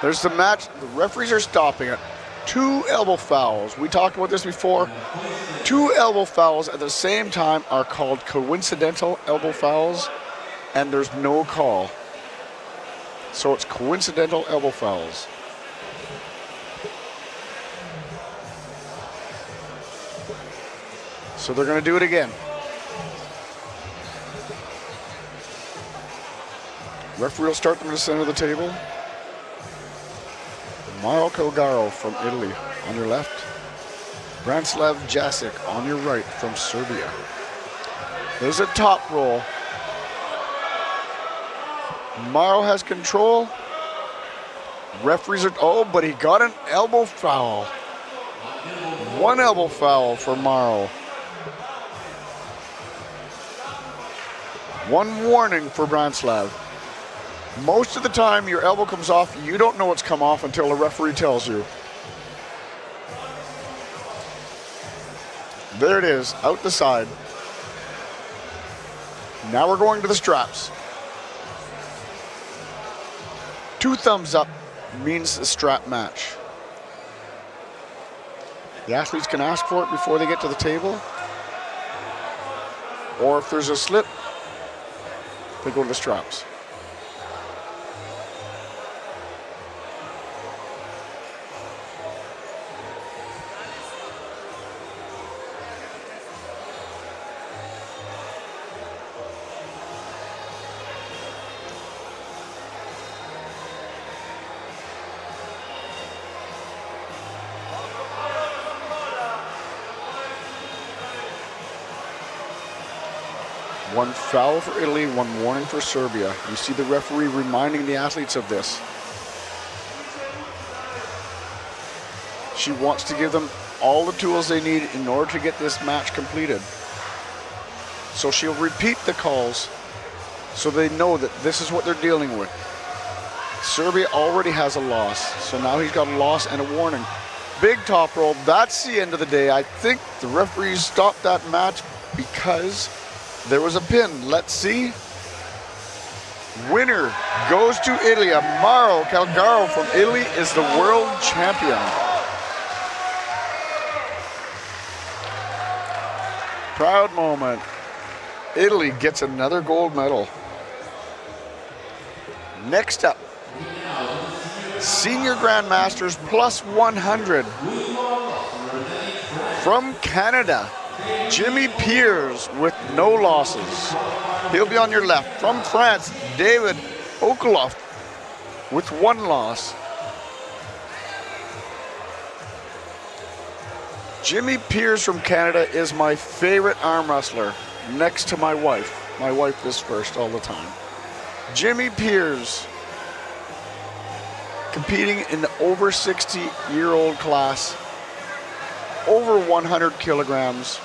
There's the match. The referees are stopping it. 2 elbow fouls. We talked about this before. 2 elbow fouls at the same time are called coincidental elbow fouls, and there's no call. So it's coincidental elbow fouls. So they're going to do it again. Referee will start them in the center of the table. Mauro Calgaro from Italy on your left. Branislav Jaksic on your right from Serbia. There's a top roll. Mauro has control. Referees are, oh, but he got an elbow foul. 1 elbow foul for Mauro. 1 warning for Branislav. Most of the time your elbow comes off, you don't know it's come off until the referee tells you. There it is, out the side. Now we're going to the straps. 2 thumbs up means the strap match. The athletes can ask for it before they get to the table. Or if there's a slip, they go to the straps. One foul for Italy, 1 warning for Serbia. You see the referee reminding the athletes of this. She wants to give them all the tools they need in order to get this match completed. So she'll repeat the calls so they know that this is what they're dealing with. Serbia already has a loss, so now he's got a loss and a warning. Big top roll, that's the end of the day. I think the referees stopped that match because there was a pin. Let's see. Winner goes to Italy. Mauro Calgaro from Italy is the world champion. Proud moment. Italy gets another gold medal. Next up, Senior Grandmasters plus 100. From Canada, Jimmy Piers with no losses. He'll be on your left. From France, David Okolov with 1 loss. Jimmy Piers from Canada is my favorite arm wrestler, next to my wife. My wife is first all the time. Jimmy Piers, competing in the over 60-year-old class, over 100 kilograms.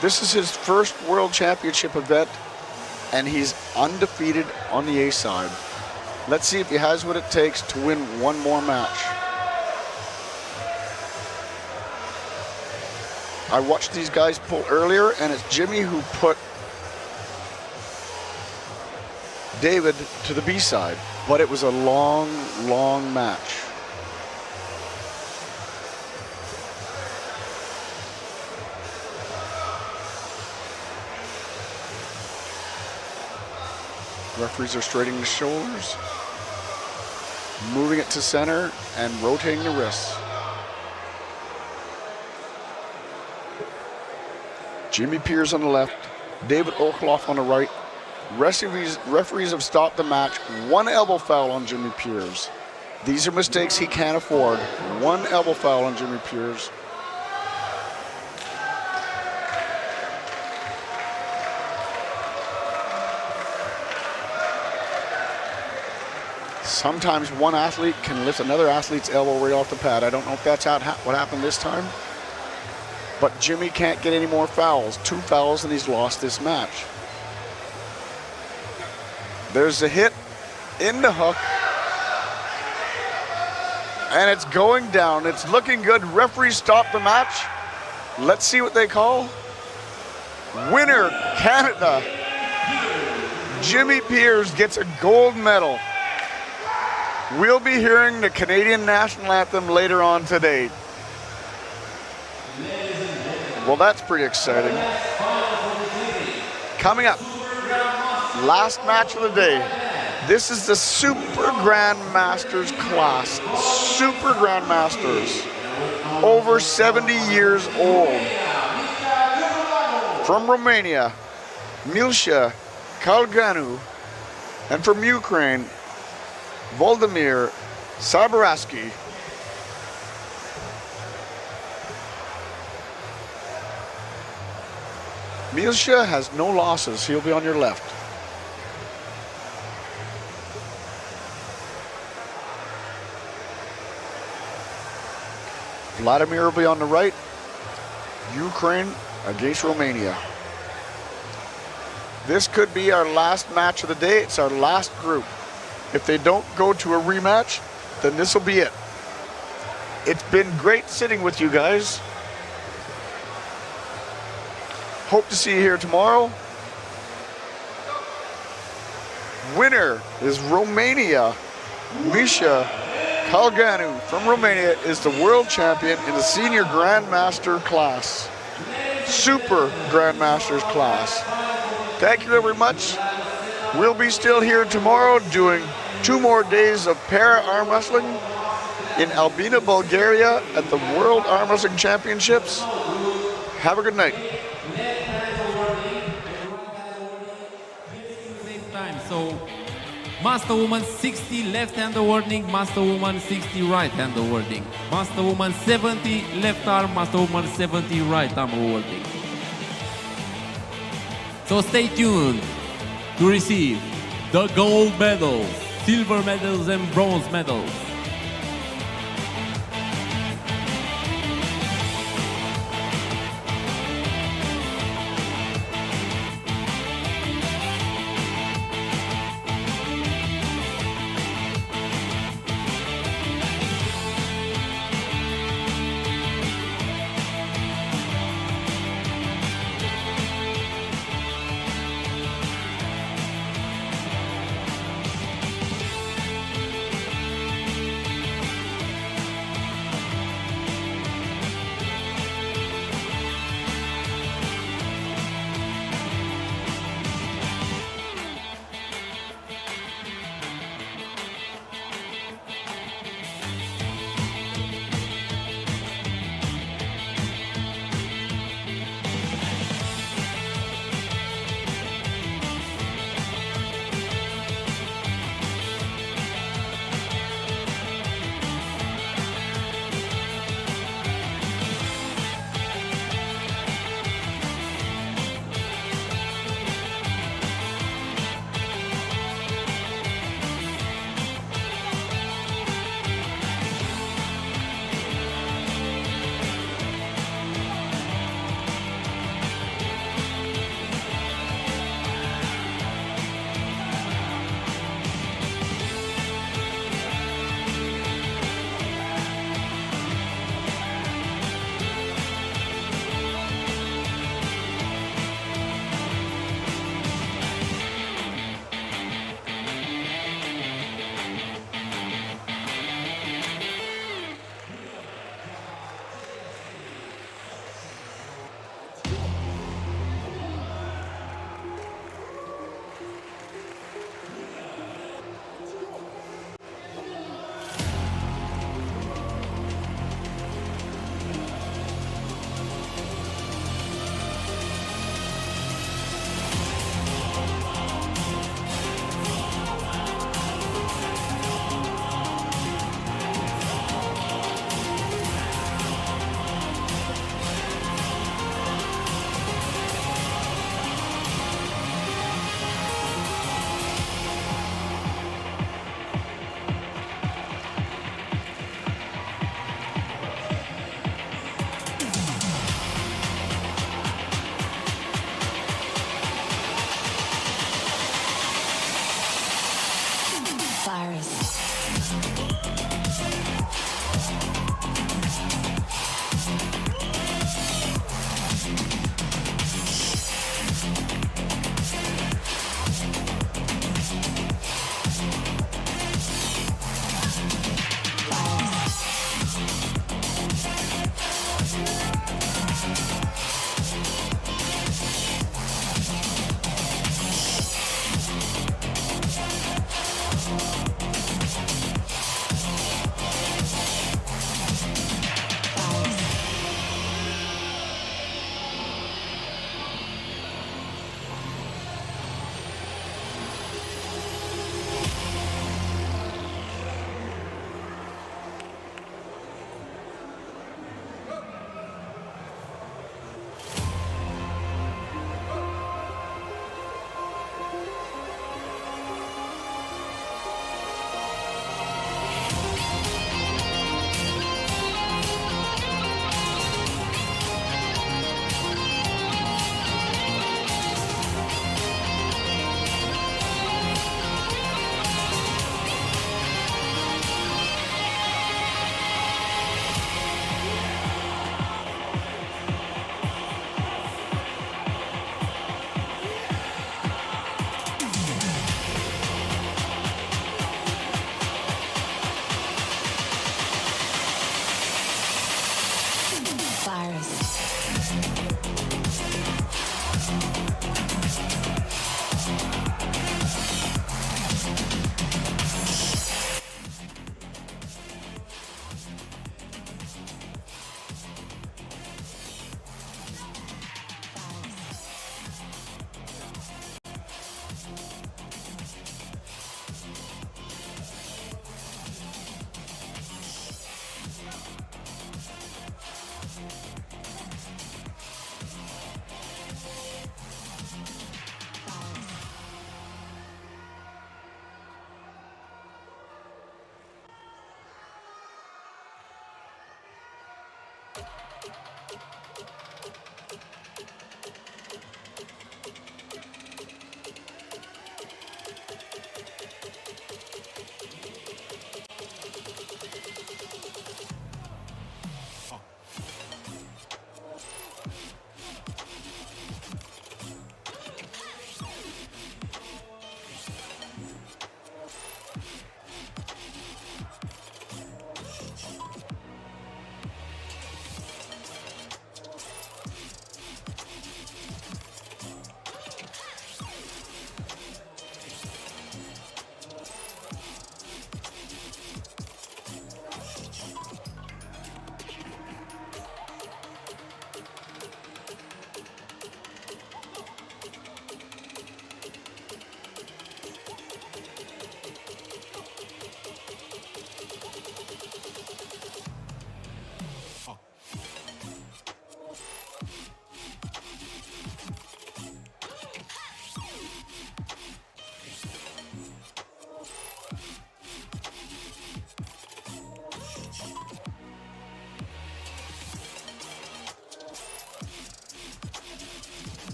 This is his first World Championship event, and he's undefeated on the A side. Let's see if he has what it takes to win 1 more match. I watched these guys pull earlier, and it's Jimmy who put David to the B side, but it was a long, long match. Referees are straightening the shoulders, moving it to center, and rotating the wrists. Jimmy Pierce on the left, David Orkloff on the right. Referees have stopped the match. One elbow foul on Jimmy Pierce. These are mistakes he can't afford. One elbow foul on Jimmy Pierce. Sometimes one athlete can lift another athlete's elbow right off the pad. I don't know if that's what happened this time. But Jimmy can't get any more fouls. 2 fouls and he's lost this match. There's a hit in the hook. And it's going down. It's looking good. Referees stop the match. Let's see what they call. Winner, Canada. Jimmy Pierce gets a gold medal. We'll be hearing the Canadian national anthem later on today. Well, that's pretty exciting. Coming up, last match of the day. This is the Super Grandmasters class. Super Grandmasters. Over 70 years old. From Romania, Milsha Kalganu. And from Ukraine, Volodymyr Sabaratsky. Milsha has no losses. He'll be on your left. Vladimir will be on the right. Ukraine against Romania. This could be our last match of the day. It's our last group. If they don't go to a rematch, then this will be it. It's been great sitting with you guys. Hope to see you here tomorrow. Winner is Romania. Misha Kalganu from Romania is the world champion in the senior Grandmaster class. Super Grandmasters class. Thank you very much. We'll be still here tomorrow doing 2 more days of para arm wrestling in Albina, Bulgaria at the World Armwrestling Championships. Have a good night. Same time, so Master Woman 60 left-hander warning, Master Woman 60 right-hander warning. Master Woman 70 left arm, Master Woman 70 right arm warning. So stay tuned to receive the gold medals, silver medals and bronze medals.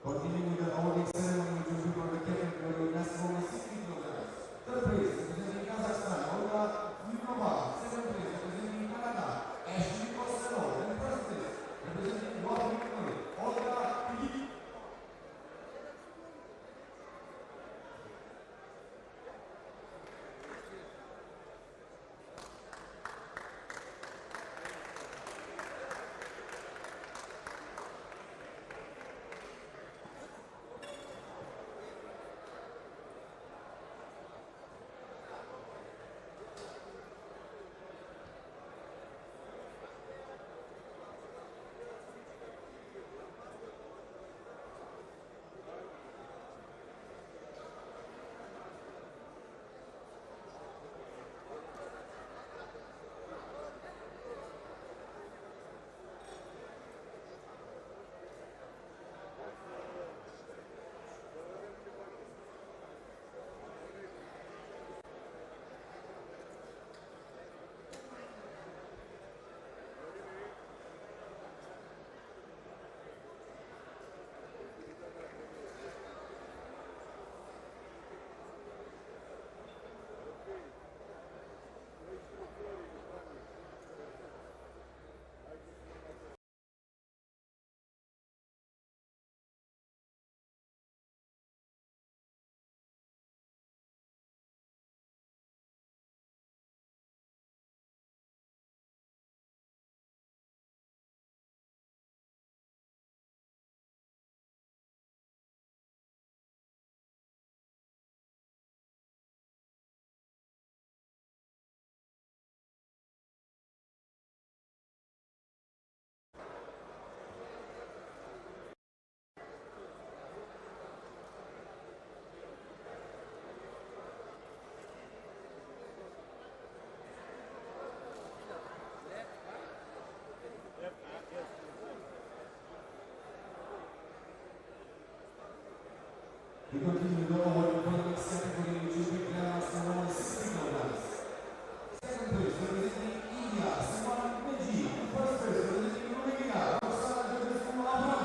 Continuing with the awarding ceremony, which will be for the category of national 60 kilograms. Third place, representing Kazakhstan, Olga Yukova. Second place, representing Canada, Ashley Costello. And first place, representing Washington, Olga Yukova. We continue to go over the following category, which will be national 60 kilograms. Second place, representing India, Suman Meji. First place, representing Romania, Roxana Georgescu-Avram.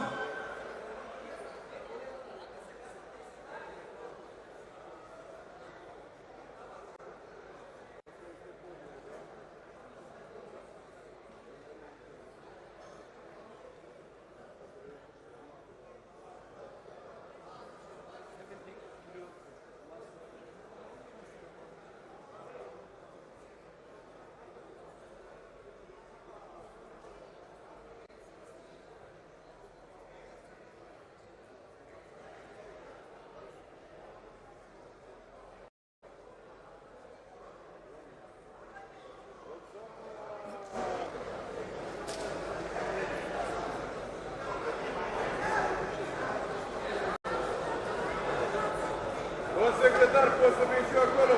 Domn secretar, poți să vii și eu acolo?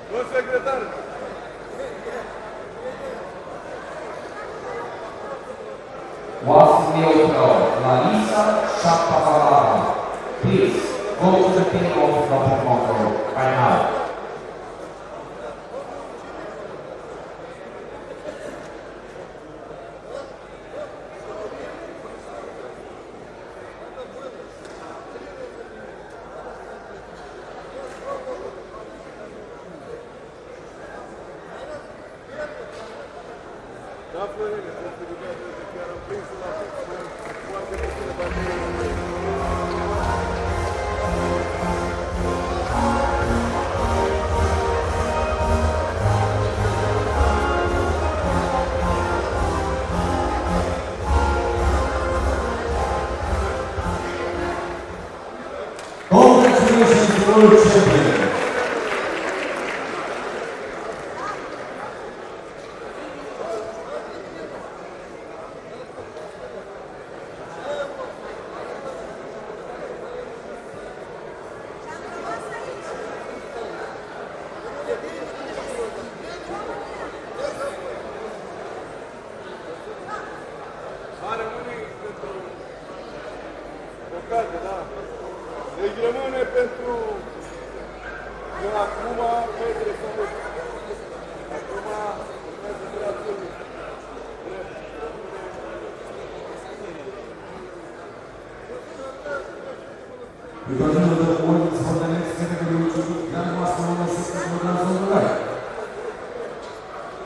Domn secretar! Whilst in the opener, Larissa Shapovalova. Please go to the pin of the promoter right now. Da, Florine, pentru că chiar am prins la foarte puține bani. Congratulations, World Champion. Are unii pentru ocazia, da. Deci rămâne pentru că acum trebuie să le... Acum urmează dreptul drept. We continue the awards for the next category, which will be Grandmaster Women 60 kilograms on the right.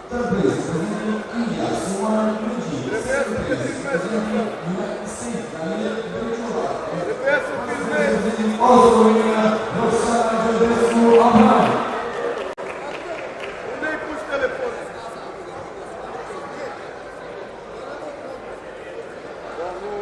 Third place, presenting India, Sumana Yuji. Second place, presenting United States, Daniel Berchova. And presenting also Romania, Roxana Georgescu Abraham. Unde-ai pus telefonul? Dar nu...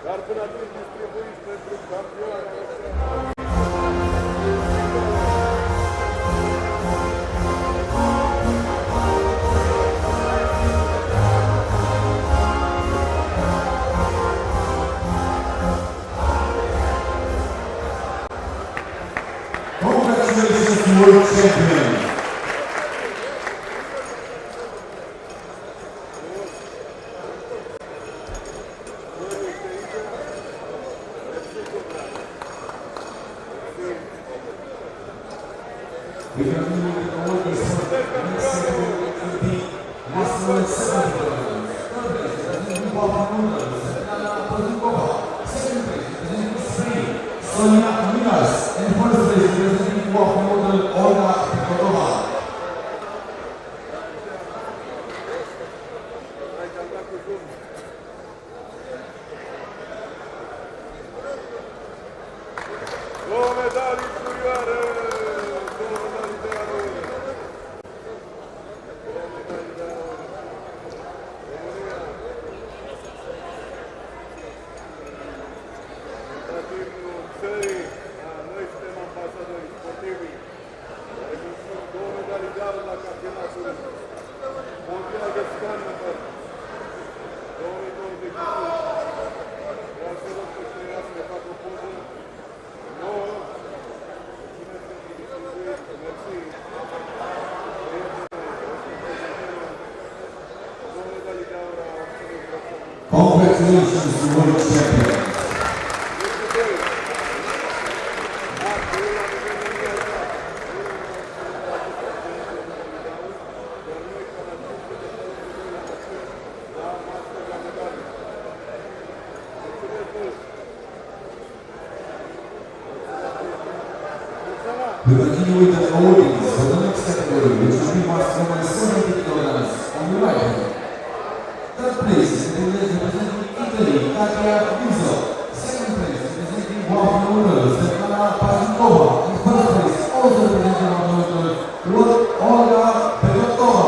Dar până atunci distribuiți pentru campioane. Congratulations to World Champion. We continue with the awards for the next category, which will be National 70 kilograms. Third place, presenting Bobby Noodles, Svetlana Poznikova. Second place, presenting Spain, Sonia Minas. And first place, presenting Bobby Noodle, Olga Petrova. Două medalii superioare! Două medalii de aur! Două medalii de aur! România! Datimul țării, noi suntem ambasadorii sportivi, care găsim două medalii de aur la campionatul mondial de Scandinavă 2025. Vreau să rog pe cineva să ne facă o poză nouă. Congratulations to World Champion. We continue with the awards for the next category, which will be Master Women 70 kilograms on the right hand. Third place, representing Italy, Katia Rizzo. Second place, representing Bobby Noodles, Svetlana Poznikova. And first place, also representing Bobby Noodles, Olga Petrova.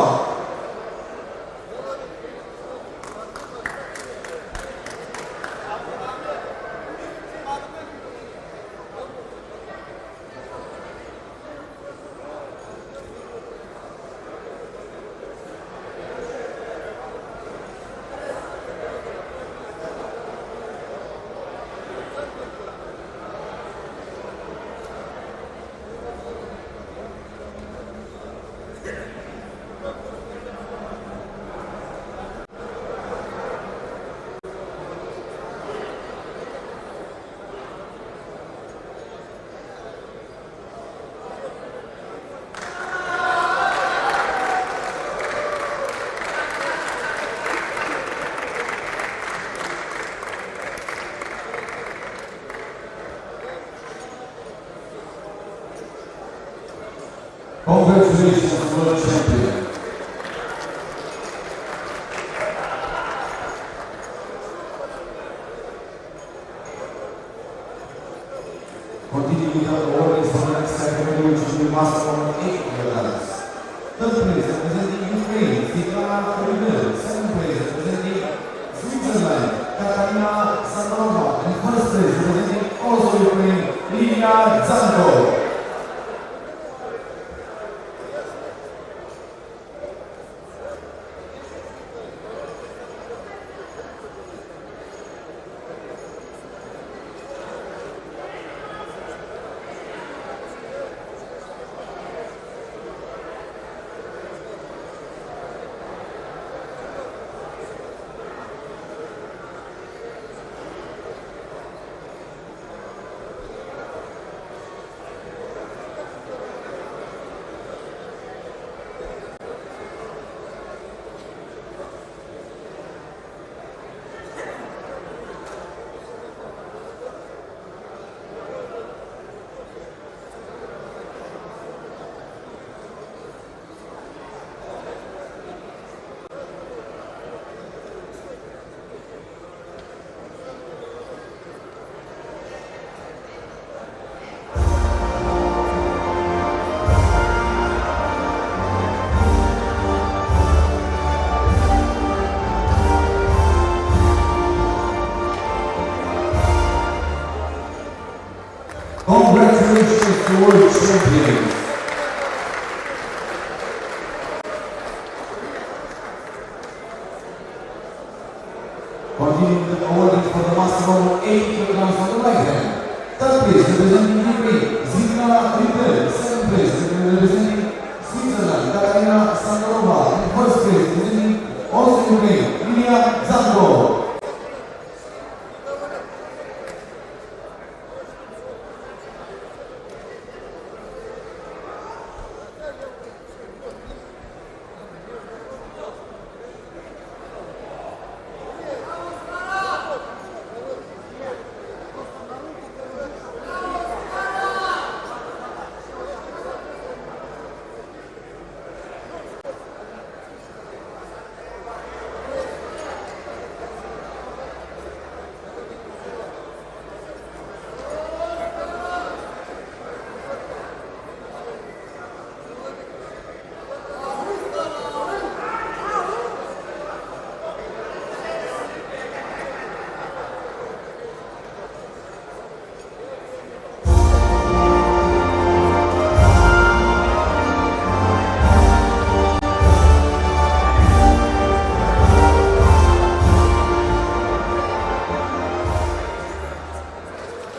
Congratulations, World Champion. Continue with our awards next category, which is the master of 8 kilograms. Third place representing Ukraine, Svetlana Krivil. Second place representing Switzerland, Katarina Sandrova. And first place representing also Ukraine, Lilia Zanko. Congratulations to World Champions. Continuing the awarding for the master of 8 kilograms on the right hand. Third place representing Ukraine, Svetlana Krivil. Second place representing Switzerland, Katarina Sandrova. And first place representing also Ukraine, Lilia Zanko.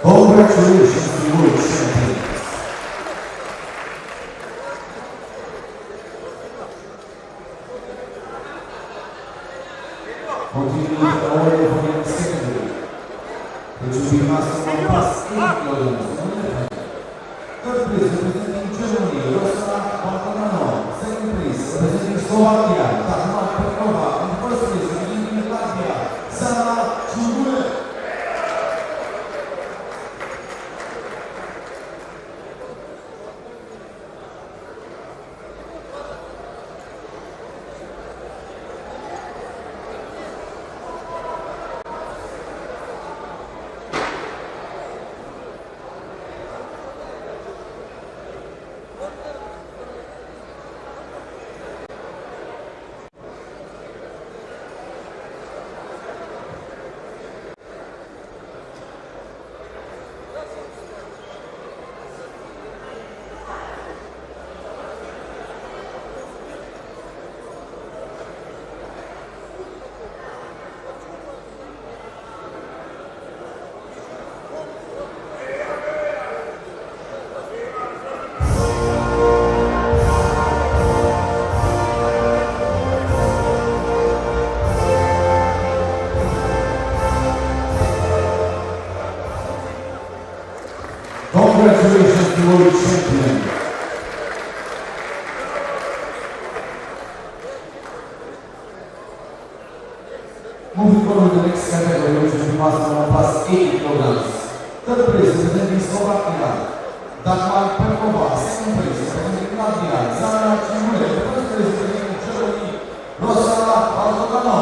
Congratulations to the World Champions. Continuing the order for the secondary, which will be master of plus 8 kilograms. Third place representing Germany, Rosa Balconano. Second place representing Slovakia, Dagmar Petrova. And first place representing Latvia, Zana Chugule. Congratulations to World Champion. Moving forward to the next category, which is the master of plus 8 kilograms. Third place representing Slovakia, Dagmar Petrova. Second place representing Latvia, Zana Chigule. First place representing Germany, Rosa Balconano.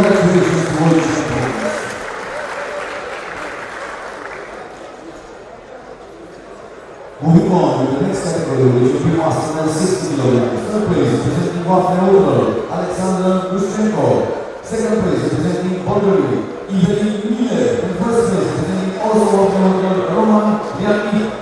Congratulations to all champions. Moving on to the next category, which will be master at 60 kilograms. Third place, representing Waffen Alexander Yushchenko. Second place, representing Bulgaria, Evelyn Miller. And first place, representing also Waffen Roman Lianik.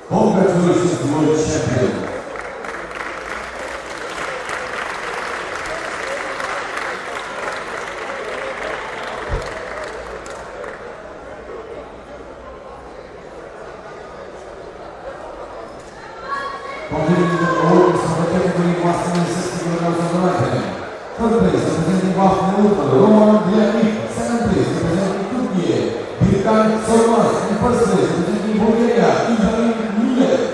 Congratulations to world champion. Continuing the awards for the category master in 60 kilograms of the right hand. Third place representing Waffen Roman Lianik. Second place representing Turkey, Birkan Solmaz. And first place representing Bulgaria, Evelyn Miller.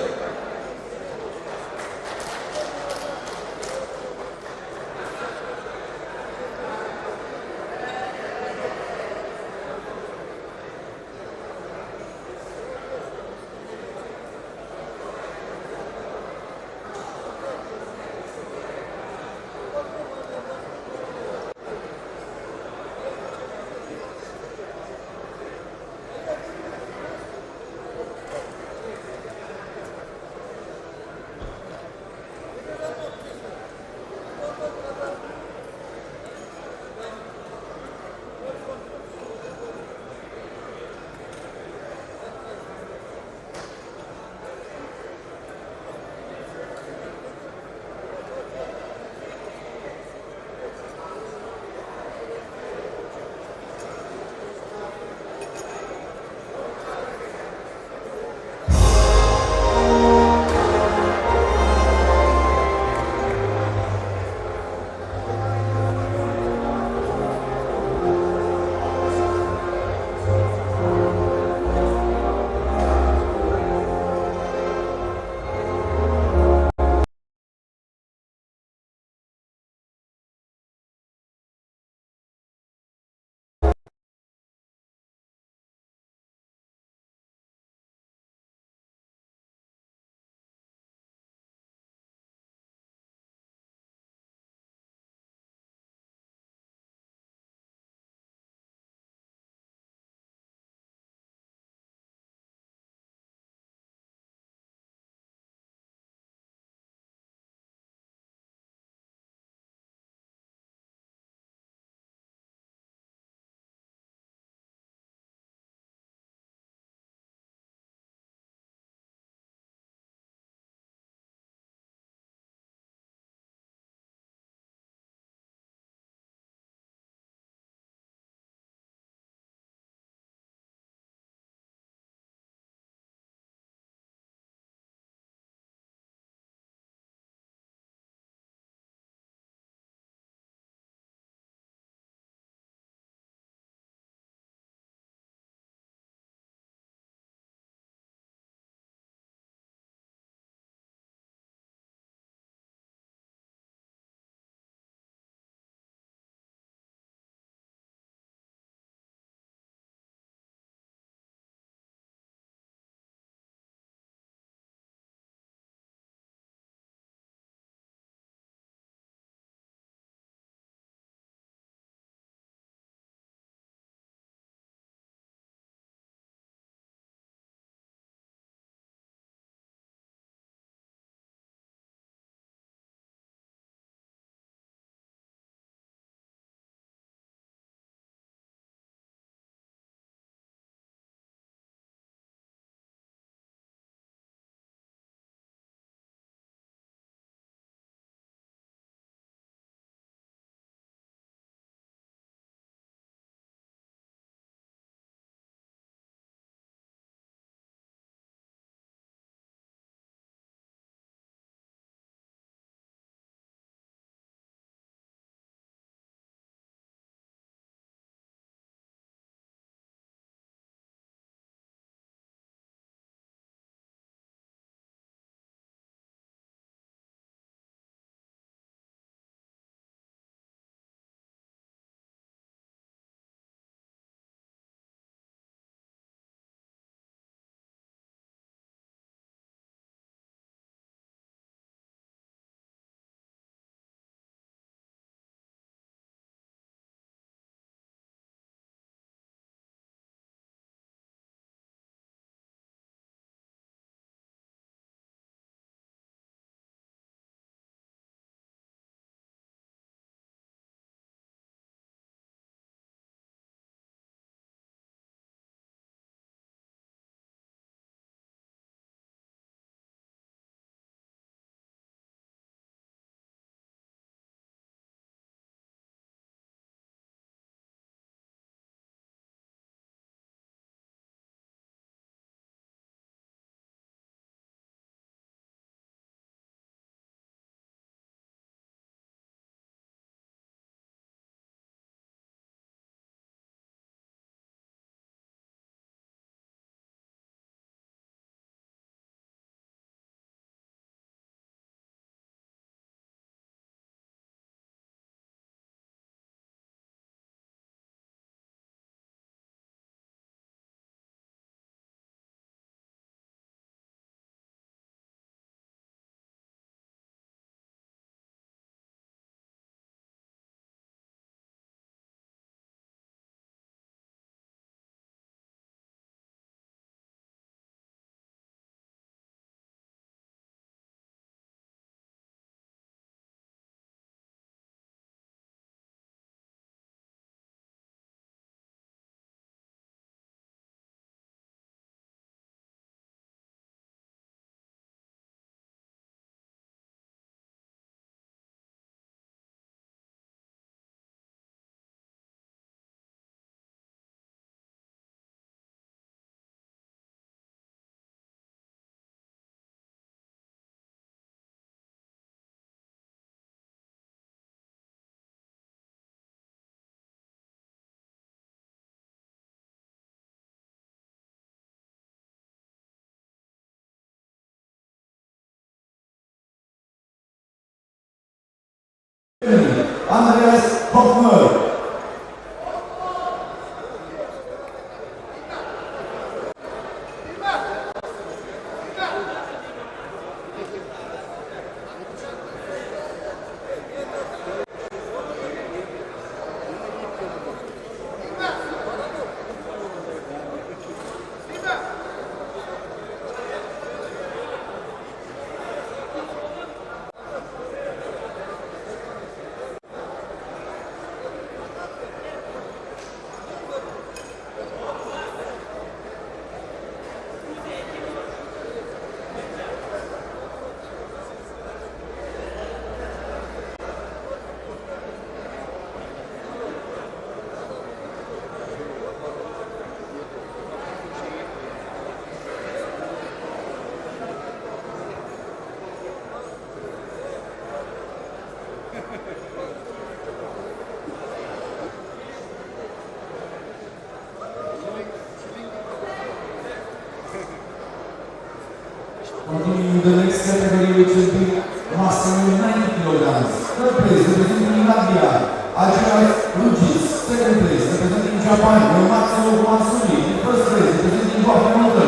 Continuing the next category, which will be mastering 90 kilograms. Third place, representing Latvia, Algeris Rugis. Second place, representing Japan, Yomatsu Matsuri. First place, representing Guatemala,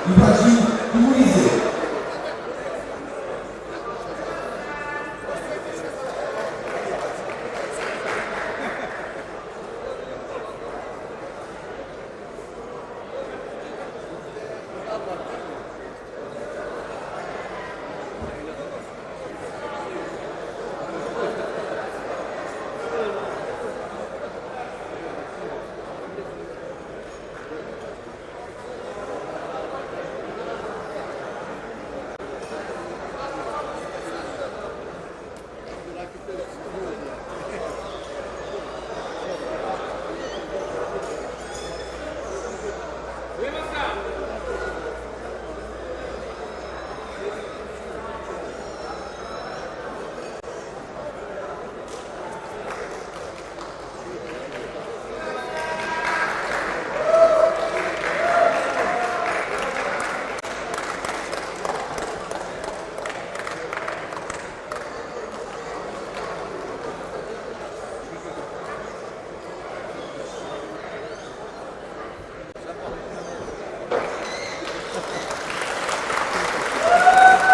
Ibrahim Imuize.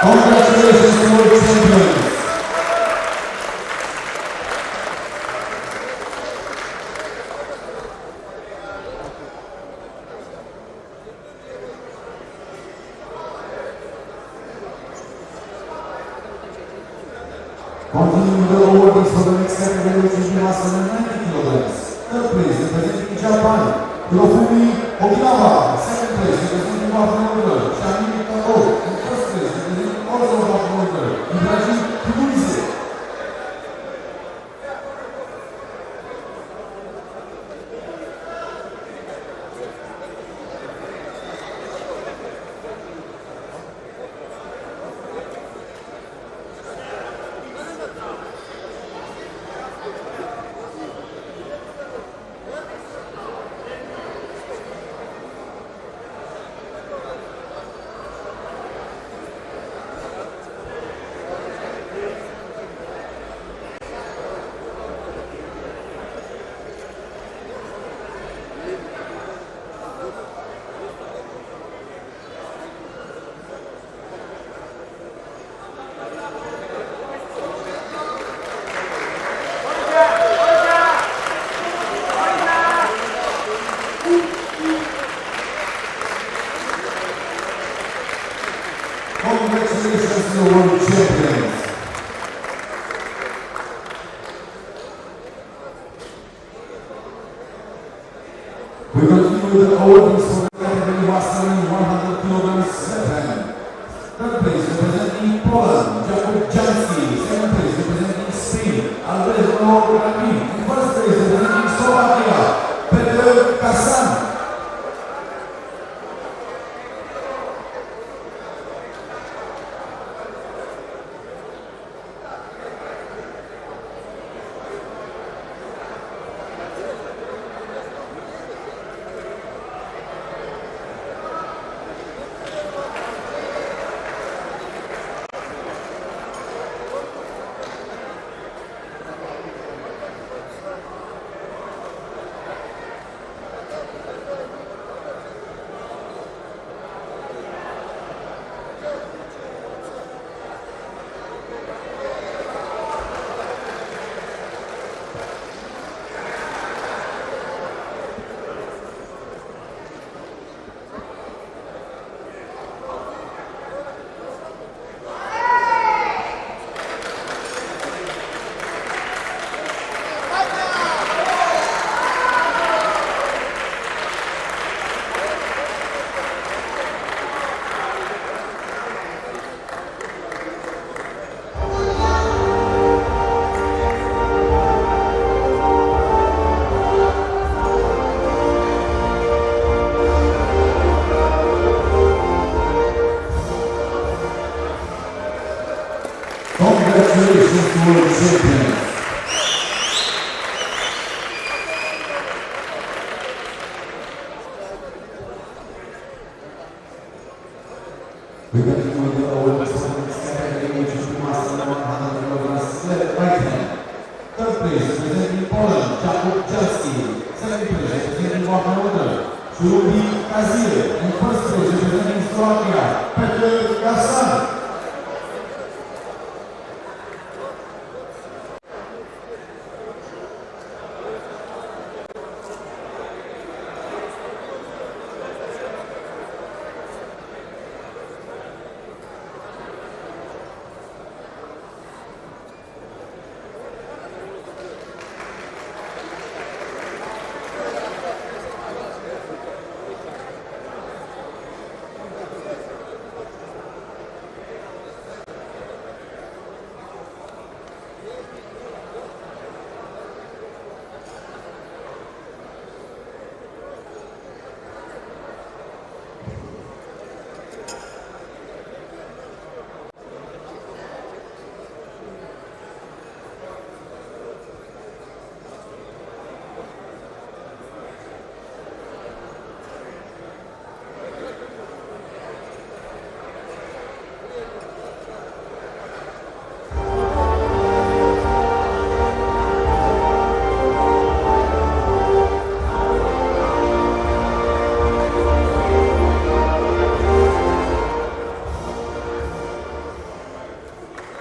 Congratulations to our champions. Continuing the awards for the next category, which is master 90 kilograms. Third place, representing Japan, Hirofumi Okinawa. Second place, representing Guatemala, Shami Tako. And first place, representing also Guatemala, Ibrahim Imuize. Congratulations to the world champions. We continue with the awards for the category mastering 100 kilograms seven. Third place representing Poland, Jakub Janski. Second place representing Spain, Alberto Ramin. And first place representing Slovakia, Petr Kasan. World Champions. We continue with the World Performance Category, which is the Master 100 kilograms left right hand. Third place, representing Poland, Jakub Czelski. Second place, representing Wahanover, Shulubi Kazir. And first place, representing Slovakia, Petr Gasan.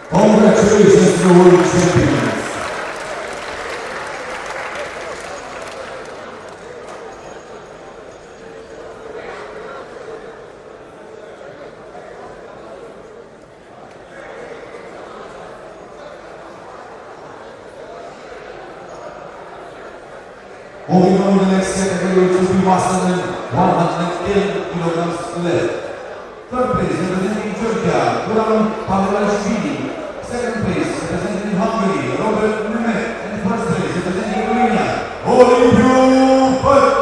Congratulations to the World Champions. Moving on to the next category, which will be Master 110 kilograms left. Third place, representing Georgia, Guram Pavlashvili. Second place, representing Hungary, Robert Nemeth. And first place, representing Romania, Olimpiu Păt.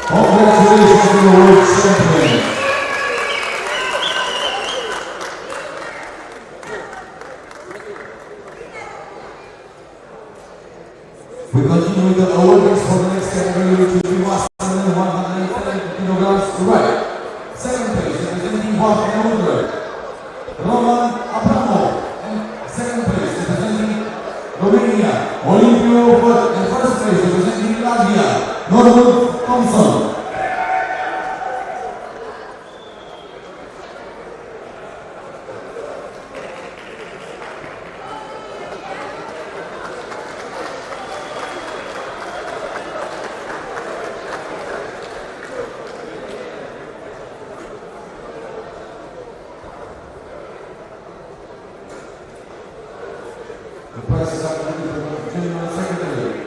Congratulations to the World Champions. We continue with the awards for the next category, which will be Master 110 kilograms right. Second place, representing Wahanover, Roman Abramov. And second place, representing Romania, Olimpiu Păt. And first place, representing Latvia, Norwood Thompson. The prize is up to the General Secretary.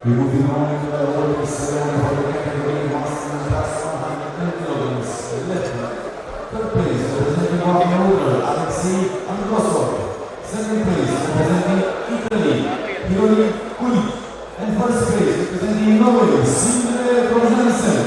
Moving on to the Olympic ceremony for the category Master Class 110 kilograms. Third place, representing World Alexei Androsov. Second place, representing Italy, Hiroli Kulik. And first place, representing Norway, Sindre Rosensen.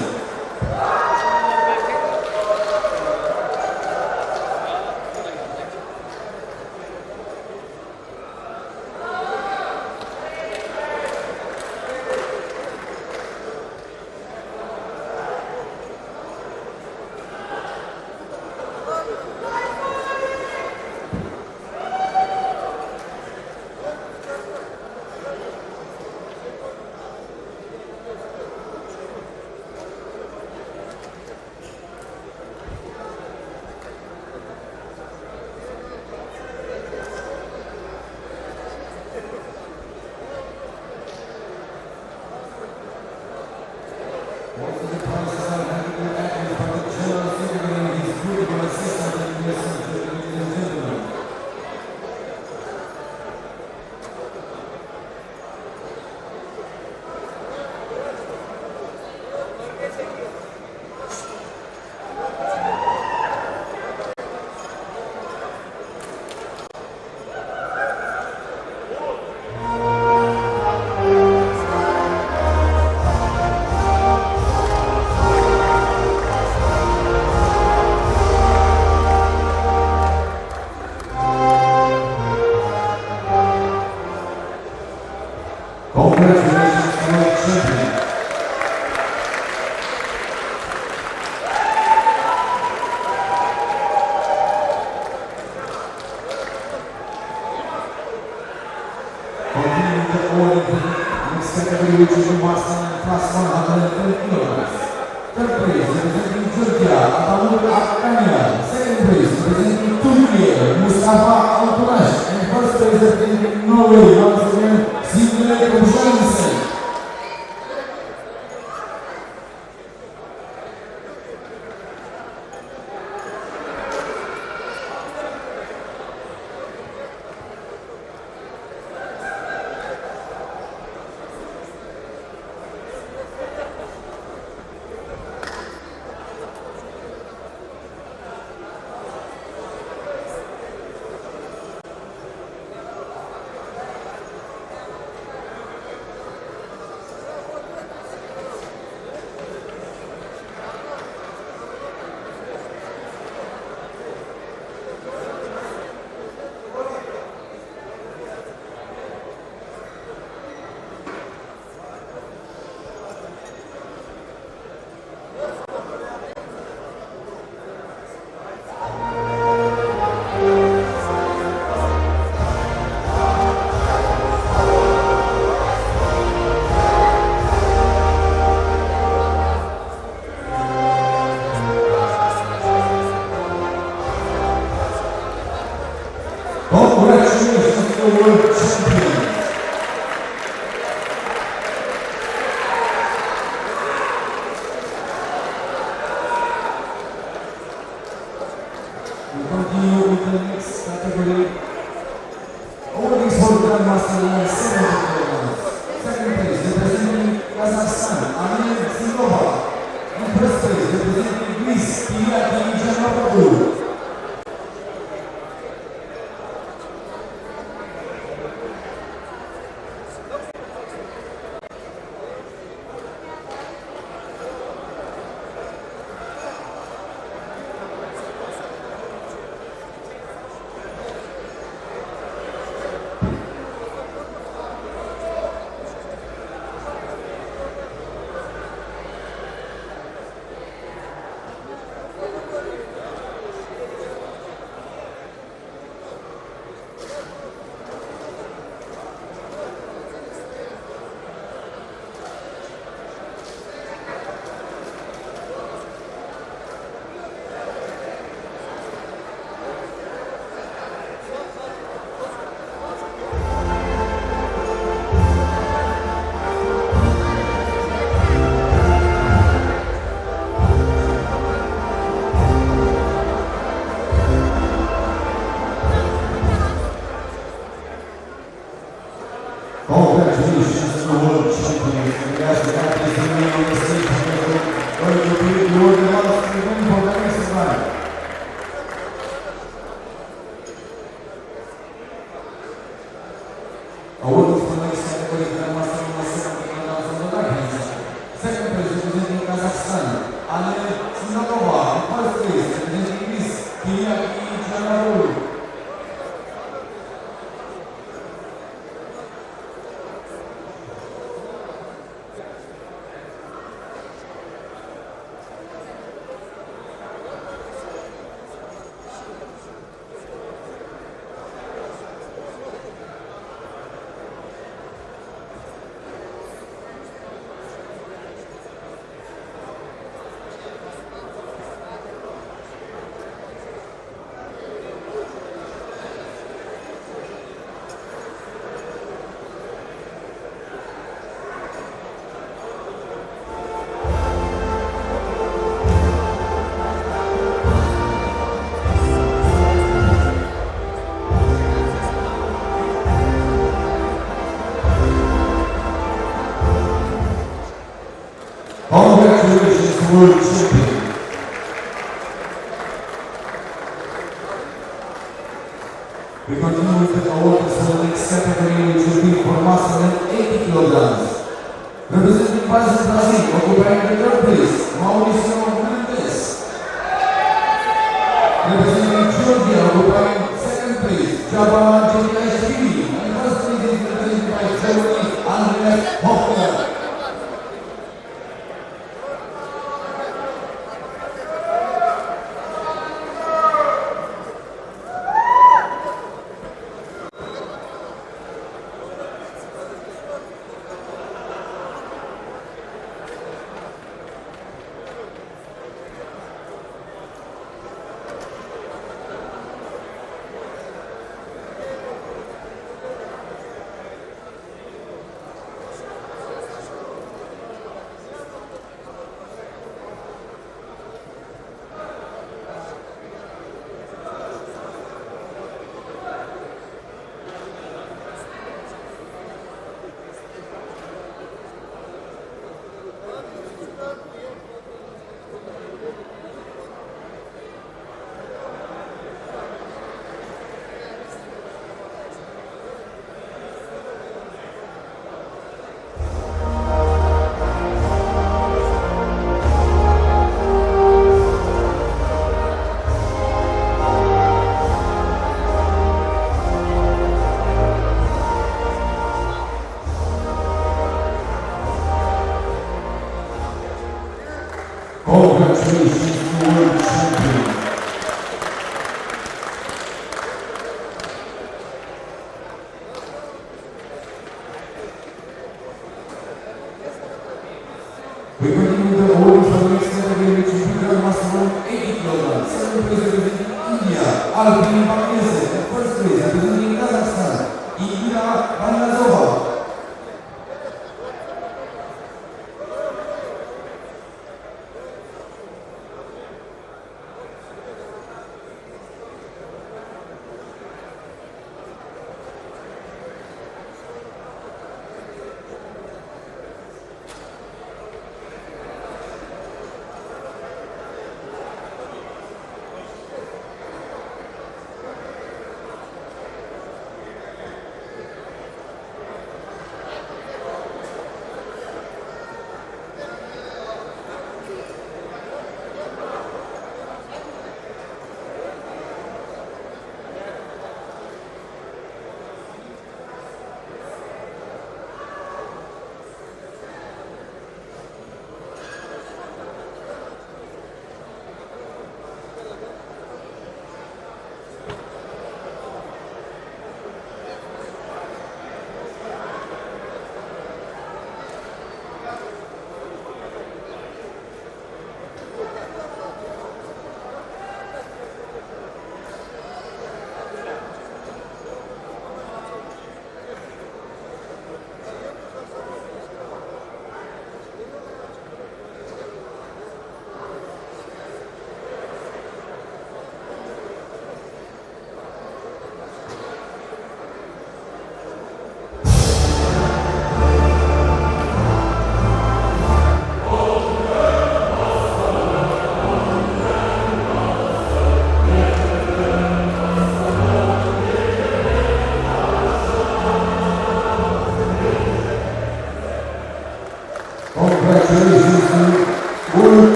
Congratulations to the World Champion. We continue with the next category. Awarding for Grandmaster in 70 kilograms. Second place, representing Kazakhstan, Amir Zilova. And first place, representing Greece, Pilyati Janapoglu. place in the master class 70 kilograms on the right hand side. Second place representing Kazakhstan, Ale Sinagova. First place representing Greece, Kyriaki Giannaroulou. Congratulations, World Champion. We continue with the awards for the next category, which will be for master at 80 kilograms. Representing Brazil, occupying the third place, Mauricio Mendes. Representing Georgia, occupying second place, Jabba Jediashvili. And first place is represented by Germany, Andreas Hoffner. Congratulations to World Champion. We continue with the awards for the next category, which is Junior Master 80 kilograms. Second place representing India, Albin Bakese. And first place representing Kazakhstan, Indira Bandazova.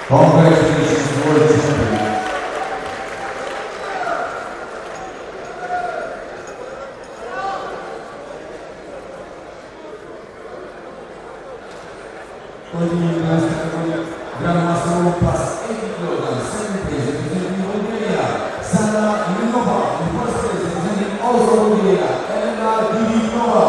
Congratulations, World Champion. Grandmaster plus 80 kilograms, second place representing Bulgaria, Sana Ilinova, and first place representing also Bulgaria, Elena Divinova.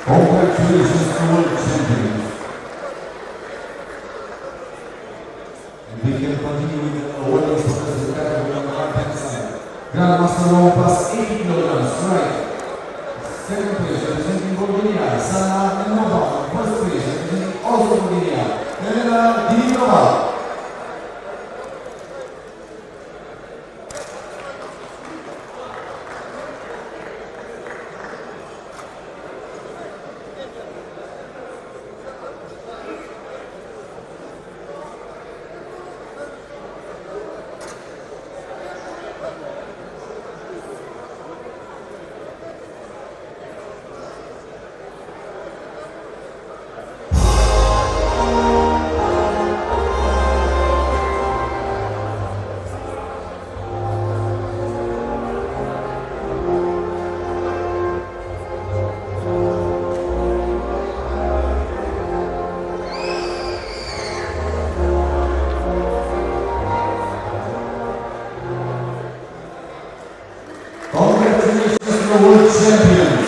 Congratulations to World Champions. And we can continue with the awarding for the category on the right-hand side. Grandmaster Row plus 80 kilograms, right. Second place representing Bulgaria, Sana Ilinova. First place representing also Bulgaria, Elena Divinova. Congratulations to the World Champions.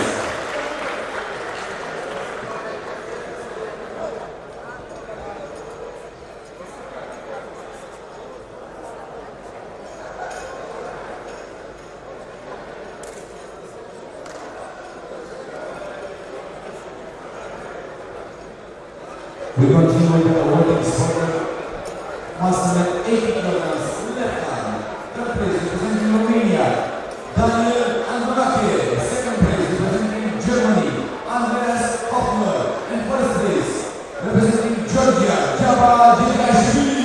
We continue with the awarding for Master 80 kilograms left arm. Third place representing Romania, Daniel Andrake. Second place representing Germany, Andreas Hoffner. And first place representing Georgia, Java Jigashvili.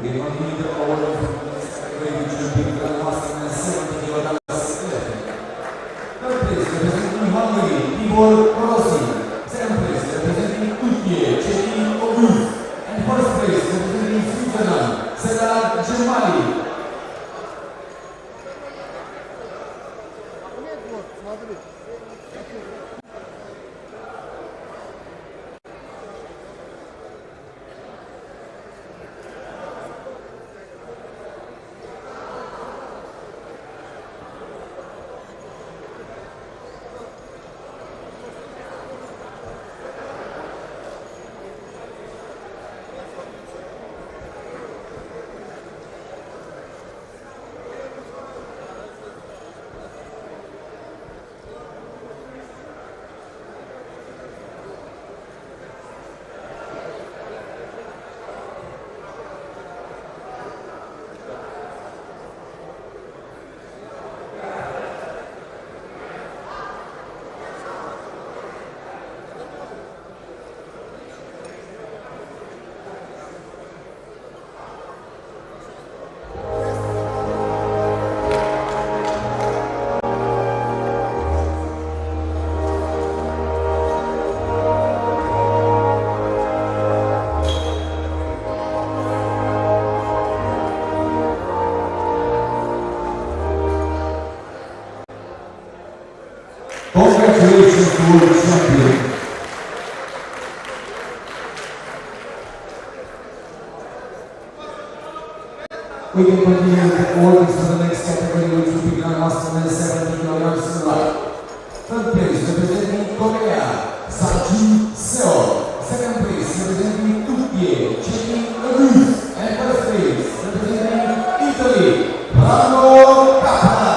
We continue the order from the next category, which will be Grandmaster and 70 kilograms skeleton. Third place, representing Hungary, Igor Rossi. Second place, representing Turkey, Chelin Oguz. And first place, representing Switzerland, Sedat Cemali. Congratulations to World Champion. We can continue with the orders for the next category, which will be Grandmaster and 70 kilograms light. Third place, representing Korea, Sarju Seo. Second place, representing Turkey, Chelin Oguz. And first place, representing Italy, Brando Kappa.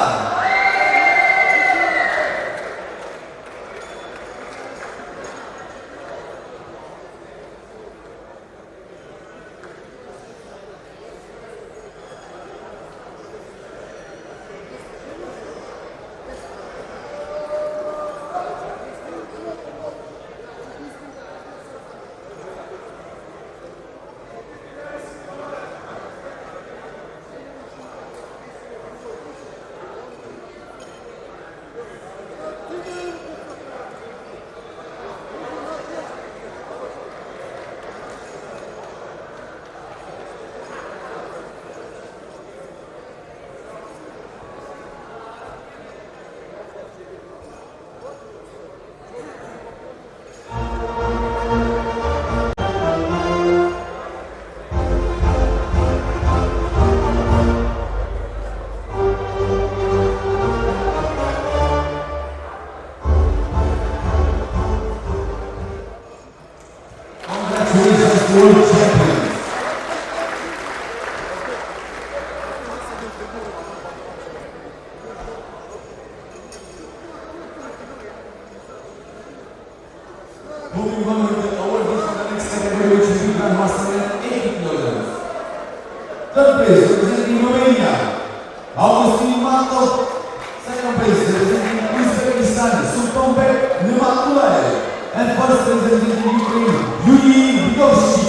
World Champion. Moving on with the award for the next category, which is Grandmaster and 80 kilograms. Third place, representing Romania, Augustin Mato. Second place, representing Uzbekistan, Sultanbek Nurmatulayev. And first place, representing Ukraine, Yuri Vidovsky.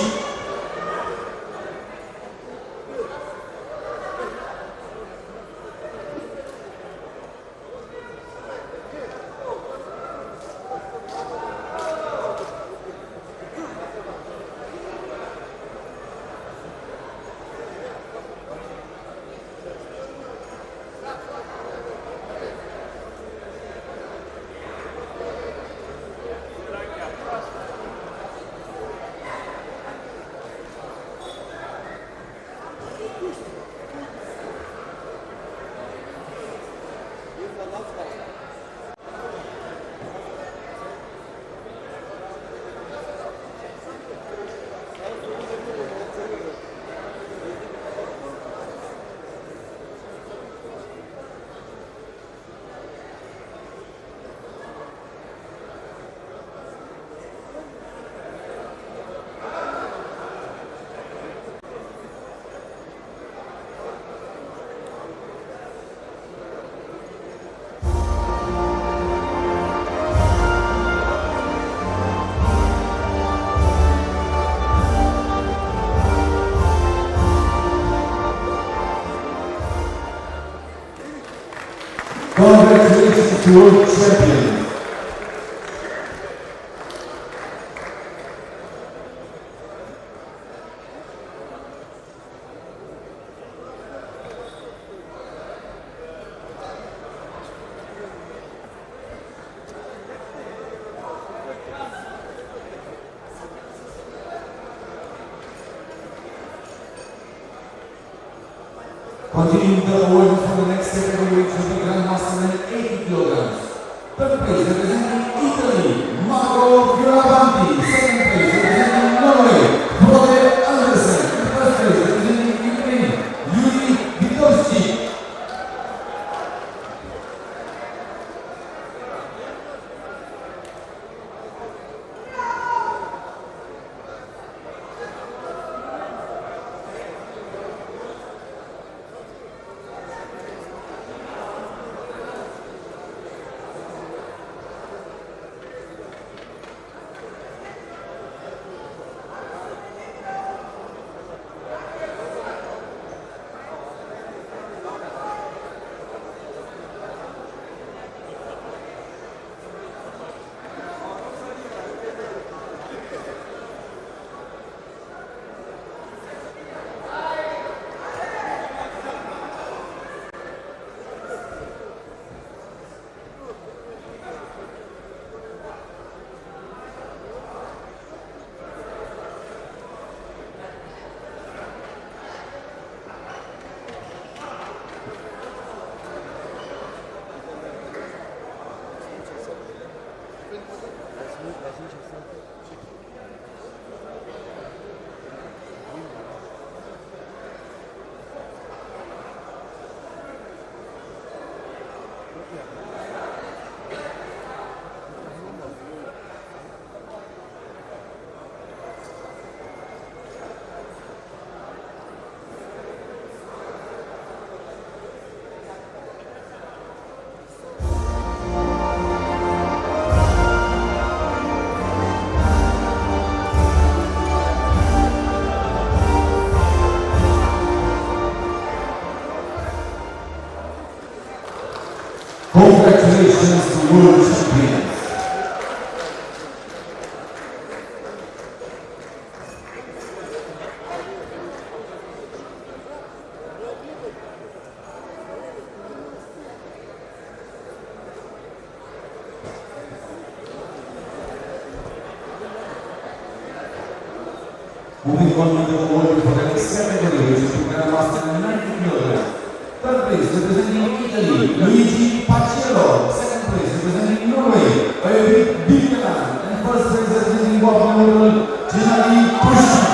World Champion. Continuing the award for the next category to the Grandmaster at 80 kilograms. Third place representing Italy, Marco Fioravanti. Second place representing Norway, Frode Andersen. And first place representing Ukraine, Yuri Vitovsky. Congratulations to World Champions. Moving on with the award for the next category, which is the Grandmaster at 90 kilograms. Third place representing Italy, Luigi Paciello. Second place representing Norway, Øyvind Birkeland. And first place representing Guatemala, Gennady Pushkin.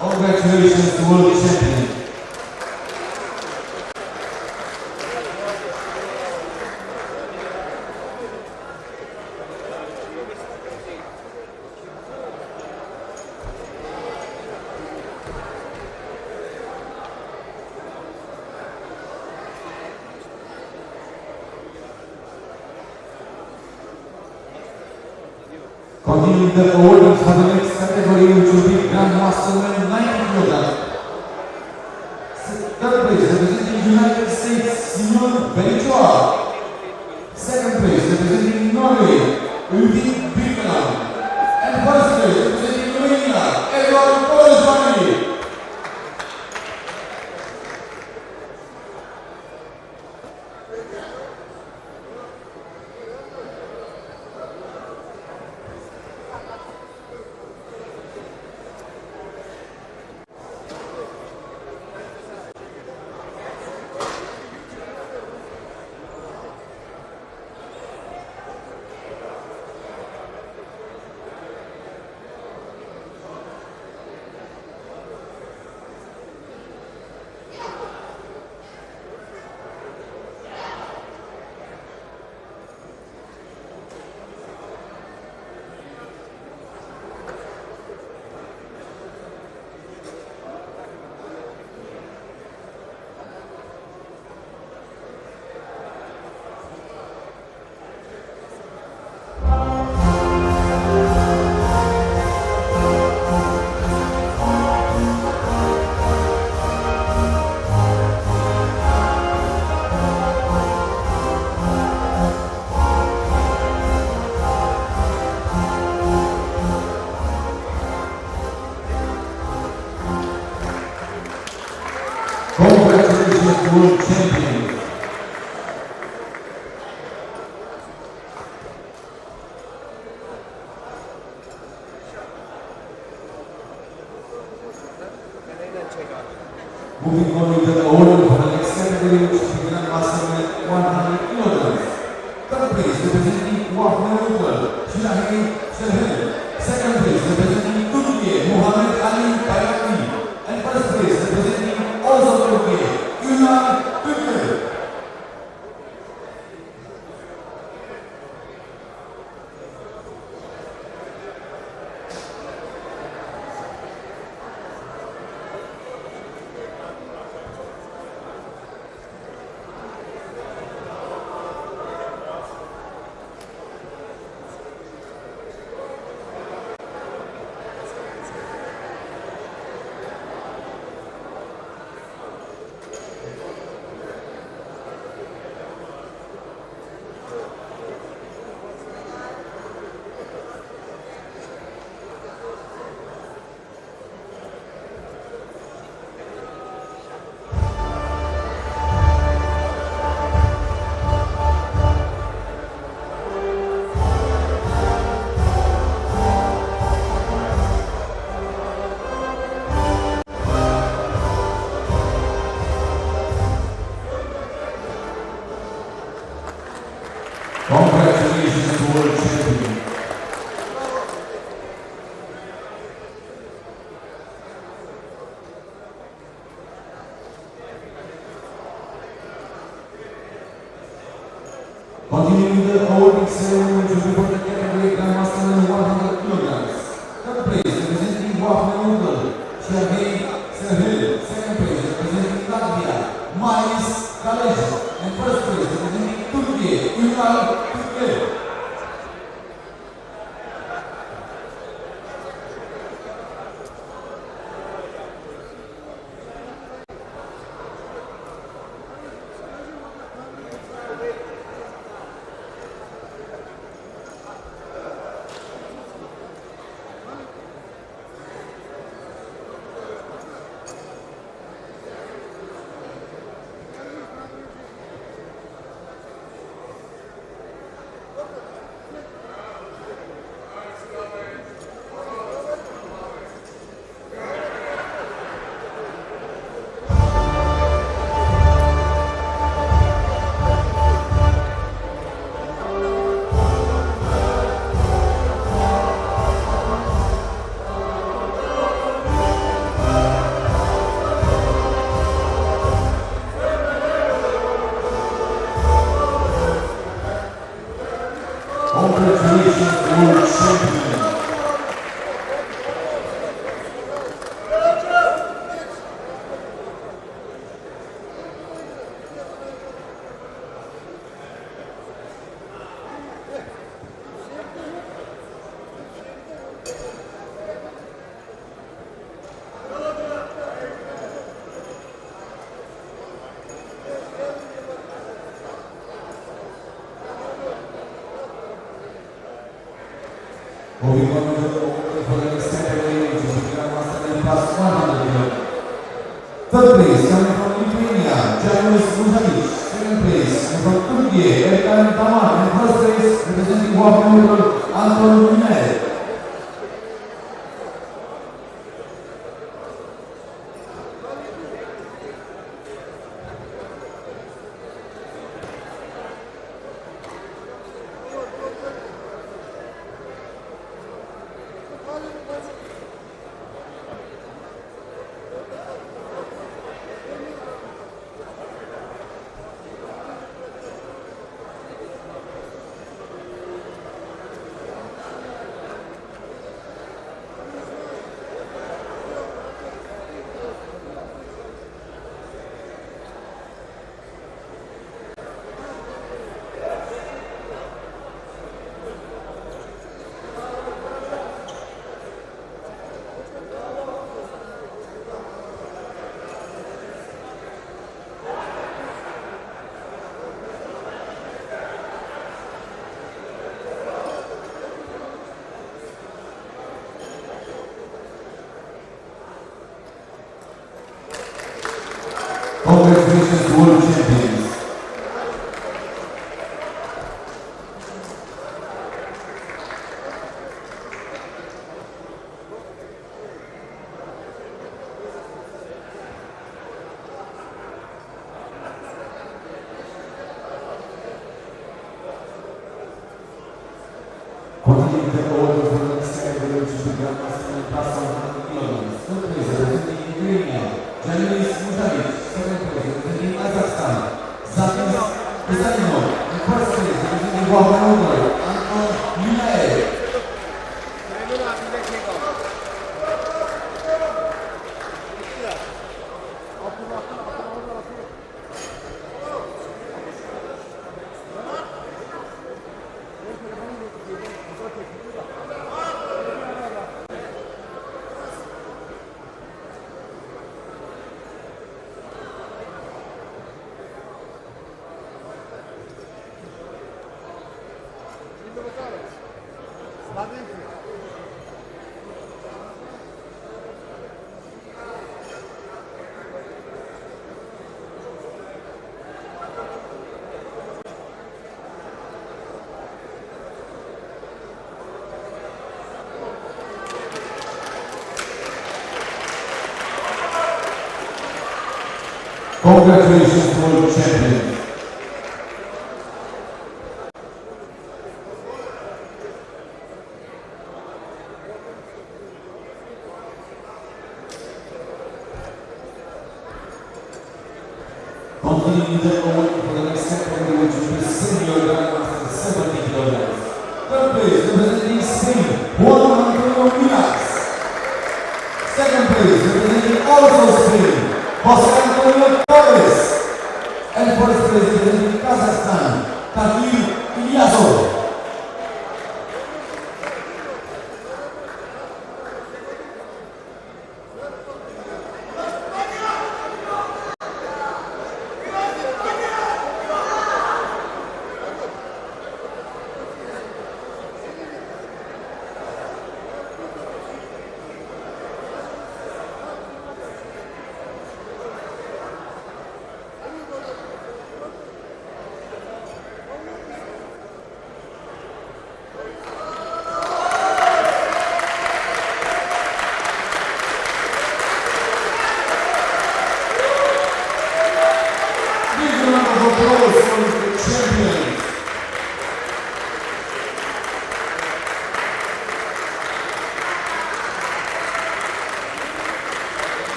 Congratulations to World Champion. Continuing the award for the next category, which will be Grandmaster at 90 kilograms. Third place representing United States, Simon Benichoa. Second place representing Norway, Øyvind Birkeland. And first place representing Romania, Edward Polzani. World Champion. Moving on with the order for the next category, which is the Grandmaster at 100 kilograms. Third place representing Wafna Shirahi Sherhel. Second place representing Turkey, Muhammad Ali Bayrakli. And first place representing also Turkey, Yunan Türker. Congratulations to World Champion. Continuing the awarding ceremony to be for the category Grandmaster in 100 kilograms. Third place representing Wafna Shirahi Sherhel. Second place representing Latvia, Mais Kalej. And first place representing Turkey, Yunan Türker. Congratulations, World Champion. Moving on to the order for the next category, which is the Grandmaster in plus 100 kilograms. Third place coming from Lithuania, Janusz Mužavič. Second place coming from Turkey, Erkan Taman. And first place representing Wafna Anton Münel. Congratulations, World Champions. Continuing the order for the next category to be Grand Master in plus 100 kilograms. Third place representing Lithuania, Janis Mutavic. Second place representing Kazakhstan, Zatis Pisanino. And first place representing World Armwrestling Championship. Congratulations, World Champions. Continuing the award for the next category, which is the senior grandmaster 70 kilograms. Third place representing Spain, Juan Antonio Milas. Second place representing also Spain, José Antonio Torres. And first place representing Kazakhstan, Tagir Ilyasov.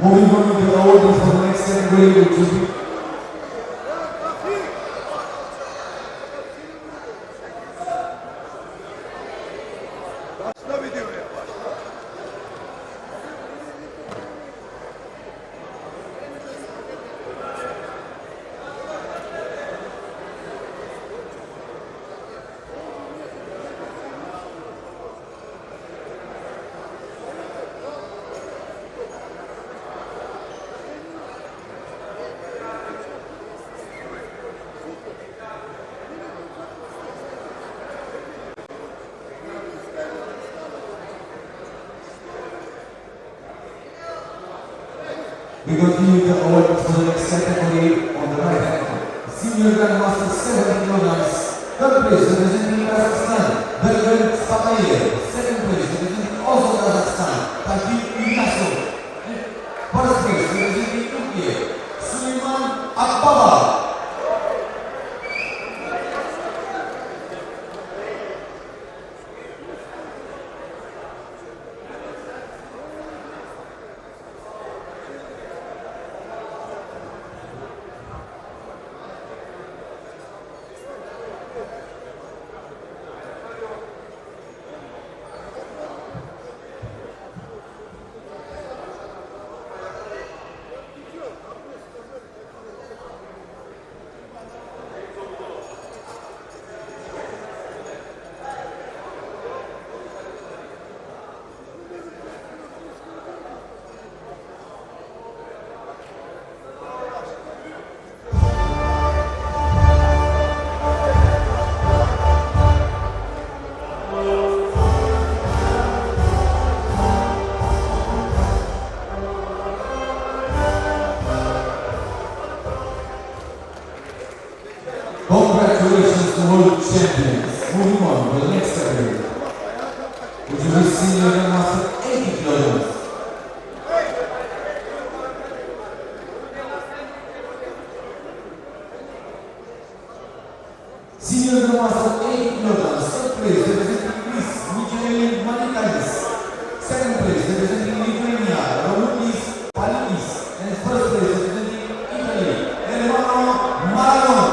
Moving on to the order for the next category, which will be we continue the award for the next category on the right hand. Senior Grandmaster 70 kilograms. Third place representing Kazakhstan, Belgrade Spatayev. Second place representing also Kazakhstan, Tagir Ilyasov. First place representing Turkey, Süleyman Akbaba. with Senior Grandmaster 80 kilograms. Senior Grandmaster 80 kilograms, third place representing Greece, Michael Manikalis. Second place representing Lithuania, Raudis Palidis. And first place representing Italy, Ermano Maradon.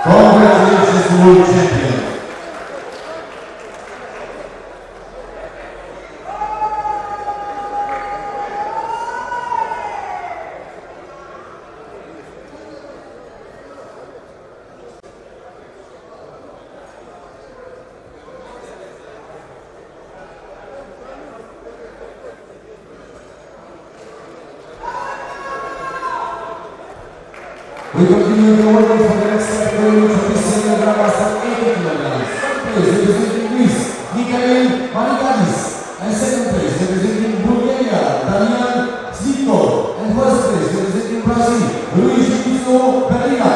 Congratulations, World Champion. We continue the order for the next category, which will be Senior Grandmaster 80 kilograms. Third place representing Greece, Michael Manikalis. And second place representing Bulgaria, Damian Slitko. And first place representing Brazil, Luis Cristo Pereira.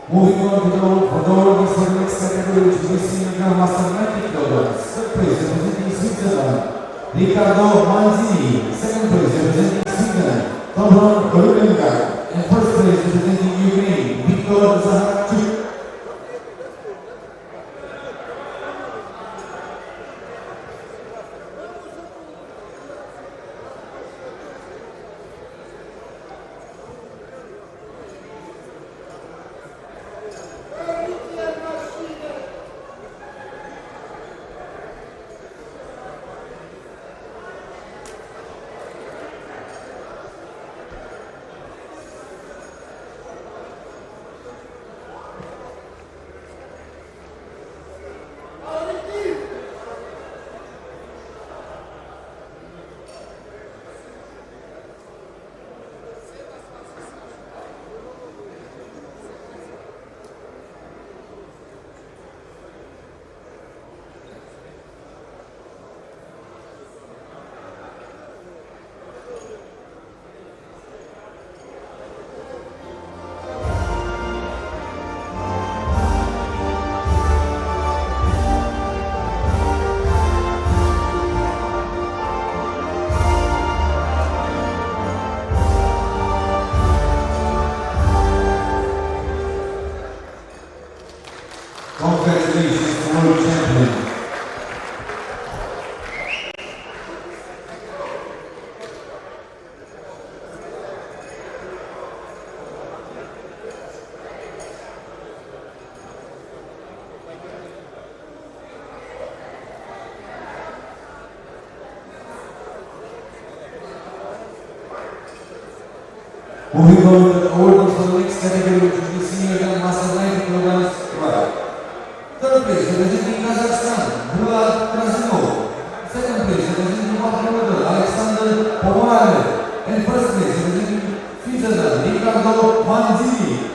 Moving on to the order for the next category, which is Senior Grandmaster 90 kilograms. Third place representing Switzerland, Riccardo Manzini. Second place representing Sweden, Tombron Rubenga. And first place representing Ukraine, Viktor Zaharchuk. Moving on to the awards for the next category, which is the senior grandmaster 90 kilograms right. Third place, representing Kazakhstan, Bulat Krasinov. Second place, representing Montenegro, Alexander Pomarev. And first place, representing Switzerland, Ricardo Manzini.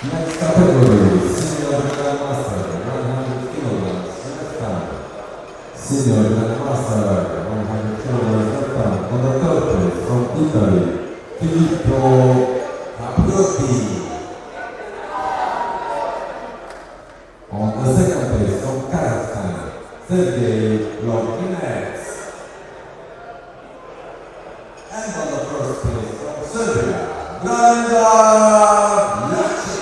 Next category, senior grandmaster 100 kilograms left hand. Senior grandmaster 100 kilograms left hand. On the third place from Italy, Filippo Capriotti. On the second place from Kazakhstan, Sergey Loginets. And on the first place from Serbia, Branda Laci.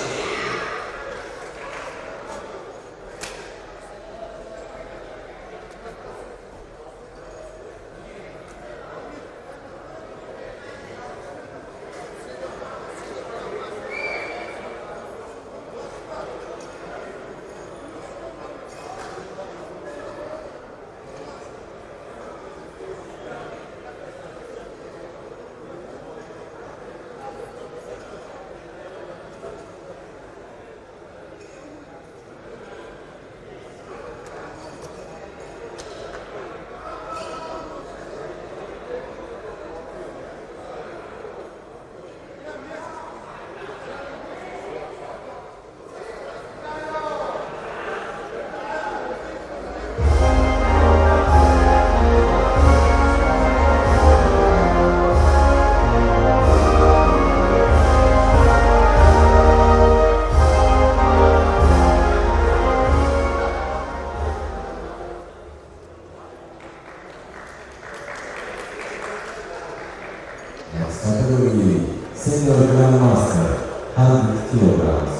Next category, senior grandmaster, 100 kilograms.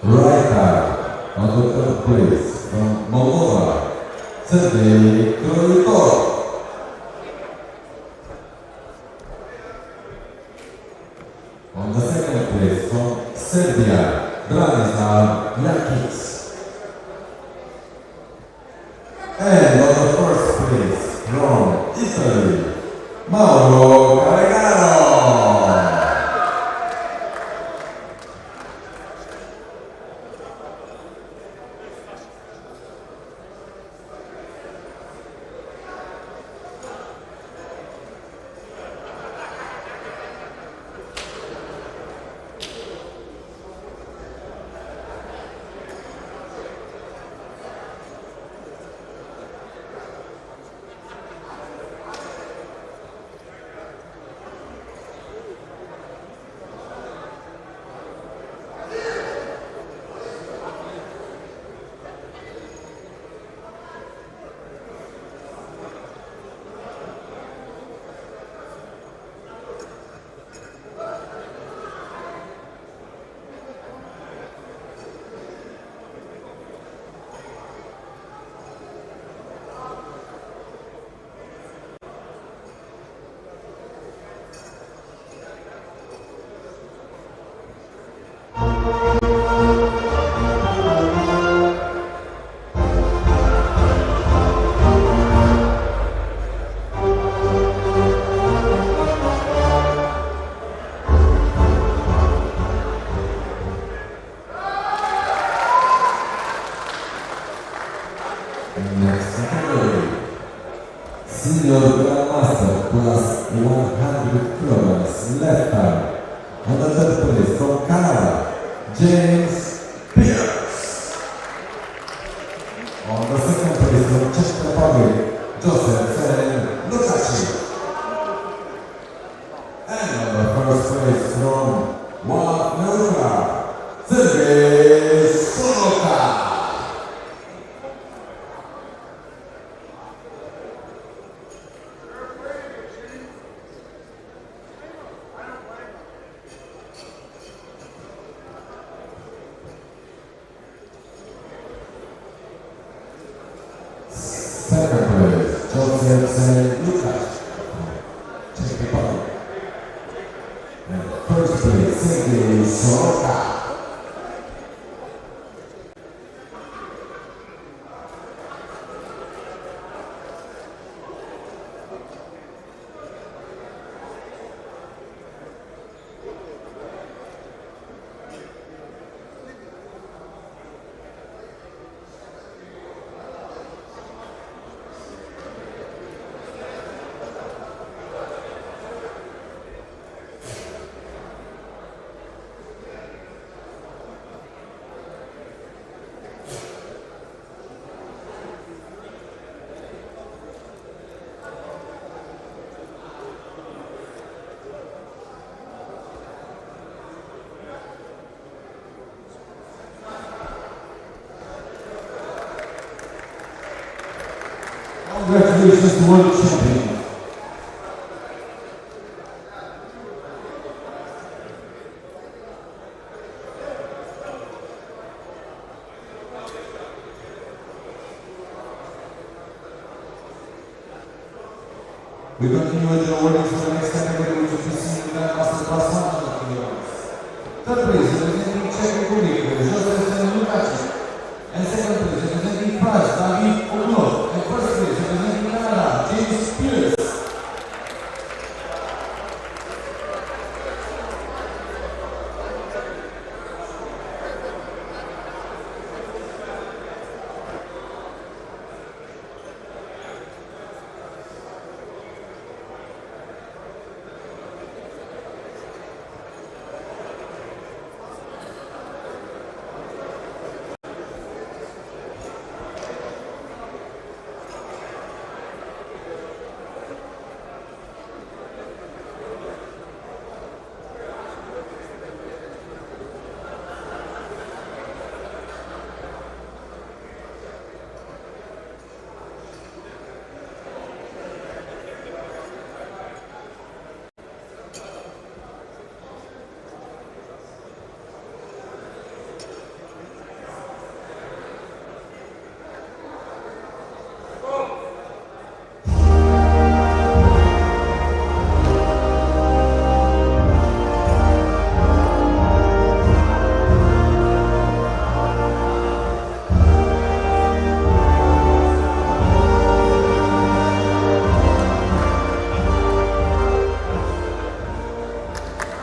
Right hand, on the third place from Moldova, Sergey Krolikov. On the second place from Serbia, Branislav Jakic. And on the first place from Italy, Mauro Caregano. Master plus 100 kilograms left arm. On the third place from Canada, James Pierce. On the second place from Czech Republic, Joseph Lukaci. And on the first place from Wameruka, Sergei Soroka. Second place, Joseph Lukacs, Czech Republic. And first place, Sergei Soroka. Congratulations, World Champion. We continue with the awards for the next category, which is the Master Class 100 kilograms. Third place, representing Czech Republic, Joseph Lukacs. And second place, representing France, David Ognov. And first place, representing Canada, James Pierce.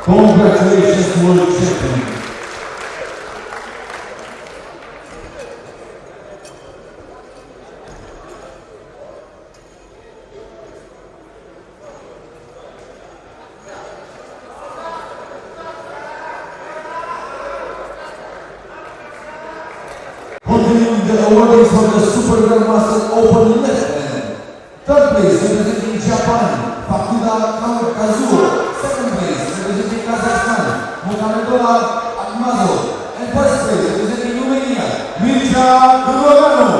Congratulations, World Champion. Continuing the awarding for the Super Grandmaster Open left hand. Third place, representing Japan, Fakuda Kazuo. Second place, representing Kazakhstan, Muhamedullah Akhmazov. And first place, representing Romania, Mircea Groganu.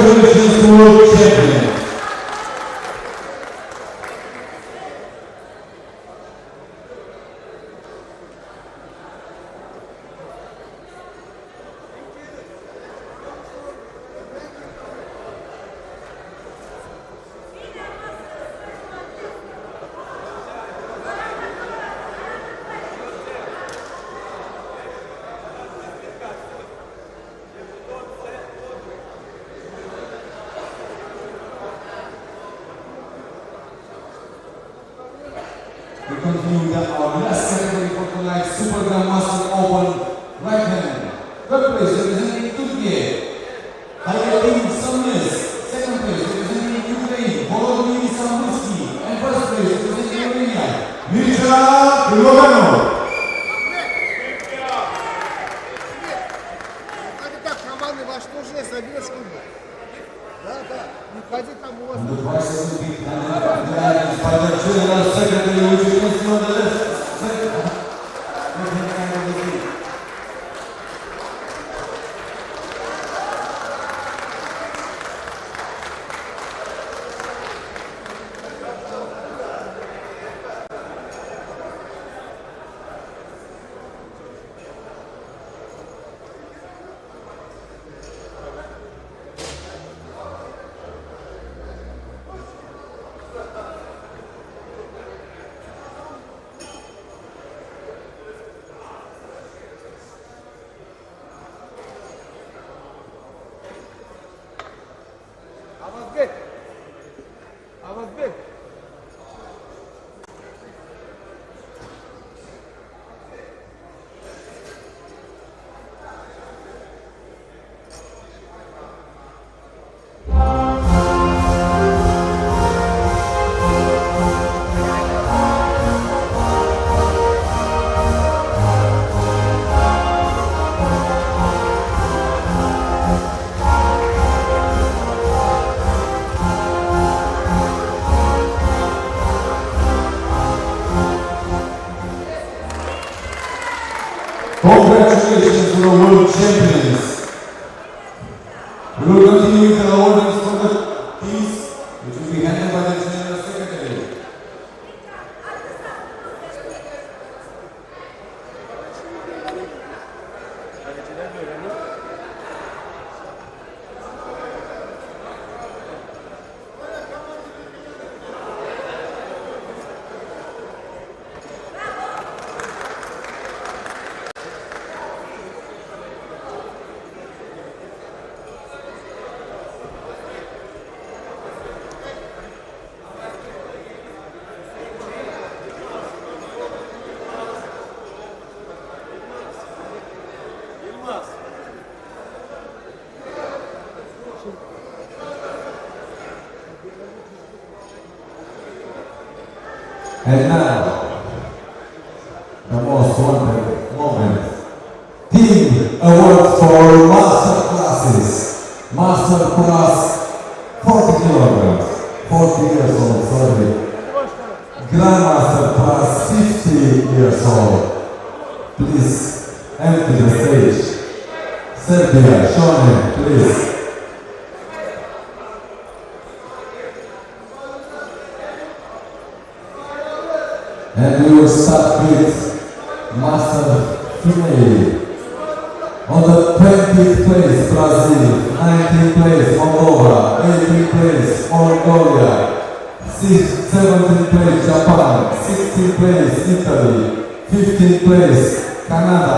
Congratulations to World Champion. We continue with our last category for tonight, Super Grandmaster Open right hand. Third place representing Turkey, Hayati Samnes. Second place representing Ukraine, Volodymyr Sambursky. And first place representing Romania, Mircea Logano. And the prize will be handed by the General Secretary, which you can see on the left. Congratulations to the World Champions. We will continue with the awards for the teams, which will be handled by the General Secretary. And now, the most wanted moment. Team Award for Master Classes. Master Class 40 kilograms. 40 years old, sorry. Grandmaster Class 50 years old. Please empty the stage. Serbia, Shone, please. And we will start with Master Female. On the 20th place, Brazil. 19th place, Moldova. 18th place, Mongolia. 17th place, Japan. 16th place, Italy. 15th place, Canada.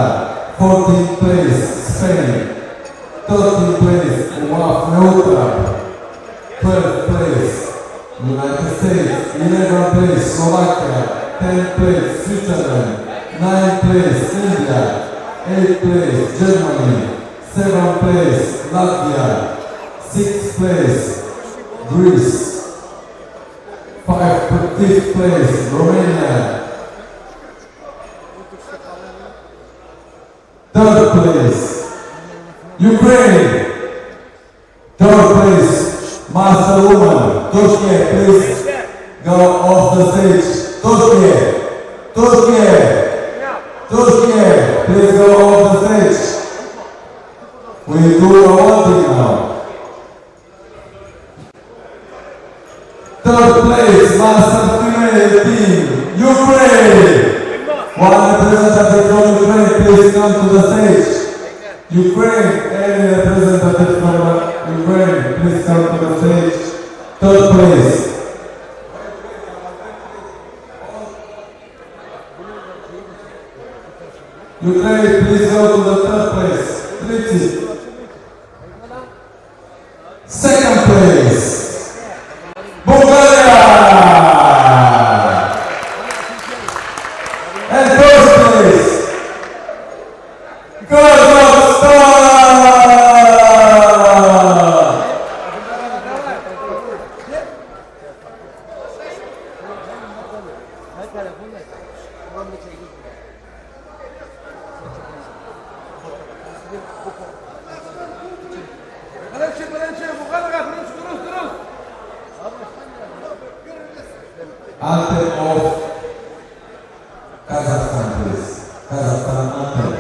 14th place, Spain. 13th place, WAF Neutra. 12th place, United States. 11th place, Slovakia. 10th place, Switzerland. 9th place, India. 8th place, Germany. 7th place, Latvia. 6th place, Greece. 5th place, Romania. 3rd place, Ukraine. 3rd place, Master Woman. Toshke, please go off the stage. Toshke, please go off the stage. We do a voting now. place, Master Female Team, Ukraine. One representative from Ukraine, please come to the stage. Ukraine, any representative from Ukraine, please come to the stage. Third place. Ukraine, please go to the third place. Please. Second place. Bulgaria. And first place. Kazakhstan. Anthem of Kazakhstan, please. Kazakhstan anthem.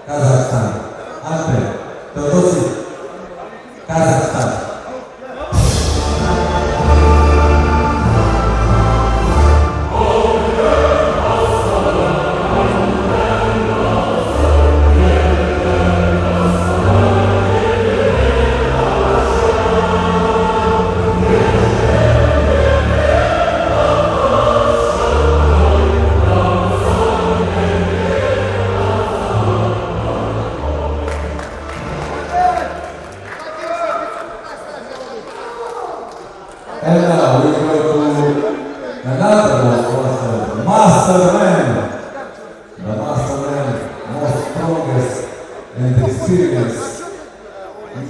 Kazakhstan anthem. Teodosi. Kazakhstan. And now we go to another master man. The master man, most strongest and experienced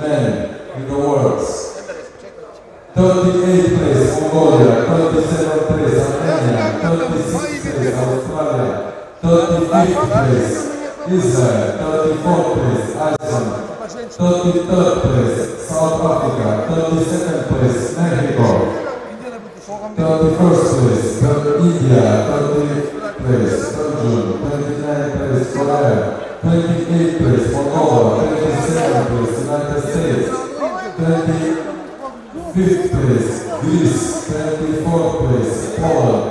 man in the world. 38th place, Mongolia. 37th place, Armenia. 36th place, Australia. 35th place, Israel. 34th place, Iceland. 33rd place, South Africa. 32nd place, Mexico. 31st place, India. 30th place, Belgium. 29th place, Korea. 28th place, Moldova. 27th place, United States. 25th place, Greece. 24th place, Poland.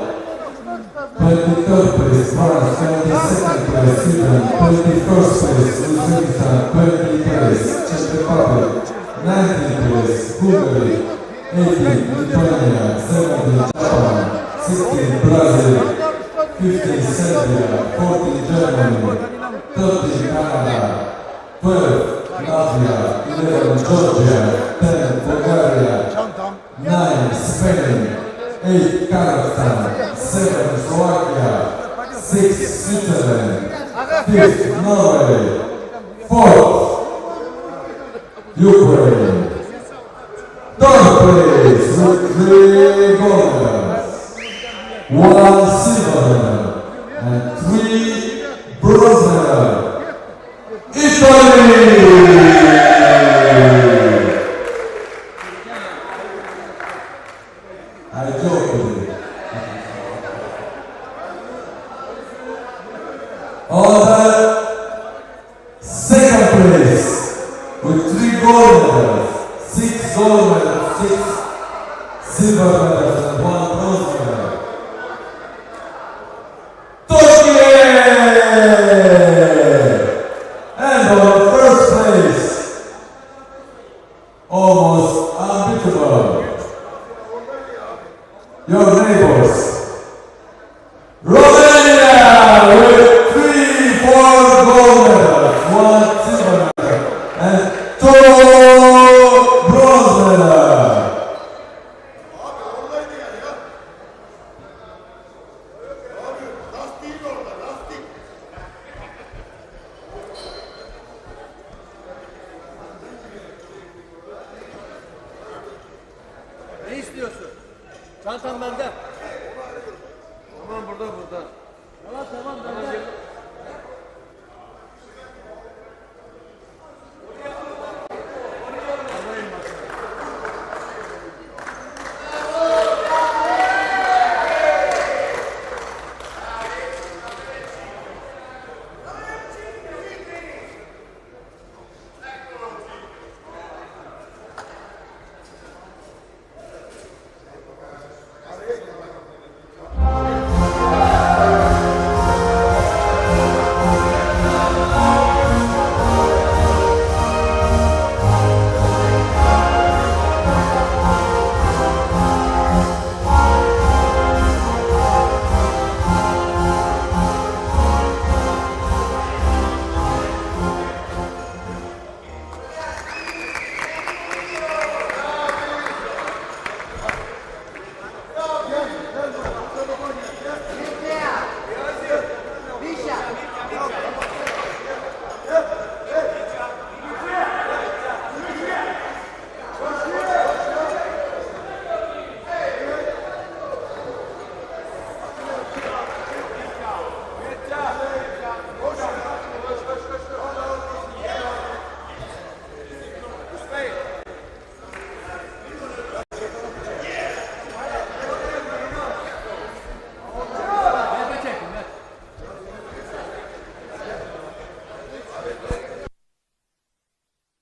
23rd place, France. 22nd place, Sweden. 21st place, Uzbekistan. 20th place, Czech Republic. 19th place, Hungary. 18th, Lithuania. 17th, Japan. 16th, Brazil. 15th, Serbia. 14th, Germany. 13th, Canada. 12th, Latvia. 11th, Georgia. 10th, Bulgaria. 9th, Spain. 8th, Kazakhstan. 7th, Slovakia. 6th, Switzerland. 5th, Norway. 4th, Ukraine. 3rd place with 3 gold medals, 1 silver medal, and 3 bronze medals. Italy! I joke with it. On the second place with 3 gold medals, 6 gold medals, 6 silver medals, and 1 bronze medal. Turkey! And on first place, almost unbeatable, your neighbors, Romania, with 3, 4 gold medals, 1 silver medal, and 2 bronze medals. Ne istiyorsun? Çantam bende. Tamam burada. Tamam bende.